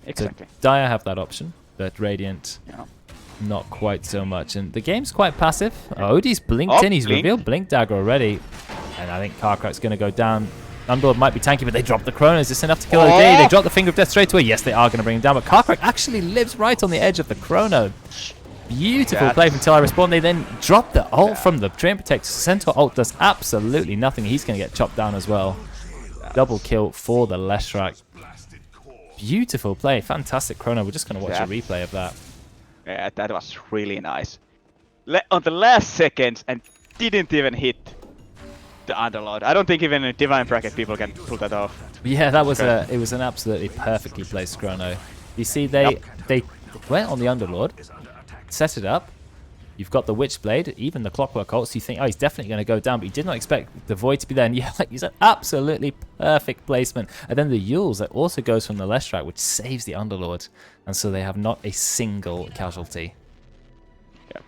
Exactly. So Dire have that option, but Radiant, Yeah. not quite so much. And the game's quite passive. Odie's blinked in. He's blinked. revealed Blink Dagger already. And I think Karkrak's going to go down. Unboard might be tanky, but they drop the Chrono. Is this enough to kill OD? They drop the Finger of Death straight away. Yes, they are going to bring him down, but Karkrak actually lives right on the edge of the Chrono. Beautiful play from Till I Respawn. They then drop the ult from the Treant Protector. Centaur ult does absolutely nothing. He's going to get chopped down as well. Double kill for the Leshrac. Beautiful play. Fantastic Chrono. We're just going to watch a replay of that. Yeah, that was really nice. On the last seconds and didn't even hit. The Underlord. I don't think even in Divine Bracket people can pull that off. Yeah, that was it was an absolutely perfectly placed chrono. You see, they went on the Underlord, set it up. You've got the Witchblade, even the Clockwork Ults. You think, oh, he's definitely going to go down, but you did not expect the Void to be there. And yeah, like you said, absolutely perfect placement. And then the Yules, that also goes from the Leshrac, which saves the Underlord. And so they have not a single casualty. Yep.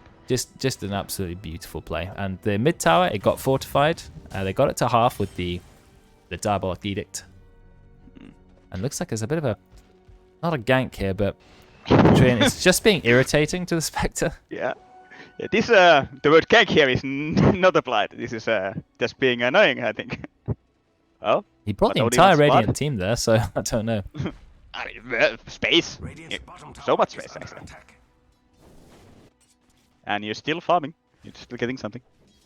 Just an absolutely beautiful play. And the mid tower, it got fortified. They got it to half with the Diabolic Edict. And looks like there's a bit of a, not a gank here, but it's just being irritating to the Spectre. Yeah. Yeah, this the word gank here is not applied. This is just being annoying, I think. Oh, he brought the entire Radiant team there, so I don't know. I mean, space. Yeah, so much space, actually. And you're still farming. You're still getting something.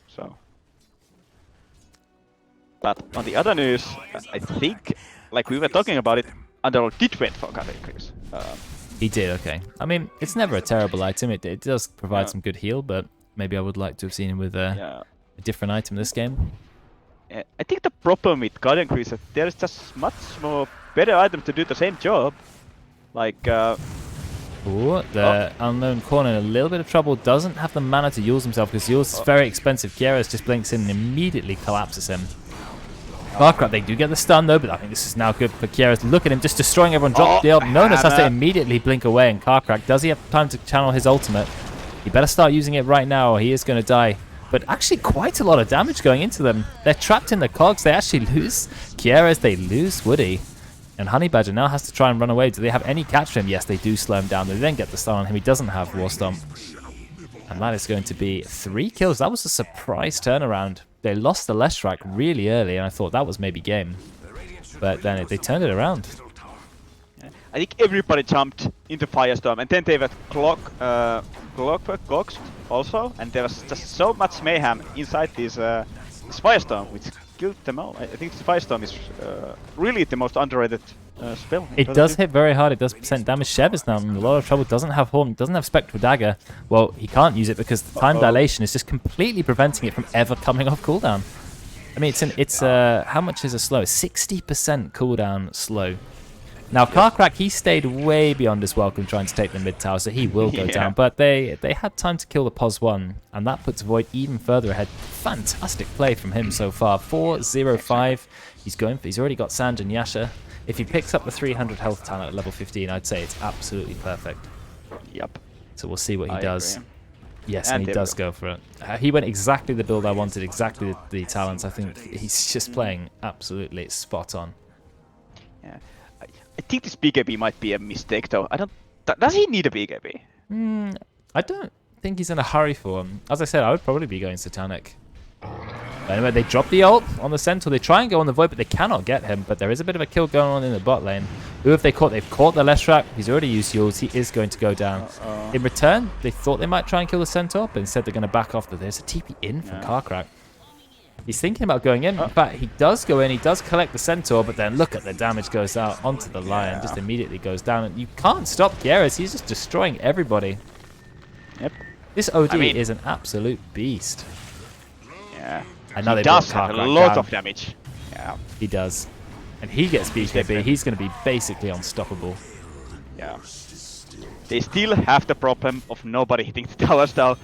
So. But on the other news, I think, like we were talking about it, Underlord did wait for counter increase. He did, okay. I mean, it's never a terrible item. It does provide some good heal, but maybe I would like to have seen him with a different item this game. Yeah, I think the problem with Guardian Crew is that there's just much more better item to do the same job. Like, Ooh, the Unknown Corner in a little bit of trouble. Doesn't have the mana to use himself because Yules is very expensive. Kieras just blinks in and immediately collapses him. Carcrack, they do get the stun though, but I think this is now good for Kieras. Look at him just destroying everyone. Drop the up. Nonas has to immediately blink away, and Carcrack, does he have time to channel his ultimate? He better start using it right now or he is going to die. But actually quite a lot of damage going into them. They're trapped in the cogs. They actually lose Kieras, they lose Woody. And Honey Badger now has to try and run away. Do they have any catch for him? Yes, they do slow him down. They then get the stun on him. He doesn't have War Stomp. And that is going to be 3 kills. That was a surprise turnaround. They lost the Leshrac really early, and I thought that was maybe game. But then they turned it around. I think everybody jumped into Firestorm, and then they were Clockwork Gogs also, and there was just so much mayhem inside this Firestorm, which killed them all. I think this Firestorm is really the most underrated spell. It does hit very hard. It does percent damage. Shev is now in a lot of trouble. Doesn't have Horn. Doesn't have Spectral Dagger. Well, he can't use it because the time dilation is just completely preventing it from ever coming off cooldown. I mean, it's how much is a slow? 60% cooldown slow. Now, Carcrack, he stayed way beyond his welcome trying to take the mid tower, so he will go down. But they had time to kill the POS 1, and that puts Void even further ahead. Fantastic play from him so far. 4-0-5. He's already got Sanj and Yasha. If he picks up the 300 health talent at level 15, I'd say it's absolutely perfect. Yep. So we'll see what he does. Agree. Yes, and he does go for it. He went exactly the build I wanted, exactly the talents. I think he's just playing absolutely spot on. Yeah. I think this BKB might be a mistake, though. Does he need a BKB? I don't think he's in a hurry for him. As I said, I would probably be going Satanic. But anyway, they drop the ult on the Centaur. They try and go on the Void, but they cannot get him. But there is a bit of a kill going on in the bot lane. Who have they caught? They've caught the Leshrac. He's already used Yules. He is going to go down. In return, they thought they might try and kill the Centaur, but instead they're going to back off. But there's a TP in from Carcrack. He's thinking about going in. In fact, he does go in. He does collect the Centaur, but then look at the damage goes out onto the Lion. Just immediately goes down. And you can't stop Kieras. He's just destroying everybody. Yep. This OD is an absolute beast. Yeah. And now he they does have a lot of damage. Yeah. He does. And he gets BKB. He's going to be basically unstoppable. Yeah. They still have the problem of nobody hitting the towers though.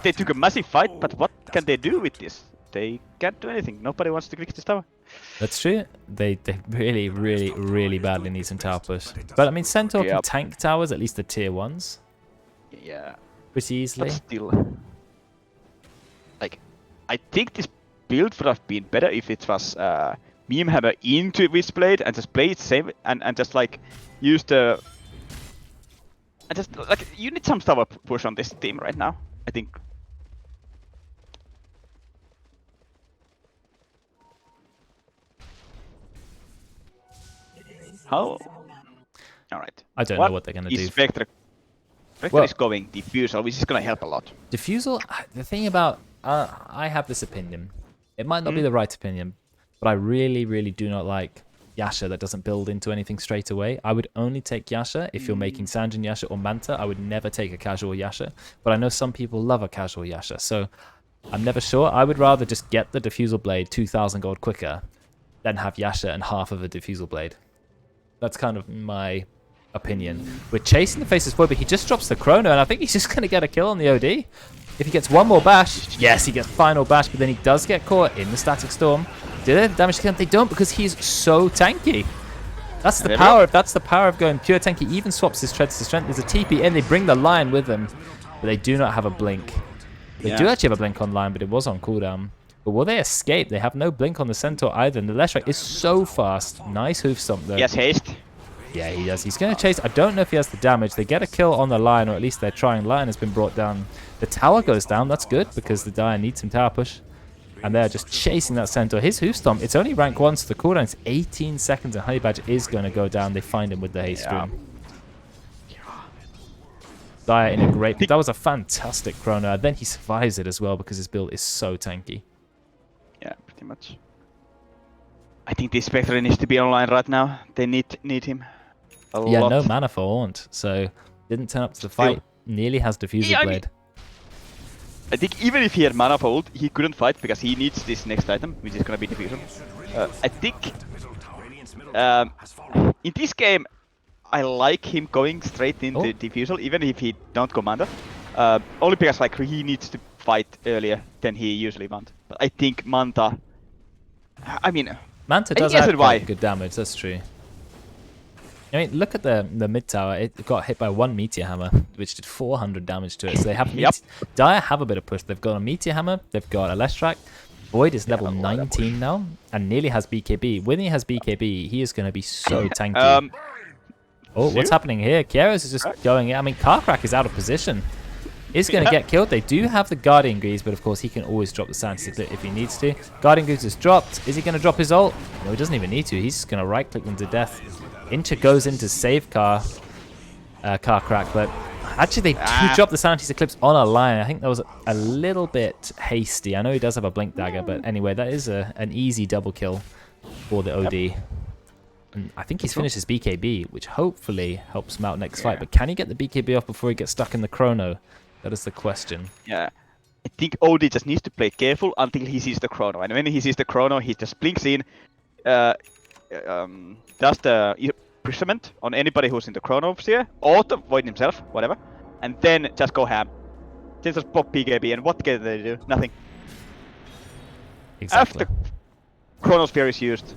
They took a massive fight, but what can they do with this? They can't do anything. Nobody wants to click this tower. That's true. They really, really, really badly need some tower push. But I mean, Centaur can tank towers, at least the tier 1s. Yeah. Pretty easily. But still. Like, I think this build would have been better if it was Meme Hammer into Witchblade and just play it safe and just like use the... And just like, you need some tower push on this team right now, I think. How? Alright. I don't know what they're going to do. Spectre is going Diffusal, which is going to help a lot. Diffusal, the thing about... I have this opinion. It might not be the right opinion, but I really, really do not like Yasha that doesn't build into anything straight away. I would only take Yasha if you're making Sanjin Yasha or Manta. I would never take a casual Yasha, but I know some people love a casual Yasha. So I'm never sure. I would rather just get the Diffusal Blade 2,000 gold quicker than have Yasha and half of a Diffusal Blade. That's kind of my opinion. We're chasing the Faceless Void, but he just drops the Chrono, and I think he's just going to get a kill on the OD. If he gets one more bash, yes, he gets final bash, but then he does get caught in the Static Storm. Do they have damage to him? They don't, because he's so tanky. That's the power. That's the power of going pure tanky. He even swaps his treads to strength. There's a TP, and they bring the Lion with them, but they do not have a blink. They do actually have a blink on Lion, but it was on cooldown. But will they escape? They have no blink on the Centaur either, and the Leshrac is so fast. Nice hoof stomp though. Yes, haste. Yeah, he does. He's going to chase. I don't know if he has the damage. They get a kill on the Lion, or at least they're trying. Lion has been brought down. The tower goes down. That's good, because the Dire needs some tower push. And they're just chasing that Centaur. His hoof stomp, it's only rank 1, so the cooldown is 18 seconds, and Honey Badger is going to go down. They find him with the haste stream. Dire in a great... That was a fantastic chrono. Then he survives it as well, because his build is so tanky. Yeah, pretty much. I think this Spectre needs to be online right now. They need him a lot. No mana for Haunt, so didn't turn up to the fight. Nearly has Diffusal Blade. I think even if he had mana for ult, he couldn't fight because he needs this next item, which is gonna be Diffusal. I think in this game, I like him going straight into Diffusal, even if he don't go Manta. Only because like he needs to fight earlier than he usually wants. But I think Manta. I mean, Manta does have quite good damage. That's true. I mean, look at the mid tower. It got hit by one Meteor Hammer, which did 400 damage to it. So they have Dire have a bit of push. They've got a Meteor Hammer. They've got a Leshrac. Void is level 19 now, and nearly has BKB. When he has BKB, he is going to be so tanky. What's happening here? Kieros is just going. I mean, Carcrack is out of position. Is going to get killed. They do have the Guardian Greaves, but of course he can always drop the Sanity Clip if he needs to. Guardian Greaves is dropped. Is he going to drop his ult? No, he doesn't even need to. He's just going to right-click them to death. Incha goes in to save Carcrack, but actually they do drop the Sanity Eclipse on a Lion. I think that was a little bit hasty. I know he does have a Blink Dagger, but anyway, that is an easy double kill for the OD. And I think he's finished his BKB, which hopefully helps him out next fight. But can he get the BKB off before he gets stuck in the Chrono? That is the question. Yeah. I think OD just needs to play careful until he sees the Chrono. And when he sees the Chrono, he just blinks in, does the imprisonment on anybody who's in the Chrono sphere, or the Void himself, whatever, and then just go ham. Just pop BKB, and what can they do? Nothing. Exactly. After Chrono sphere is used,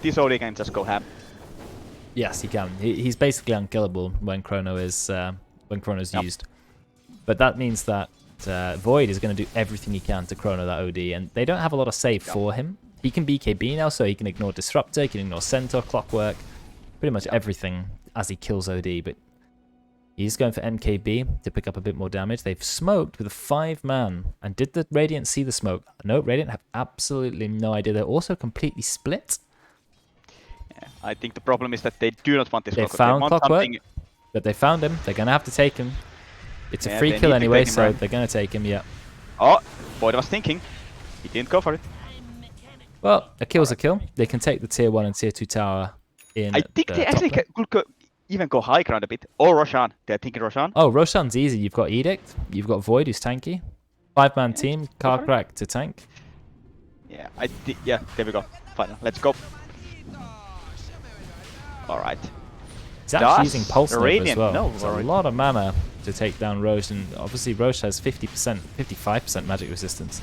this OD can just go ham. Yes, he can. He's basically unkillable when Chrono is used. But that means that Void is going to do everything he can to Chrono that OD, and they don't have a lot of save for him. He can BKB now, so he can ignore Disruptor, he can ignore Centaur, Clockwork, pretty much everything as he kills OD, but he's going for MKB to pick up a bit more damage. They've smoked with a 5-man, and did the Radiant see the smoke? No, Radiant have absolutely no idea. They're also completely split. Yeah, I think the problem is that they do not want this. They found Clockwork, but they found him. They're going to have to take him. It's a free kill anyway, so they're going to take him, Oh, Void was thinking. He didn't go for it. Well, a kill's a kill. They can take the tier 1 and tier 2 tower in. I think they actually could even go high ground a bit. Or Roshan. They're thinking Roshan. Oh, Roshan's easy. You've got Edict. You've got Void, who's tanky. 5-man team. Carcrack to tank. Yeah, there we go. Final. Let's go. Alright. He's actually using Pulse Nova as well. No, it's a lot of mana to take down Roche, and obviously Roche has 50%, 55% magic resistance.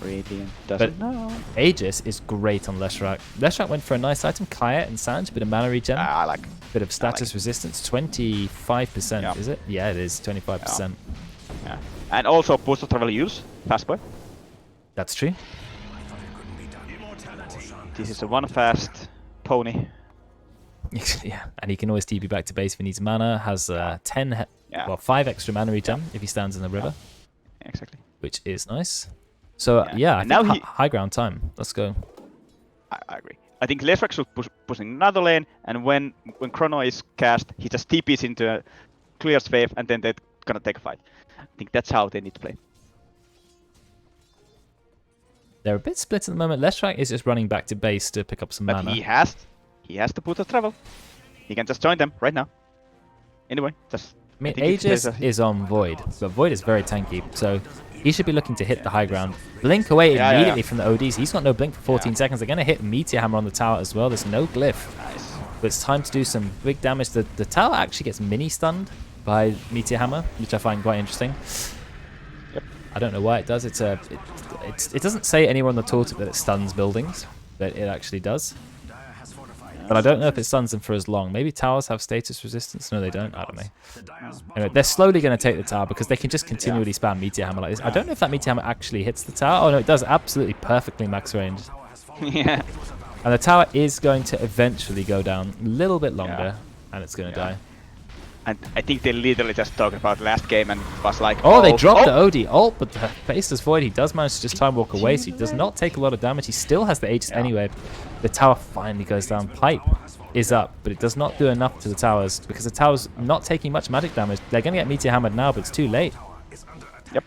Radiant doesn't know. Aegis is great on Leshrac. Leshrac went for a nice item, Kaya and Sanj, bit of mana regen. I like. Bit of status resistance, 25%, is it? Yeah, it is, 25%. Yeah. And also boost of travel use, fast boy. That's true. This is a one fast pony. Yeah, and he can always TP back to base if he needs mana. Has 5 extra mana regen if he stands in the river. Yeah, exactly. Which is nice. So yeah, I think high ground time. Let's go. I agree. I think Leshrac should push in another lane, and when Chrono is cast, he just TPs into a clear wave, and then they're gonna take a fight. I think that's how they need to play. They're a bit split at the moment. Leshrac is just running back to base to pick up some mana. But he has to put a travel. He can just join them right now. Anyway, just. I mean, Aegis is on Void, but Void is very tanky, so He should be looking to hit the high ground. Blink away immediately from the ODs. He's got no blink for 14 seconds. They're going to hit Meteor Hammer on the tower as well. There's no glyph. Nice. But it's time to do some big damage. The tower actually gets mini stunned by Meteor Hammer, which I find quite interesting. Yep. I don't know why it does. It doesn't say anywhere on the tooltip that it stuns buildings, but it actually does. But I don't know if it stuns them for as long. Maybe towers have status resistance. No, they don't. I don't know. Anyway, they're slowly going to take the tower because they can just continually spam Meteor Hammer like this. I don't know if that Meteor Hammer actually hits the tower. Oh, no, it does absolutely perfectly max range. Yeah. And the tower is going to eventually go down a little bit longer, and it's going to die. And I think they literally just talked about last game and was like, oh, they dropped the OD ult, but the Faceless Void, he does manage to just time walk away, so he does not take a lot of damage. He still has the Aegis anyway. The tower finally goes down. Pipe is up, but it does not do enough to the towers because the tower's not taking much magic damage. They're going to get Meteor Hammered now, but it's too late. Yep.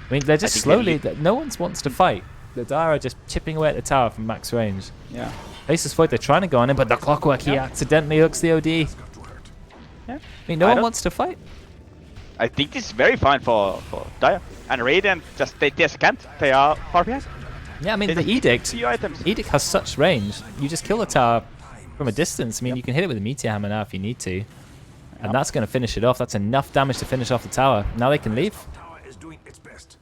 I mean, they're just slowly... No one wants to fight. The Dire are just chipping away at the tower from max range. Yeah. Faceless Void, they're trying to go on him, but the Clockwork, he accidentally hooks the OD. Yeah. I mean, no one wants to fight. I think this is very fine for Dire. And Radiant, they just can't. They are far behind. Yeah, I mean, the Edict items. Edict has such range. You just kill the tower from a distance. I mean, you can hit it with a Meteor Hammer now if you need to. And that's going to finish it off. That's enough damage to finish off the tower. Now they can leave.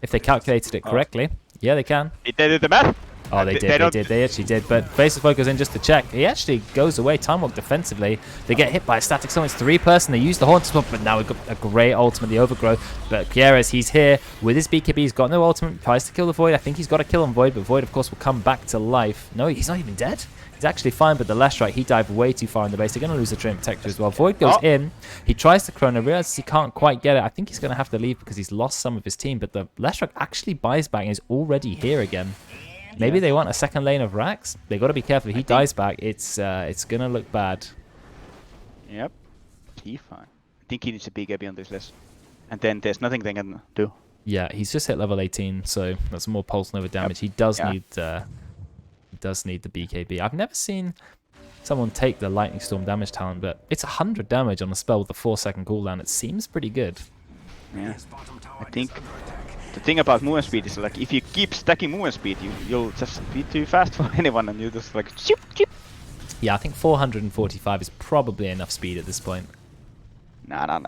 If they calculated it correctly. Yeah, they can. They did the math. Oh, they did. They actually did. But Faceless Void goes in just to check. He actually goes away. Time Walk defensively. They get hit by a static summon. It's 3-person. They use the Haunt spot, but now we've got a great ultimate, the Overgrowth. But Kieres, he's here with his BKB. He's got no ultimate. Tries to kill the Void. I think he's got to kill on Void, but Void, of course, will come back to life. No, he's not even dead. He's actually fine, but the Leshrac, he dived way too far in the base. They're going to lose the Treant Protector as well. Void goes in. He tries to Chrono, realizes he can't quite get it. I think he's going to have to leave because he's lost some of his team, but the Leshrac actually buys back and is already here again. Maybe they want a second lane of Rax. They got to be careful. If he dies back, it's going to look bad. Yep. He's fine. I think he needs a BKB on this list. And then there's nothing they can do. Yeah, he's just hit level 18, so that's more Pulse Nova damage. He does need the BKB. I've never seen someone take the Lightning Storm damage talent, but it's 100 damage on a spell with a 4-second cooldown. It seems pretty good. Yeah. I think the thing about movement speed is like if you keep stacking movement speed, you'll just be too fast for anyone, and you just like chip chip. Yeah, I think 445 is probably enough speed at this point. Nah.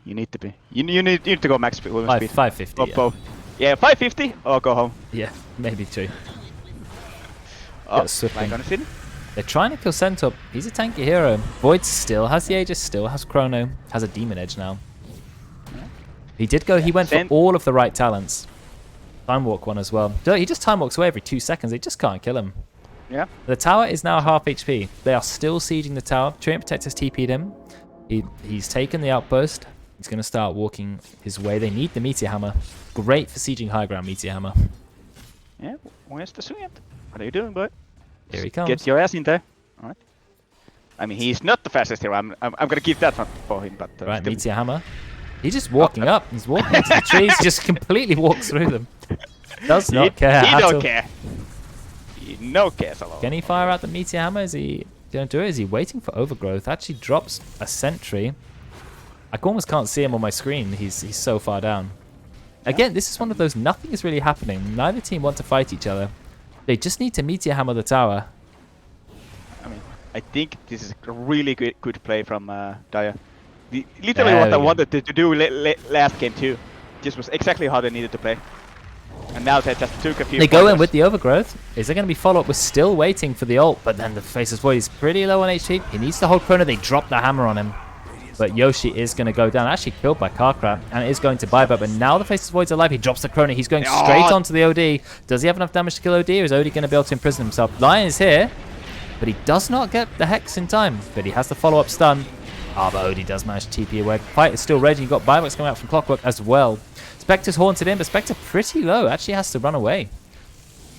You need to be. You need to go max speed. 550. Yeah, 550 or go home. Yeah, maybe true. Oh, they're trying to kill Centaur. He's a tanky hero. Void still has the Aegis, still has Chrono, has a Demon Edge now. He did go, he went for all of the right talents. Time Walk one as well. He just Time Walks away every 2 seconds. They just can't kill him. Yeah. The tower is now half HP. They are still sieging the tower. Treant Protector's TP'd him. He's taken the outpost. He's going to start walking his way. They need the Meteor Hammer. Great for sieging high ground, Meteor Hammer. Yeah, where's the Swient? What are you doing, boy? Here he comes. Get your ass in there. Alright. I mean, he's not the fastest hero. I'm going to keep that one for him. But right, Meteor Hammer. He's just walking up. He's walking into the trees. He just completely walks through them. Does not care. He don't care. He no cares at all. Can he fire out the Meteor Hammer? Is he going to do it? Is he waiting for Overgrowth? Actually drops a sentry. I almost can't see him on my screen. He's so far down. Again, this is one of those nothing is really happening. Neither team want to fight each other. They just need to Meteor Hammer the tower. I mean, I think this is a really good play from Dire. Literally what I wanted to do last game too. This was exactly how they needed to play. And now they just took a few. They go in with the Overgrowth. Is there going to be follow-up? We're still waiting for the ult, but then the Faceless Void is pretty low on HP. He needs to hold Chrono. They drop the hammer on him. But Yoshi is going to go down. Actually killed by Karkra, and it is going to buyback. But now the Faceless Void's alive. He drops the Chrono. He's going straight onto the OD. Does he have enough damage to kill OD, or is OD going to be able to imprison himself? Lion is here, but he does not get the Hex in time. But he has the follow-up stun. Ah, but OD does manage to TP away. Fight is still raging. You've got buybacks coming out from Clockwork as well. Spectre's haunted in, but Spectre pretty low. Actually has to run away.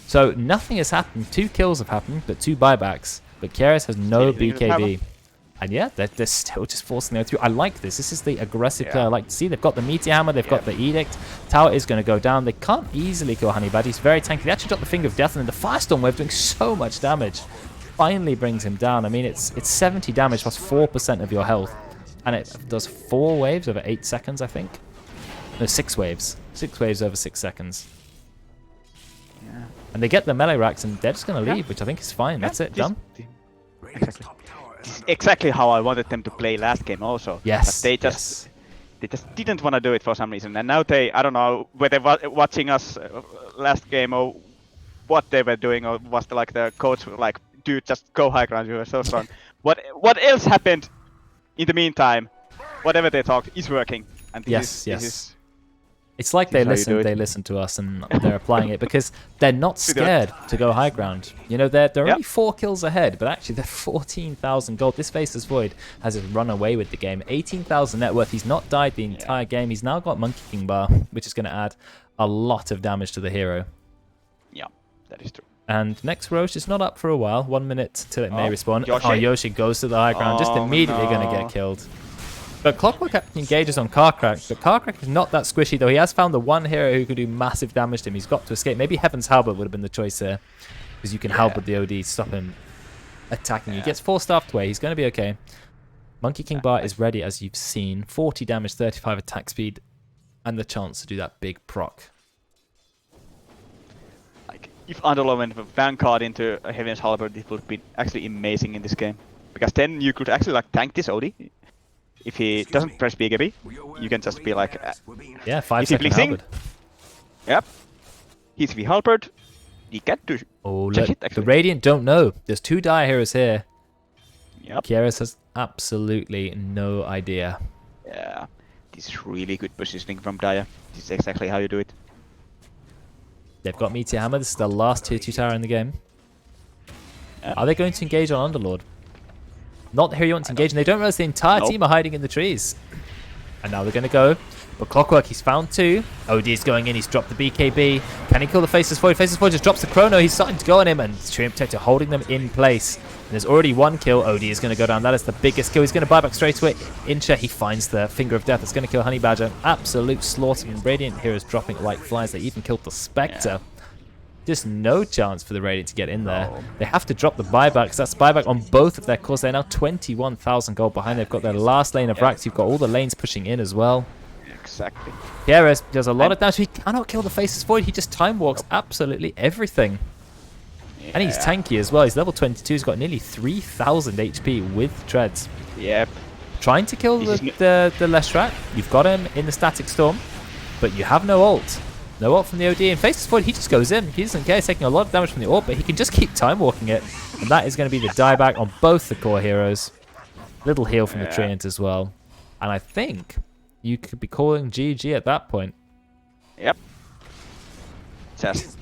So nothing has happened. 2 kills have happened, but 2 buybacks. But Kieres has no BKB. And yeah, they're still just forcing their through. I like this. This is the aggressive play I like to see. They've got the Meteor Hammer. They've got the Edict. Tower is going to go down. They can't easily kill Honeybad. He's very tanky. They actually got the Finger of Death, and then the Firestorm Wave doing so much damage. Finally brings him down. I mean, it's 70 damage plus 4% of your health. And it does 4 waves over 8 seconds, I think. No, 6 waves. 6 waves over 6 seconds. Yeah. And they get the melee racks and they're just going to leave, which I think is fine. That's it, done. Radiant's top tower is This is under exactly how I wanted them to play last game also. Yes, But they just didn't want to do it for some reason. And now they, I don't know whether watching us last game or what they were doing, or was the coach like, dude, just go high ground, you are so strong. What else happened in the meantime? Whatever they talked is working. And this is It's like This they is how you do it. listen to us and they're applying it because they're not scared to go high ground. You know, they're only 4 kills ahead, but actually they're 14,000 gold. This Faceless Void has just run away with the game. 18,000 net worth. He's not died the entire game. He's now got Monkey King Bar, which is going to add a lot of damage to the hero. Yeah, that is true. And next Roche is not up for a while. 1 minute till it may respawn. Yoshi. Oh, Yoshi goes to the high ground. Just Oh, immediately going to get killed. But Clockwork engages on Carcrack, but Carcrack is not that squishy, though. He has found the one hero who can do massive damage to him. He's got to escape. Maybe Heaven's Halberd would have been the choice there, because you can halberd the OD, stop him attacking. He gets 4 staffed away. He's going to be okay. Monkey King Bar is ready, as you've seen. 40 damage, 35 attack speed, and the chance to do that big proc. Like, if Underlaw went Vanguard into a Heaven's Halberd, it would be actually amazing in this game. Because then you could actually tank this OD. If he doesn't press BKB, you can just be like... Yeah, 5 is he second blixing? halberd. Yep. He's V Halberd. He can do... Oh, look, check it, the actually. Radiant don't know. There's 2 dire heroes here. Yep. Kieras has absolutely no idea. Yeah. This is really good positioning from Daya. This is exactly how you do it. They've got Meteor Hammer. This is the last tier 2 tower in the game. Yeah. Are they going to engage on Underlord? Not the hero you want to engage, and they don't realize the entire team are hiding in the trees. And now they're going to go. But Clockwork, he's found 2. OD is going in, he's dropped the BKB. Can he kill the Faceless Void? Faceless Void just drops the Chrono. He's starting to go on him, and Treant Protector holding them in place. And there's already 1 kill. OD is going to go down. That is the biggest kill. He's going to buy back straight away. Incha, he finds the Finger of Death. It's going to kill Honey Badger. Absolute slaughter. And Radiant heroes dropping like flies. They even killed the Spectre. Yeah. Just no chance for the Radiant to get in there. They have to drop the buyback, because that's buyback on both of their cores. They're now 21,000 gold behind. They've got their last lane of racks. You've got all the lanes pushing in as well. Exactly. Kieras does a lot of damage. He cannot kill the Faceless Void. He just time walks absolutely everything. Yeah. And he's tanky as well. He's level 22. He's got nearly 3,000 HP with treads. Yep. Trying to kill the Leshrac. You've got him in the Static Storm, but you have no ult. No ult from the OD, and Faceless Void, he just goes in. He doesn't care. He's taking a lot of damage from the ult, but he can just keep time walking it. And that is going to be the dieback on both the core heroes. Little heal from the Treant as well. And I think you could be calling GG at that point. Yep. Just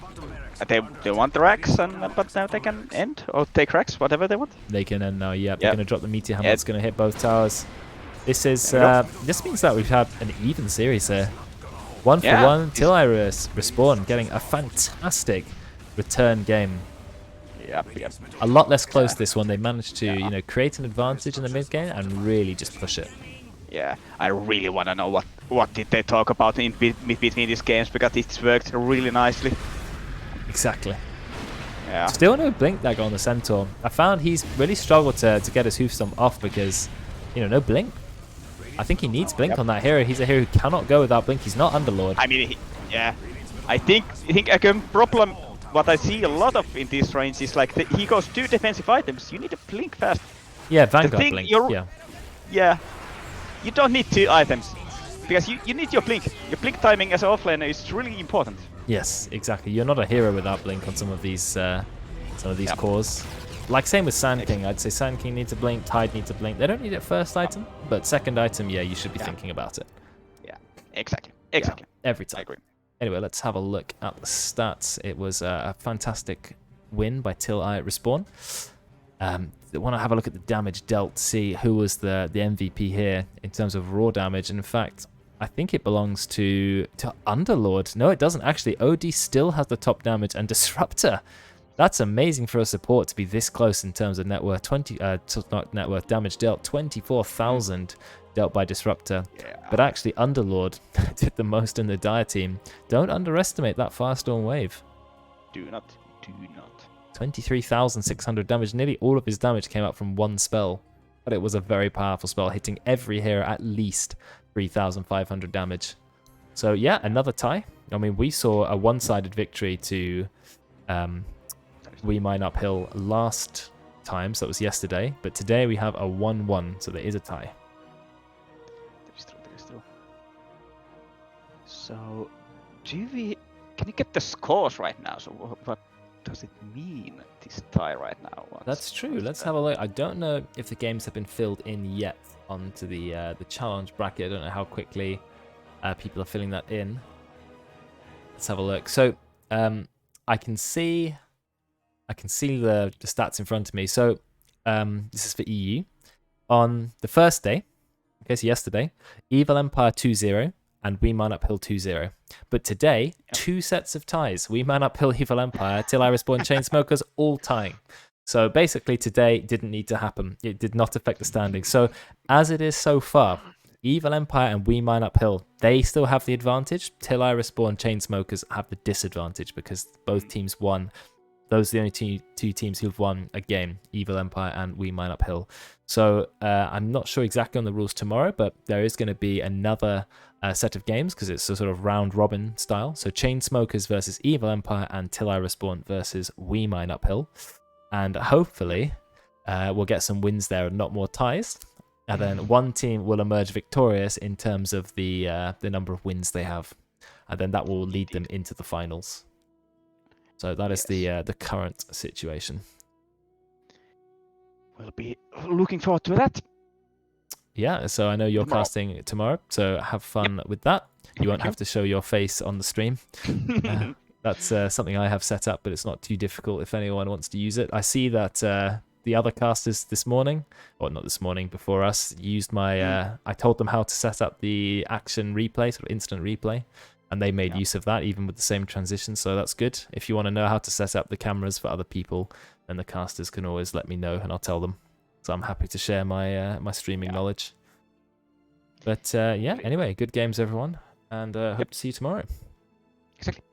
they want the racks, but now they can end or take racks, whatever they want. They can end now. Yeah, they're going to drop the Meteor Hammer. It's going to hit both towers. This is this means that we've had an even series here. 1 for 1 till I respawn, getting a fantastic return game. Yep. A lot less close this one. They managed to create an advantage in the mid game and really just push it. Yeah, I really want to know what did they talk about in between these games, because it worked really nicely. Exactly. Yeah. Still no blink dagger on the Centaur. I found he's really struggled to get his hoof stomp off because, no blink. I think he needs blink on that hero. He's a hero who cannot go without blink. He's not Underlord. I mean, I think a problem what I see a lot of in this range is like he goes 2 defensive items. You need to blink fast. Yeah, Vanguard blink. Yeah. You don't need 2 items because you need your blink. Your blink timing as an offlaner is really important. Yes, exactly. You're not a hero without blink on some of these cores. Like same with Sand King. I'd say Sand King needs a blink, Tide needs a blink. They don't need it first item, but second item, you should be thinking about it. Yeah, exactly. Yeah, every time. I agree. Anyway, let's have a look at the stats. It was a fantastic win by Till I Respawn. I want to have a look at the damage dealt, see who was the MVP here in terms of raw damage. And in fact, I think it belongs to Underlord. No, it doesn't actually. OD still has the top damage, and Disruptor. That's amazing for a support to be this close in terms of net worth. Not net worth, damage dealt. 24,000 dealt by Disruptor. Yeah. But actually, Underlord did the most in the Dire team. Don't underestimate that Firestorm wave. Do not. 23,600 damage. Nearly all of his damage came out from 1 spell. But it was a very powerful spell, hitting every hero at least 3,500 damage. So yeah, another tie. I mean, we saw a one-sided victory to We Mine Uphill last time, so that was yesterday. But today we have a 1-1, so there is a tie. That is true, that is true. So, can you get the scores right now? So what does it mean, this tie right now? That's true. Let's have a look. I don't know if the games have been filled in yet onto the challenge bracket. I don't know how quickly people are filling that in. Let's have a look. So I can see the stats in front of me. So this is for EU. On the first day, okay, so yesterday, Evil Empire 2-0 and We Mine Uphill 2-0. But today, two sets of ties. We Mine Uphill, Evil Empire, Till I Respawn, Chainsmokers, all tying. So basically today didn't need to happen. It did not affect the standings. So as it is so far, Evil Empire and We Mine Uphill, they still have the advantage. Till I Respawn, Chainsmokers have the disadvantage because both teams won. Those are the only two teams who've won a game, Evil Empire and We Mine Uphill. So I'm not sure exactly on the rules tomorrow, but there is going to be another set of games because it's a sort of round-robin style. So Chainsmokers versus Evil Empire and Till I Respawn versus We Mine Uphill. And hopefully we'll get some wins there and not more ties. And then one team will emerge victorious in terms of the number of wins they have. And then that will lead them into the finals. So that is the current situation. We'll be looking forward to that. Yeah, so I know you're casting tomorrow, so have fun with that. You won't have to show your face on the stream. That's something I have set up, but it's not too difficult if anyone wants to use it. I see that the other casters this morning, or not this morning, before us, used my... I told them how to set up the action replay, sort of instant replay, and they made use of that, even with the same transition, so that's good. If you want to know how to set up the cameras for other people, then the casters can always let me know, and I'll tell them. So I'm happy to share my my streaming knowledge. But yeah, anyway, good games, everyone, and hope to see you tomorrow. Exactly.